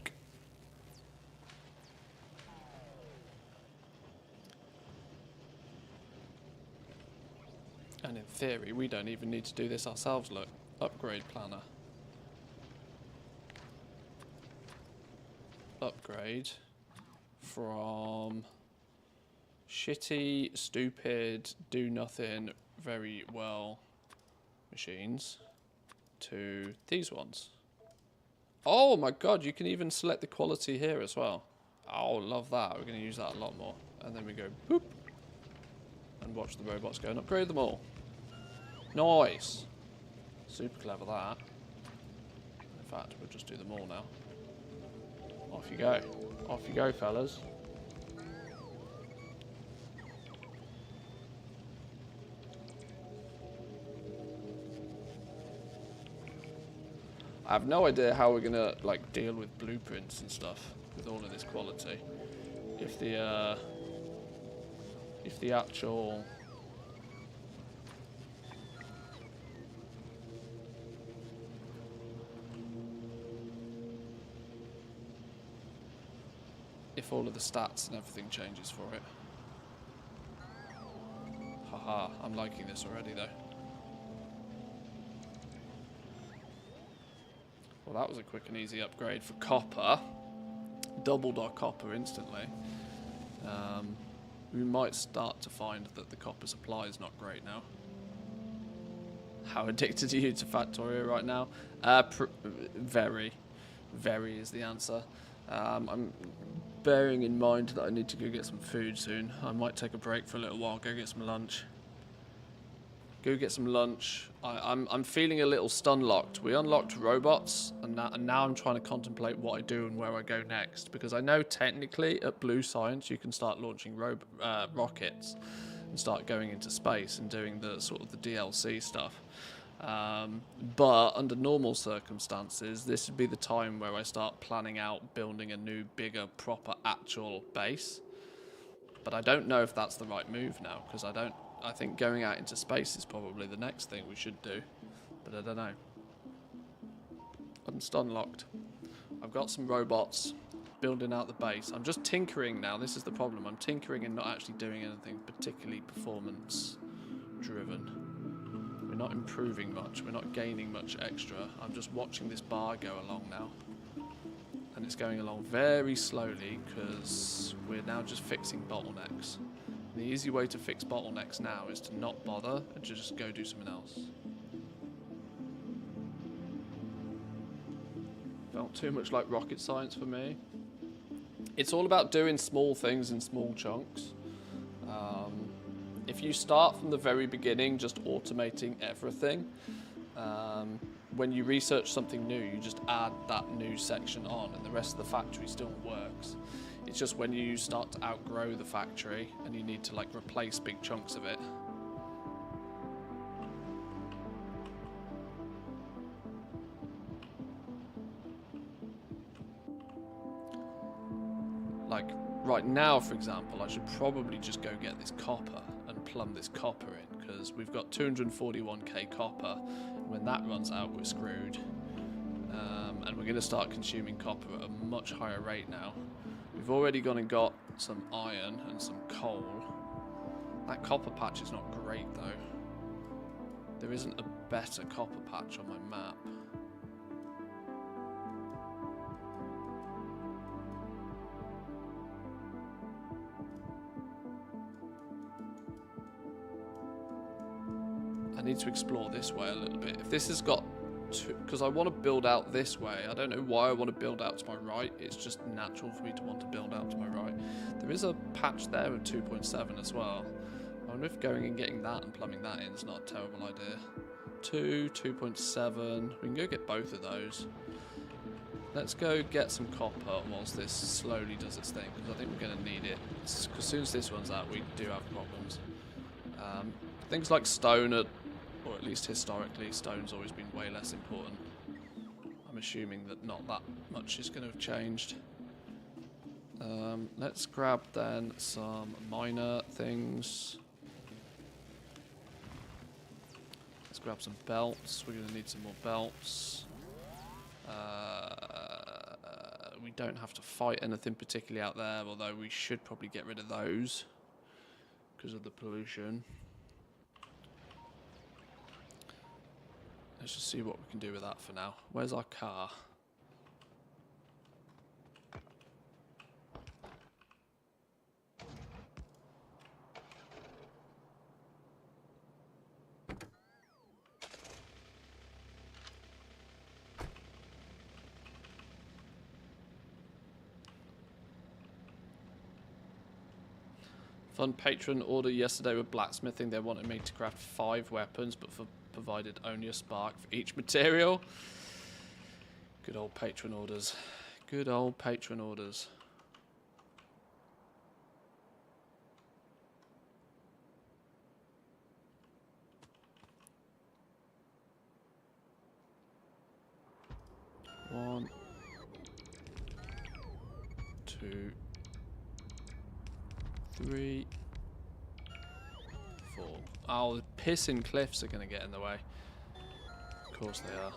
S1: And in theory, we don't even need to do this ourselves, look. Upgrade planner. Upgrade from shitty, stupid, do nothing very well machines to these ones. Oh my god, you can even select the quality here as well. Oh, love that. We're going to use that a lot more. And then we go boop. And watch the robots go and upgrade them all. Nice. Super clever that. In fact, we'll just do them all now. Off you go. Off you go, fellas. I have no idea how we're gonna like deal with blueprints and stuff with all of this quality. If the actual if all of the stats and everything changes for it. Haha, I'm liking this already though. Well, that was a quick and easy upgrade for copper. Doubled our copper instantly. We might start to find that the copper supply is not great now. How addicted are you to Factorio right now? Very. Very is the answer. I'm bearing in mind that I need to go get some food soon. I might take a break for a little while, go get some lunch. Go get some lunch. I'm feeling a little stun-locked. We unlocked robots, and now I'm trying to contemplate what I do and where I go next. Because I know technically at Blue Science you can start launching rockets and start going into space and doing the sort of the DLC stuff. But under normal circumstances, this would be the time where I start planning out building a new, bigger, proper, actual base. But I don't know if that's the right move now, because I think going out into space is probably the next thing we should do, but I don't know. I'm stun-locked. I've got some robots building out the base. I'm just tinkering now. This is the problem. I'm tinkering and not actually doing anything particularly performance-driven. We're not improving much. We're not gaining much extra. I'm just watching this bar go along now. And it's going along very slowly because we're now just fixing bottlenecks. The easy way to fix bottlenecks now is to not bother and to just go do something else. Felt too much like rocket science for me. It's all about doing small things in small chunks. If you start from the very beginning just automating everything, when you research something new, you just add that new section on and the rest of the factory still works. It's just when you start to outgrow the factory and you need to like replace big chunks of it. Like right now, for example, I should probably just go get this copper and plumb this copper in because we've got 241k copper. And when that runs out, we're screwed. And we're going to start consuming copper at a much higher rate now. We've already gone and got some iron and some coal. That copper patch is not great though. There isn't a better copper patch on my map. need to explore this way a little bit. If this has got... Because I want to build out this way. I don't know why I want to build out to my right. It's just natural for me to want to build out to my right. There is a patch there of 2.7 as well. I wonder if going and getting that and plumbing that in is not a terrible idea. 2.7. We can go get both of those. Let's go get some copper whilst this slowly does its thing, because I think we're going to need it. Because as soon as this runs out, we do have problems. Things like stone are... Or at least historically, stone's always been way less important. I'm assuming that not that much is going to have changed. Let's grab then some minor things. Let's grab some belts. We're going to need some more belts. We don't have to fight anything particularly out there, although we should probably get rid of those because of the pollution. Let's just see what we can do with that for now. Where's our car? Fun patron order yesterday with blacksmithing. They wanted me to craft 5 weapons, but provided only a spark for each material. Good old patron orders. Good old patron orders. One, 2, 3, 4. Oh, the pissing cliffs are going to get in the way. Of course they are.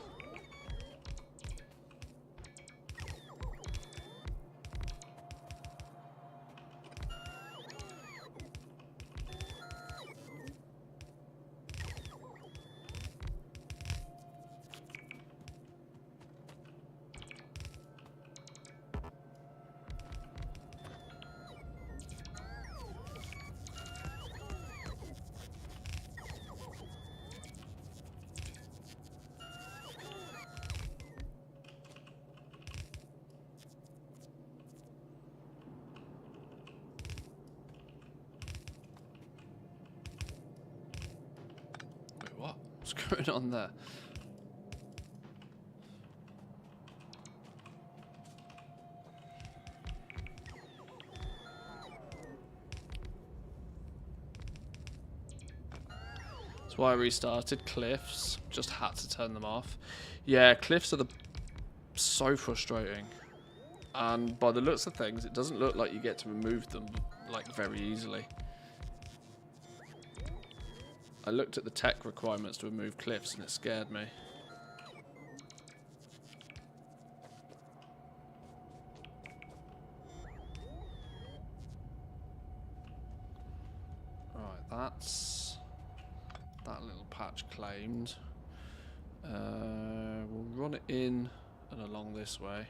S1: What's going on there? That's why I restarted cliffs. Just had to turn them off. Yeah, cliffs are so frustrating. And by the looks of things, it doesn't look like you get to remove them like very easily. I looked at the tech requirements to remove cliffs and it scared me. Right, that's that little patch claimed. We'll run it in and along this way.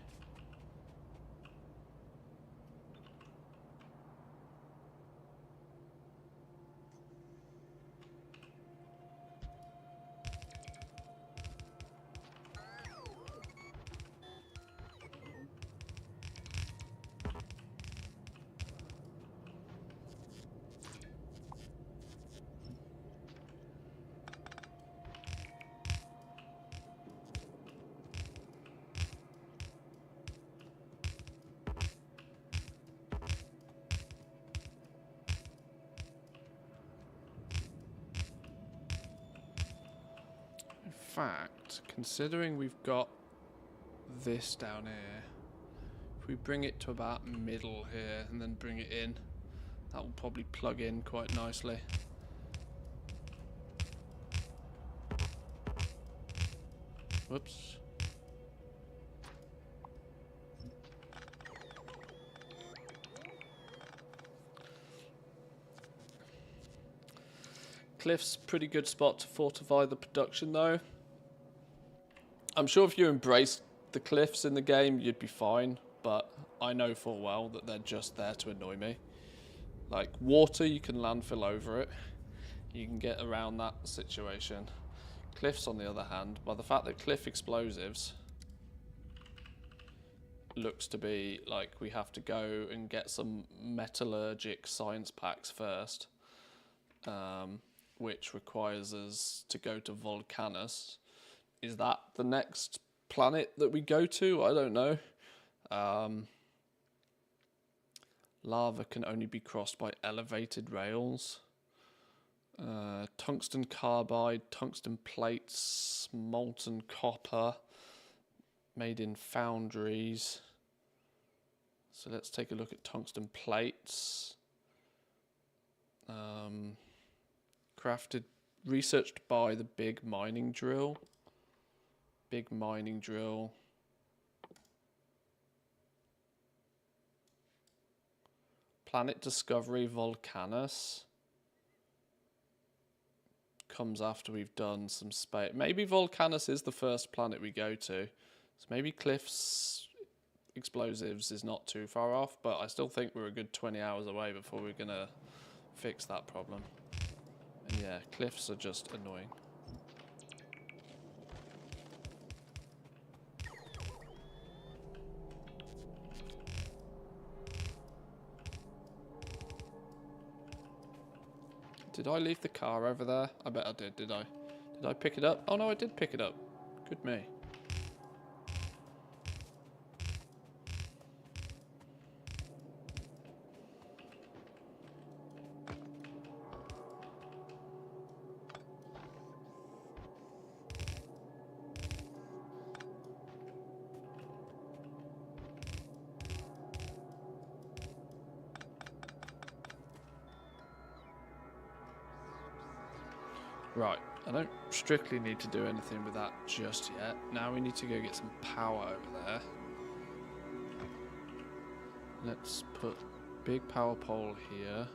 S1: In fact, considering we've got this down here, if we bring it to about middle here and then bring it in, that will probably plug in quite nicely. Whoops. Cliff's pretty good spot to fortify the production though. I'm sure if you embrace the cliffs in the game, you'd be fine, but I know full well that they're just there to annoy me. Like, water, you can landfill over it. you can get around that situation. Cliffs, on the other hand, by the fact that cliff explosives looks to be like we have to go and get some metallurgic science packs first, which requires us to go to Volcanus. Is that the next planet that we go to? I don't know. Lava can only be crossed by elevated rails. Tungsten carbide, tungsten plates, molten copper, made in foundries. So let's take a look at tungsten plates. Crafted, researched by the big mining drill. Big mining drill. Planet Discovery Volcanus. Comes after we've done some space. Maybe Volcanus is the first planet we go to. So maybe Cliff's explosives is not too far off, but I still think we're a good 20 hours away before we're going to fix that problem. And yeah, Cliffs are just annoying. Did I leave the car over there? I bet I did I? Did I pick it up? Oh no, I did pick it up. Good me. Right, I don't strictly need to do anything with that just yet. Now we need to go get some power over there. Let's put big power pole here.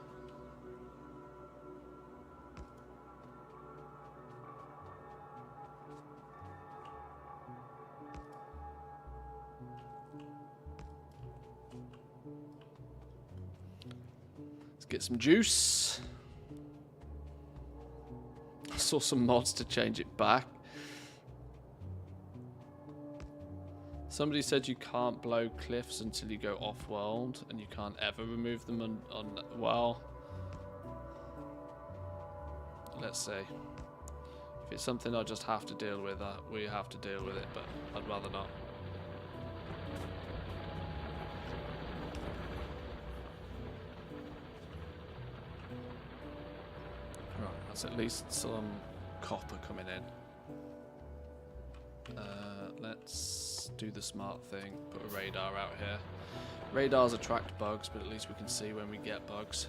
S1: Let's get some juice. Saw some mods to change it back. Somebody said you can't blow cliffs until you go off-world, and you can't ever remove them on well, let's see. If it's something I just have to deal with, we have to deal with it, but I'd rather not. Right, that's at least some copper coming in. Let's do the smart thing, put a radar out here. Radars attract bugs, but at least we can see when we get bugs.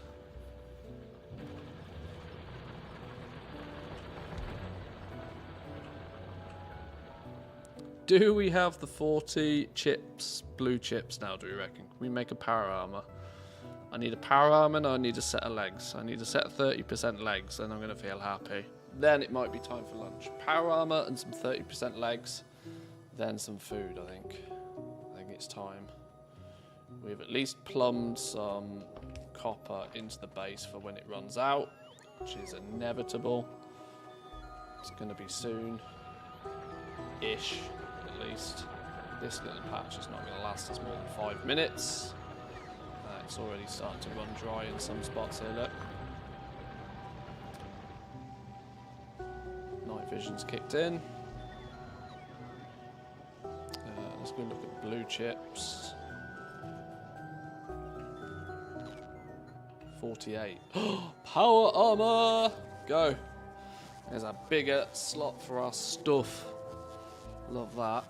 S1: Do we have the 40 chips, blue chips now, do we reckon? Can we make a power armor? I need a power armor and I need a set of legs. I need a set of 30% legs and I'm going to feel happy. Then it might be time for lunch. Power armor and some 30% legs. Then some food, I think. I think it's time. We've at least plumbed some copper into the base for when it runs out, which is inevitable. It's going to be soon-ish, at least. This little patch is not going to last us more than 5 minutes. It's already starting to run dry in some spots here, look. Night vision's kicked in. Let's go look at blue chips. 48. Power armor! Go. There's a bigger slot for our stuff. Love that.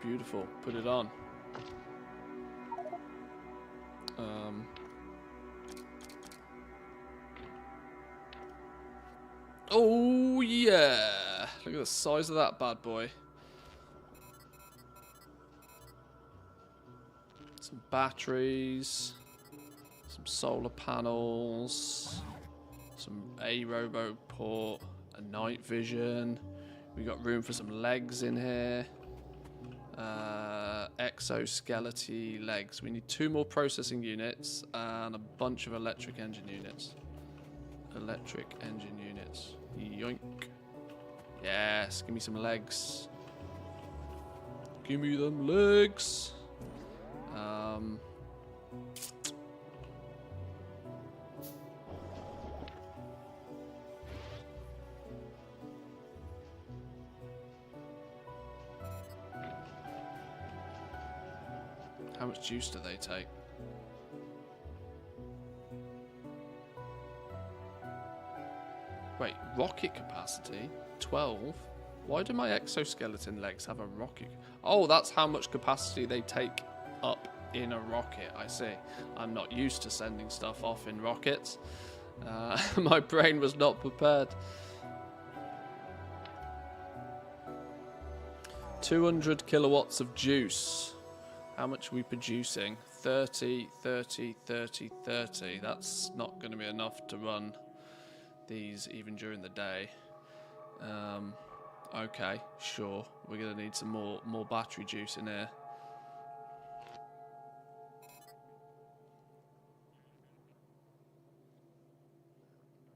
S1: Beautiful. Put it on. Oh yeah! Look at the size of that bad boy. Some batteries, some solar panels, A roboport, a night vision. We got room for some legs in here. Exoskeleton legs. We need 2 more processing units and a bunch of electric engine units. Electric engine units. Yoink. Yes, give me some legs. Give me them legs. How much juice do they take? Wait, rocket capacity? 12? Why do my exoskeleton legs have a rocket? Oh, that's how much capacity they take up in a rocket. I see. I'm not used to sending stuff off in rockets. My brain was not prepared. 200 kilowatts of juice. How much are we producing? 30, 30, 30, 30. That's not going to be enough to run these even during the day. Okay, sure. We're going to need some more battery juice in here.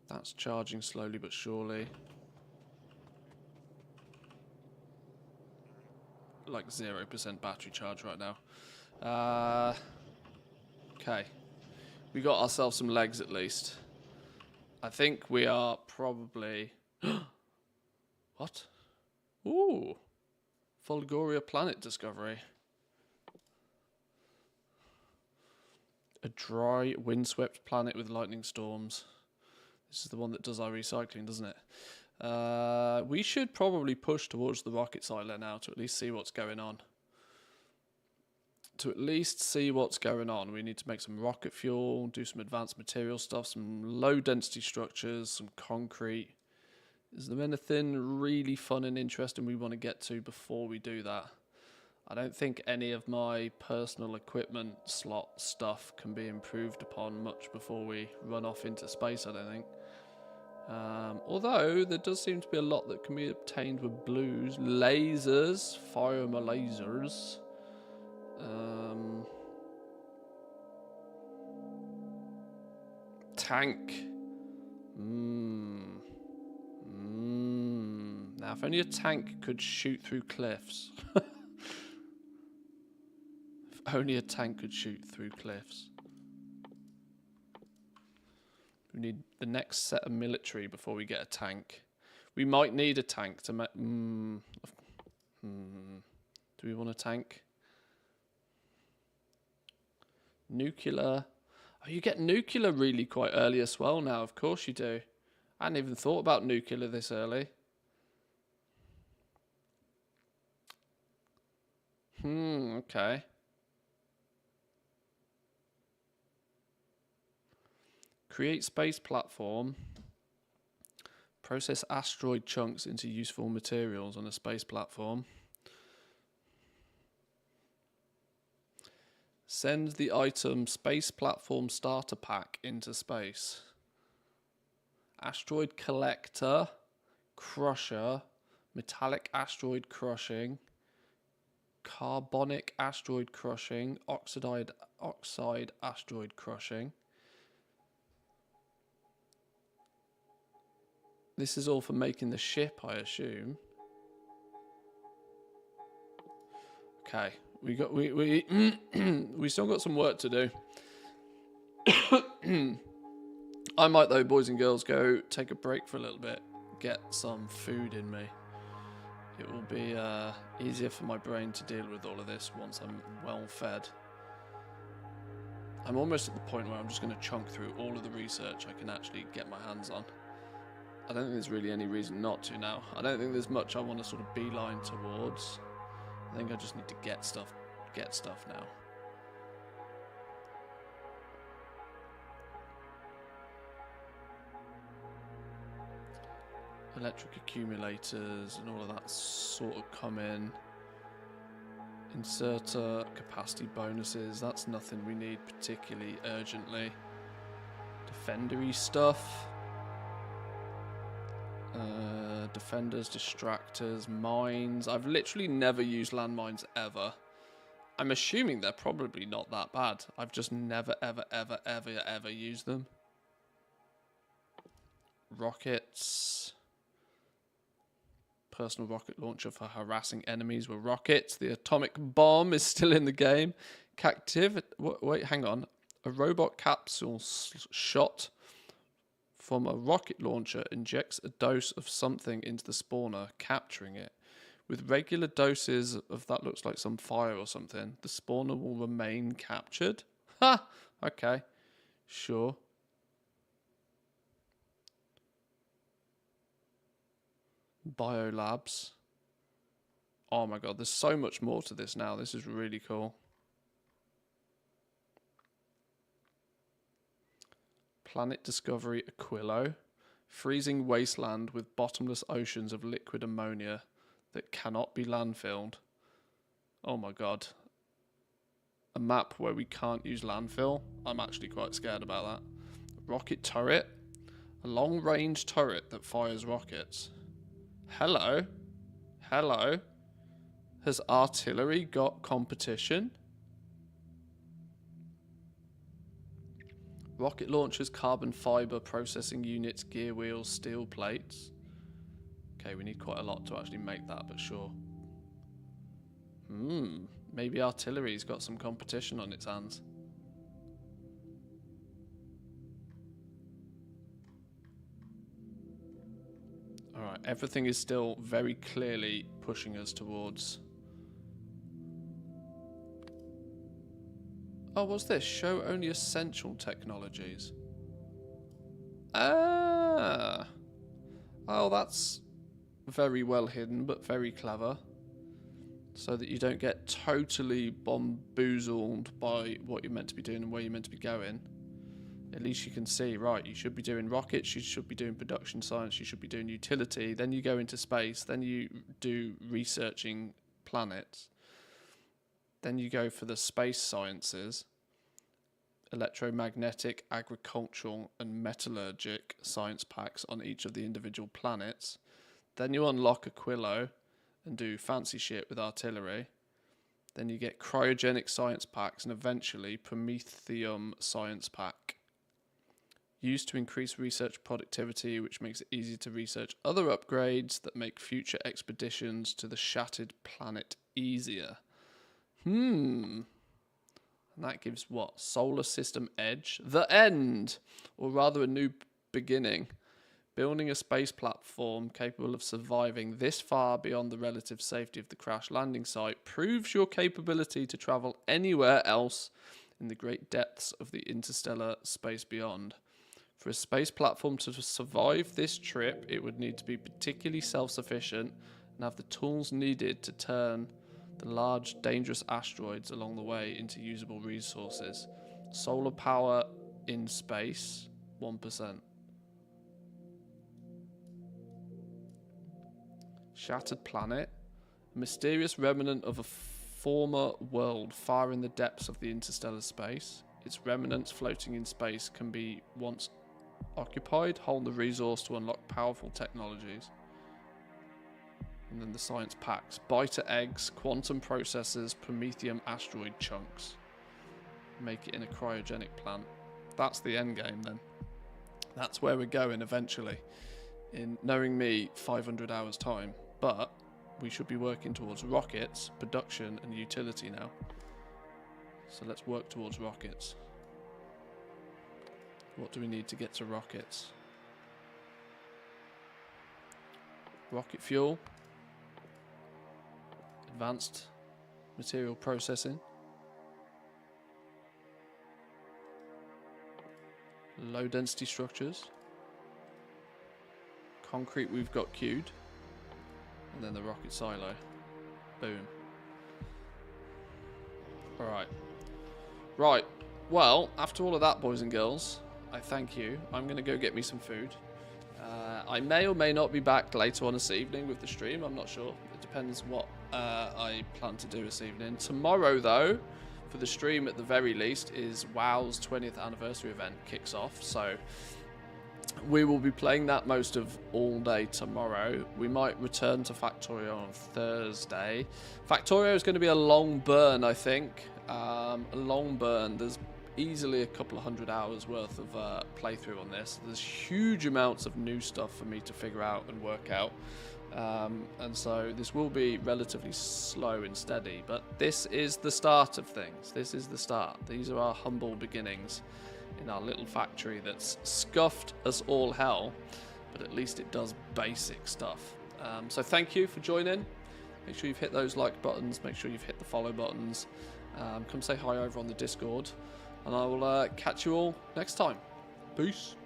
S1: That's charging slowly but surely. Like 0% battery charge right now. Okay. We got ourselves some legs at least. I think we are probably... What? Ooh. Fulgoria planet discovery. A dry, windswept planet with lightning storms. This is the one that does our recycling, doesn't it? We should probably push towards the rocket silo now to at least see what's going on. We need to make some rocket fuel, do some advanced material stuff, some low density structures, some concrete. Is there anything really fun and interesting we want to get to before we do that? I don't think any of my personal equipment slot stuff can be improved upon much before we run off into space, I don't think. Although there does seem to be a lot that can be obtained with blues. Lasers, fire my lasers. Tank. Now, if only a tank could shoot through cliffs. If only a tank could shoot through cliffs. We need the next set of military before we get a tank. We might need a tank to make... Do we want a tank? Nuclear. Oh, you get nuclear really quite early as well now. Of course you do. I hadn't even thought about nuclear this early. Okay. Create space platform. Process asteroid chunks into useful materials on a space platform. Send the item Space Platform Starter Pack into space. Asteroid Collector, Crusher, Metallic Asteroid Crushing, Carbonic Asteroid Crushing, Oxide Asteroid Crushing. This is all for making the ship, I assume. Okay. We still got some work to do. I might though, boys and girls, go take a break for a little bit, get some food in me. It will be easier for my brain to deal with all of this once I'm well fed. I'm almost at the point where I'm just going to chunk through all of the research I can actually get my hands on. I don't think there's really any reason not to now. I don't think there's much I want to sort of beeline towards. I think I just need to get stuff now. Electric accumulators and all of that sort of come in. Inserter capacity bonuses, that's nothing we need particularly urgently. Defendery stuff. Defenders, distractors, mines. I've literally never used landmines ever. I'm assuming they're probably not that bad. I've just never, ever used them. Rockets. Personal rocket launcher for harassing enemies with rockets. The atomic bomb is still in the game. Wait, hang on. A robot capsule shot from a rocket launcher injects a dose of something into the spawner, capturing it. With regular doses of that looks like some fire or something, the spawner will remain captured. Ha! Okay. Sure. Biolabs. Oh my god, there's so much more to this now. This is really cool. Planet Discovery Aquilo. Freezing wasteland with bottomless oceans of liquid ammonia that cannot be landfilled. Oh my god. A map where we can't use landfill. I'm actually quite scared about that. Rocket turret. A long-range turret that fires rockets. Hello. Hello. Has artillery got competition? Rocket launchers, carbon fiber processing units, gear wheels, steel plates. Okay, we need quite a lot to actually make that, but sure. Maybe artillery's got some competition on its hands. Alright, everything is still very clearly pushing us towards... Oh, what's this? Show only essential technologies. Ah! Oh, that's very well hidden, but very clever. So that you don't get totally bamboozled by what you're meant to be doing and where you're meant to be going. At least you can see, right, you should be doing rockets, you should be doing production science, you should be doing utility, then you go into space, then you do researching planets. Then you go for the space sciences, electromagnetic, agricultural, and metallurgic science packs on each of the individual planets. Then you unlock Aquilo and do fancy shit with artillery. Then you get cryogenic science packs and eventually Prometheum science pack. Used to increase research productivity, which makes it easier to research other upgrades that make future expeditions to the shattered planet easier. And that gives what? Solar system edge? The end! Or rather a new beginning. Building a space platform capable of surviving this far beyond the relative safety of the crash landing site proves your capability to travel anywhere else in the great depths of the interstellar space beyond. For a space platform to survive this trip, it would need to be particularly self-sufficient and have the tools needed to turn the large, dangerous asteroids along the way into usable resources. Solar power in space, 1%. Shattered planet. A mysterious remnant of a former world far in the depths of the interstellar space. Its remnants floating in space can be once occupied, hold the resource to unlock powerful technologies. And then the science packs. Biter eggs, quantum processors, Prometheum asteroid chunks. Make it in a cryogenic plant. That's the end game then. That's where we're going eventually. In, knowing me, 500 hours time. But we should be working towards rockets, production and utility now. So let's work towards rockets. What do we need to get to rockets? Rocket fuel. Advanced material processing. Low density structures. Concrete we've got queued. And then the rocket silo. Boom. Alright. Right. Well, after all of that, boys and girls, I thank you. I'm going to go get me some food. I may or may not be back later on this evening with the stream. I'm not sure. It depends what I plan to do this evening. Tomorrow, though, for the stream at the very least, is WoW's 20th anniversary event kicks off. So We will be playing that most of all day tomorrow. We might return to Factorio on Thursday. Factorio is going to be a long burn, I think. A long burn. There's easily a couple of 100 hours worth of playthrough on this. There's huge amounts of new stuff for me to figure out and work out. And so this will be relatively slow and steady. But this is the start of things. This is the start. These are our humble beginnings in our little factory that's scuffed as all hell, but at least it does basic stuff. So thank you for joining. Make sure you've hit those like buttons, make sure you've hit the follow buttons. Come say hi over on the Discord, and I will catch you all next time. Peace.